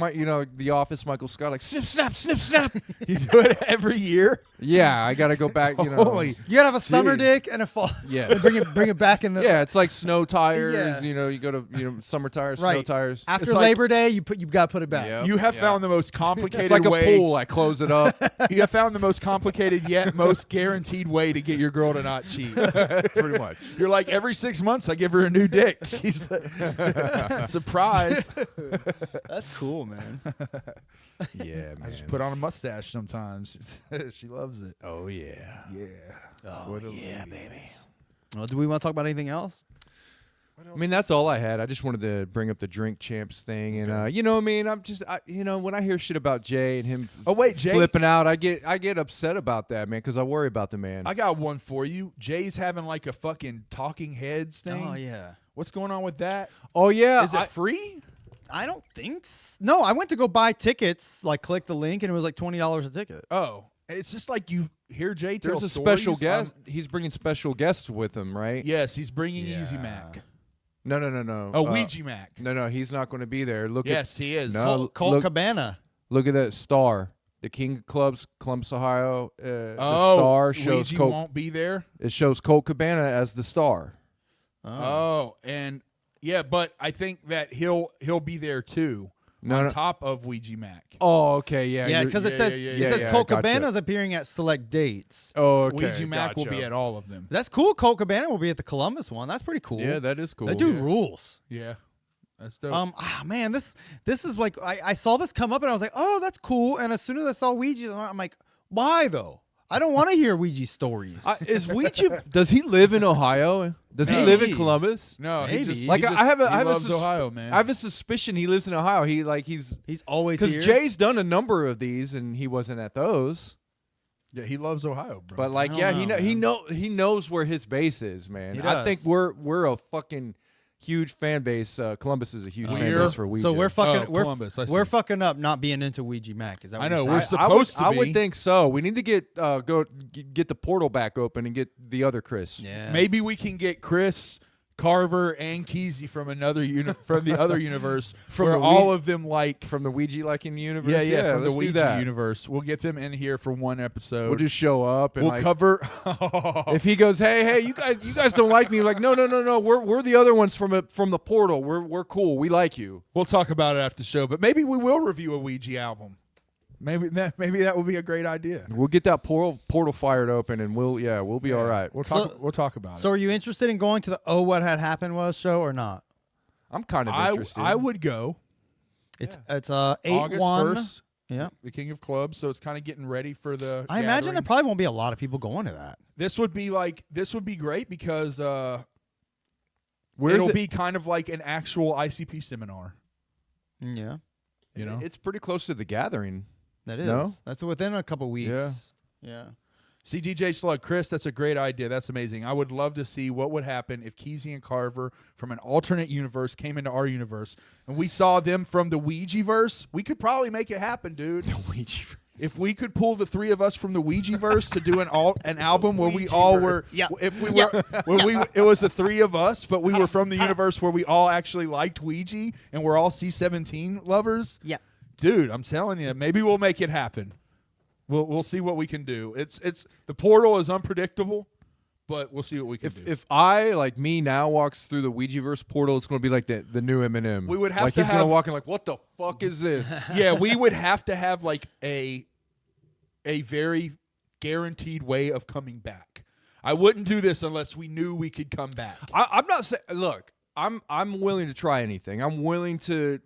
The Office, Michael Scott, like snip, snap, snip, snap. You do it every year. Yeah, I gotta go back. You know, Holy. You gotta have a summer Jeez. dick and a fall. Yes. bring it back in the. yeah, it's like snow tires. Yeah. You know, you go to summer tires, snow Right. tires. After It's like- Labor Day, you gotta put it back. Yep. You have Yeah. found the most complicated It's like a way. pool. I close it up. You have found the most complicated yet most guaranteed way to get your girl to not cheat. Pretty much. You're like, every 6 months I give her a new dick. She's surprise. That's cool, man. Yeah, man. I just put on a mustache sometimes. She loves it. Oh yeah. Yeah. Oh yeah, baby. Well, do we want to talk about anything else? I mean, that's all I had. I just wanted to bring up the drink champs thing, and you know, what I mean, when I hear shit about Jay and him, Oh, wait, Jay- flipping out, I get upset about that, man, because I worry about the man. I got one for you. Jay's having like a fucking talking heads thing. Oh yeah. What's going on with that? oh yeah, Is it free? I don't think. No, I went to go buy tickets. Like, click the link, and it was like $20 a ticket. Oh, it's just like you hear Jay tell there's a stories. special guest. He's bringing special guests with him, right? Yes, he's bringing Yeah. Easy Mac. No. Oh, Ouija Mac. No, he's not going to be there. Look Yes, he is. No. Colt look- Cabana. Look at that star. The King of Clubs, Columbus, Ohio. The Oh, star shows Ouija Colt. won't be there. It shows Colt Cabana as the star. Oh, and yeah, but I think that he'll be there too. No, on no. top of Ouija Mac. Oh, okay, yeah. Yeah, you're- because it yeah, says yeah, it yeah, says yeah, Colt gotcha. Cabana's appearing at select dates. Oh, okay. Ouija Mac will be gotcha. at all of them. That's cool. Colt Cabana will be at the Columbus one. That's pretty cool. Yeah, that is cool. That dude rules. Yeah, that's dope. Man, this is like I saw this come up and I was like, oh, that's cool. And as soon as I saw Ouija, I'm like, why though? I don't want to hear Ouija stories. Is Ouija? Does he live in Ohio? Does he live in Maybe. Columbus? no, he maybe. just Like he just, I have a, he I have loves a Ohio, man. I have a suspicion he lives in Ohio. He's He's always because here. Jay's done a number of these and he wasn't at those. yeah, he loves Ohio, bro. But like, I yeah, don't he know, he knows where his base is, man. He I think does. we're a fucking huge fan base. Columbus is a huge fan We're- base for Ouija. so we're fucking Oh, we're, Columbus, I we're see. fucking up not being into Ouija Mac. Is that what I know, you're we're saying? supposed to I be. would think so. We need to get get the portal back open and get the other Chris. Yeah. Maybe we can get Chris Carver and Kesey from another from the other universe, From where the all of them like. From the Ouija liking universe. Yeah, from the let's do Ouija that. universe. We'll get them in here for one episode. We'll just show up and we'll like, cover. if he goes, hey, you guys don't like me. Like, no, we're the other ones from the portal. We're cool. We like you. We'll talk about it after the show, but maybe we will review a Ouija album. Maybe that would be a great idea. We'll get that portal fired open, and we'll be all right. We'll talk about it. So, are you interested in going to the "Oh, What Had Happened Was" show or not? I'm kind of interested. I would go. It's August 8/1. 1st, Yeah, the King of Clubs. So it's kind of getting ready for the. I imagine there probably won't be a lot of people going to that. This would be great because Where it'll is it? be kind of like an actual ICP seminar. Yeah, You know, It's pretty close to the gathering. that is. No? That's within a couple weeks. Yeah. Yeah. see DJ Slug, Chris, that's a great idea. That's amazing. I would love to see what would happen if Kesey and Carver from an alternate universe came into our universe and we saw them from the Ouija verse. We could probably make it happen, dude. Ouija. If we could pull the three of us from the Ouija verse to do an album where we all were, if we were, it was the three of us, but we were from the universe where we all actually liked Ouija and we're all C-17 lovers. Yeah. Dude, I'm telling you, maybe we'll make it happen. We'll see what we can do. It's the portal is unpredictable, but we'll see what we can do. If I like me now walks through the Ouijaverse portal, it's going to be like the new Eminem. We would have like to he's going have- to walk in like, what the fuck is this? Yeah, we would have to have like a very guaranteed way of coming back. I wouldn't do this unless we knew we could come back. I'm not saying. Look, I'm willing to try anything. I'm willing to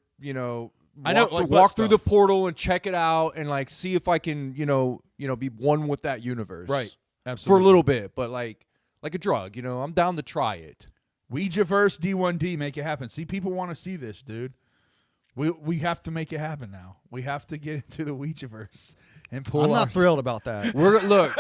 I know, walk, like, walk what through stuff? the portal and check it out and like see if I can be one with that universe. Right. For Absolutely. a little bit, but like a drug. I'm down to try it. Ouijaverse D1D, make it happen. See, people want to see this, dude. We have to make it happen now. We have to get into the Ouijaverse and pull. I'm not our- thrilled about that. Look.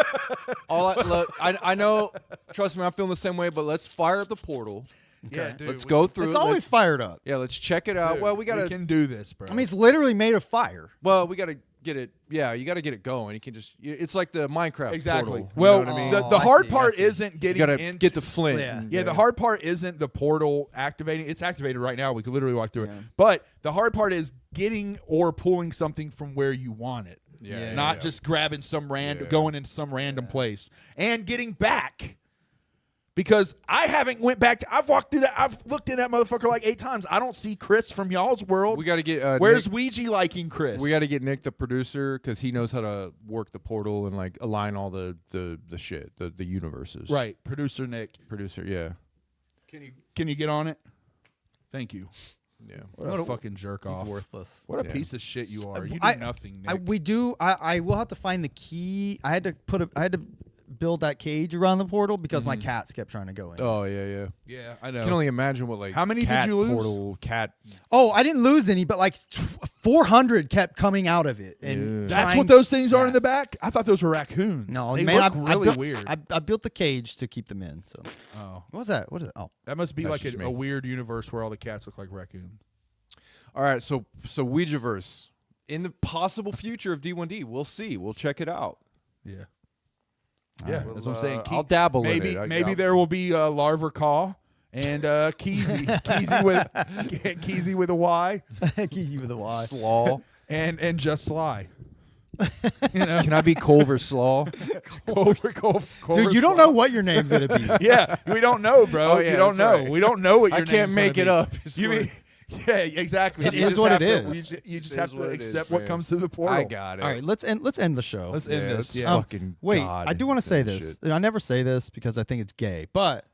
I know. Trust me, I'm feeling the same way. But let's fire up the portal. Yeah, dude. Let's go through. It's it. always Let's, fired up. yeah. Let's check it out. Dude, Well, we can do this, bro. I mean, it's literally made of fire. Well, we gotta get it. Yeah, you gotta get it going. You can just. It's like the Minecraft. exactly. portal, Well, you know what I mean? the I hard see, part I see. isn't You getting gotta in. get the flint. Yeah. and- Yeah, the hard part isn't the portal activating. It's activated right now. We could literally walk through it. Yeah. But the hard part is getting or pulling something from where you want it. Yeah, Not yeah. just grabbing some Yeah. going into some random place and getting back. Because I haven't went back to. I've walked through that. I've looked in that motherfucker like 8 times. I don't see Chris from y'all's world. We gotta get. Where's Nick, Ouija liking Chris? we gotta get Nick, the producer, because he knows how to work the portal and like align all the shit, the universes. right, producer Nick. Producer. Yeah. Can you get on it? Thank you. Yeah. What a fucking jerk off. Worthless. What a Yeah. piece of shit you are. You do nothing, Nick. I will have to find the key. I had to build that cage around the portal because my cats kept trying to go in. Oh yeah. yeah, I know. I can only imagine what like How many did cat you lose? portal cat. Oh, I didn't lose any, but like 400 kept coming out of it. And Yeah. That's trying- what those things are Yeah. in the back? I thought those were raccoons. No, they man, look I really built, weird. I built the cage to keep them in. So oh, what's that? What is it? Oh, that must be That's like just me. a weird universe where all the cats look like raccoons. All right, so Ouijaverse in the possible future of D1D, we'll see. We'll check it out. Yeah. Yeah, Well, that's what I'm saying. I'll dabble maybe, in it. Maybe there will be Larver Caw and Keezy. Keezy with a Y easy with a Y. Slaw. and just Sly. Can I be Culver Slaw? Culver Dude, you don't know what your name's gonna be. Yeah, we don't know, bro. Oh, yeah, you don't that's know. right. We don't know what your I can't name's make gonna it be. up. It's You what- mean? Yeah, exactly. It You is just what have it to- is. You just It have is to what it is, accept what man. comes through the portal. I got it. All right, let's end the show. Let's end this. let's Yeah. fucking Wait, God I do want to say damn this. shit. I never say this because I think it's gay, but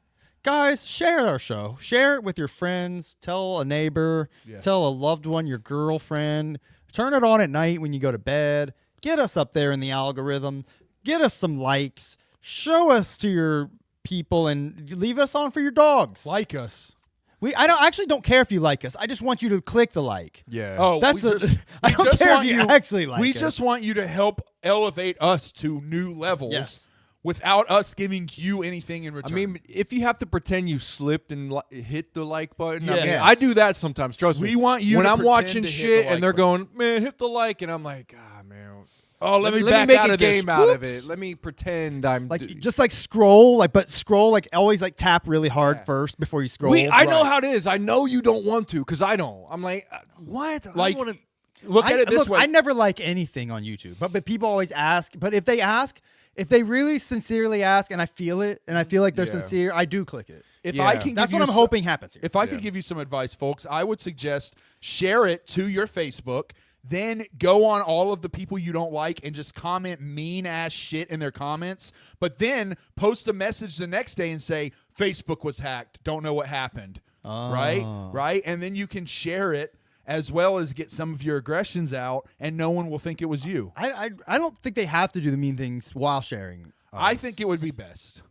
guys, share our show. Share it with your friends. Tell a neighbor. Yes. Tell a loved one, your girlfriend. Turn it on at night when you go to bed. Get us up there in the algorithm. Get us some likes. Show us to your people and leave us on for your dogs. Like us. I actually don't care if you like us. I just want you to click the like. Yeah. Oh, That's we a- just, I we don't just care if want you actually like We us. just want you to help elevate us to new levels. Yes. Without us giving you anything in I return. mean, if you have to pretend you slipped and hit the like button, I, mean, Yes. I do that sometimes. Trust me. We want you when to I'm pretend watching to hit shit the like and they're button. going, man, hit the like, and I'm like, ah, man, Oh, let me let back me make out a of this. game out of Whoops. it. Let me pretend I'm Like just like scroll, but scroll like always like tap really hard first before you scroll. I know how it is. I know you don't want to because I don't. I'm like, what? I Like, don't wanna... look at it this way. I never like anything on YouTube, but people always ask. But if they really sincerely ask, and I feel it, and I feel like they're sincere, I do click it. If Yeah. I can, That's give what you I'm hoping happens here. If I could give you some advice, folks, I would suggest share it to your Facebook. Then go on all of the people you don't like and just comment mean ass shit in their comments. But then post a message the next day and say, Facebook was hacked. Don't know what happened. Right? And then you can share it as well as get some of your aggressions out, and no one will think it was you. I don't think they have to do the mean things while sharing. I think it would be best.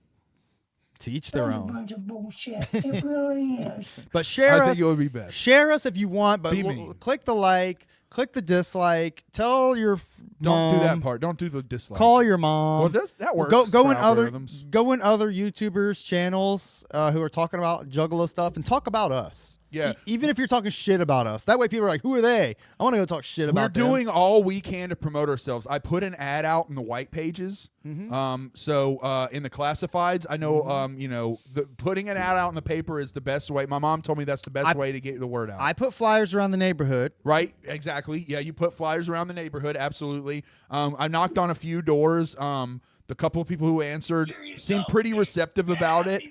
To each their That's a own. bunch of bullshit. It really is. But share I us. think it would be best. Share us if you want, but Be mean. click the like, click the dislike, tell your Don't do that mom, part. Don't do the dislike. Call your mom. Well, that works Go for in other algorithms. YouTubers channels who are talking about Juggalo stuff and talk about us. Yeah. Even if you're talking shit about us, that way people are like, "Who are they? I want to go talk shit We're about them." doing all we can to promote ourselves. I put an ad out in the white pages. So in the classifieds, I know, putting an ad out in the paper is the best way. My mom told me that's the best way to get the word out. I put flyers around the neighborhood. Right? Exactly. Yeah, you put flyers around the neighborhood. Absolutely. I knocked on a few doors. The couple of people who answered seemed pretty receptive about it.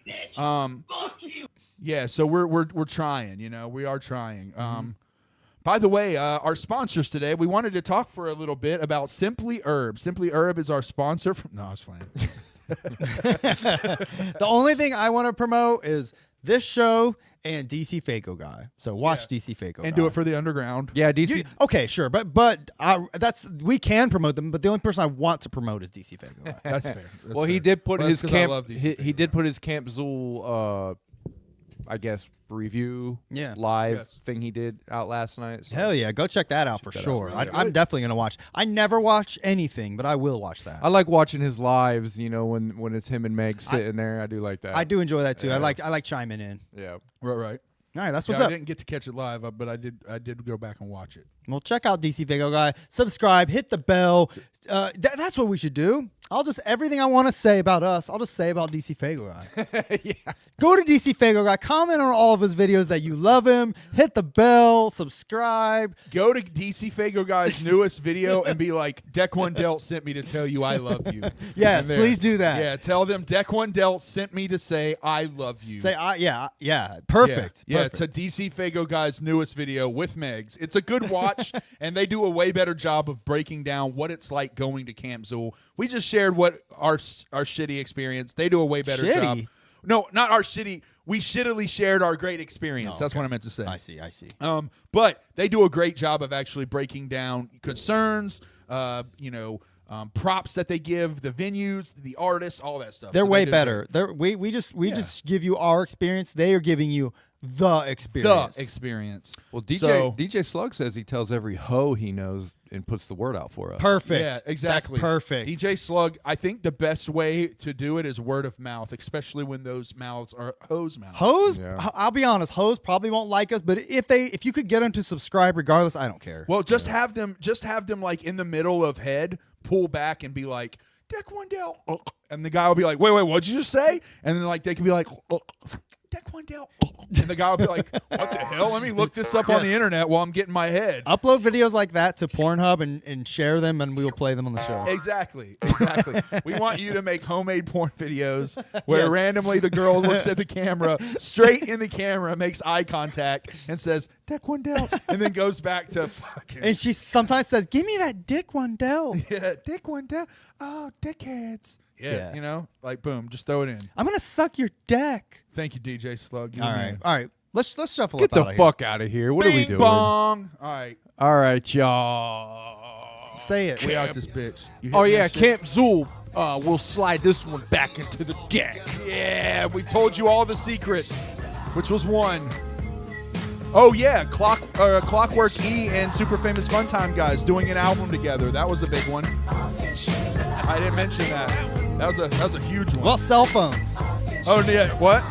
Yeah, so we're trying. We are trying. By the way, our sponsors today, we wanted to talk for a little bit about Simply Herb. Simply Herb is our sponsor. No, I was playing. The only thing I want to promote is this show and DC Fago Guy. So watch DC Fago And Guy. do it for the underground. Yeah, DC. Okay, sure, but we can promote them, but the only person I want to promote is DC Fago Guy. That's fair. That's Well, he fair. did put Well, his that's 'cause I camp. love DC He Fago. did put his Camp Zool, I guess, review live thing he did out last night. So. Hell yeah, go check that out for sure. really I'm good. definitely gonna watch. I never watch anything, but I will watch that. I like watching his lives. When it's him and Meg sitting there, I do like that. I do enjoy that too. I like chiming in. Yeah. Right. All right, that's Yeah, what's I up. didn't get to catch it live, but I did go back and watch it. Well, check out DC Fago Guy. Subscribe, hit the bell. That's what we should do. Everything I want to say about us, I'll just say about DC Fago Guy. Yeah. Go to DC Fago Guy. Comment on all of his videos that you love him. Hit the bell. Subscribe. Go to DC Fago Guy's newest video and be like, Deck One Delt sent me to tell you I love you. Yes, And there. please do that. Yeah, tell them Deck One Delt sent me to say I love you. Say, perfect. Yeah, perfect. to DC Fago Guy's newest video with Megs. It's a good watch, and they do a way better job of breaking down what it's like going to Camp Zool. We just shared what our shitty experience. They do a way better Shitty? job. No, not our shitty. We shittily shared our great experience. That's what I meant to say. I see. But they do a great job of actually breaking down concerns, props that they give, the venues, the artists, all that stuff. They're So way they did better. We just give you our experience. They are giving you the experience. the experience. Well, So- DJ Slug says he tells every hoe he knows and puts the word out for us. Perfect. Yeah, exactly. That's perfect. DJ Slug, I think the best way to do it is word of mouth, especially when those mouths are hose mouths. Hoes, Yeah. I'll be honest, hoes probably won't like us, but if you could get them to subscribe regardless, I don't care. Well, just have them like in the middle of head, pull back and be like, Deck One Delt. And the guy will be like, wait, what'd you just say? And then like they can be like, Deck One Delt. And the guy will be like, what the hell? Let me look this up on the internet while I'm getting my head. Upload videos like that to Pornhub and share them, and we will play them on the show. Exactly. We want you to make homemade porn videos where randomly the girl looks at the camera, straight in the camera, makes eye contact, and says, Deck One Delt, and then goes back to fucking. And she sometimes says, "Give me that dick one, Dell." Yeah, Deck One Delt. Oh, dickheads. Yeah, like boom, just throw it in. I'm gonna suck your deck. Thank you, DJ Slug. All right. Let's shuffle Get up the out of fuck out of here. What are we Bing doing? bong. All right, All right, y'all. here. Say it. we out this bitch. You Oh, hitting yeah, that shit? Camp Zool. We'll slide this one back into the deck. Yeah, we told you all the secrets, which was one. Oh yeah, Clockwork E and Super Famous Funtime Guys doing an album together. That was a big one. I didn't mention that. That was a huge one. Well, cell phones. Oh yeah, what?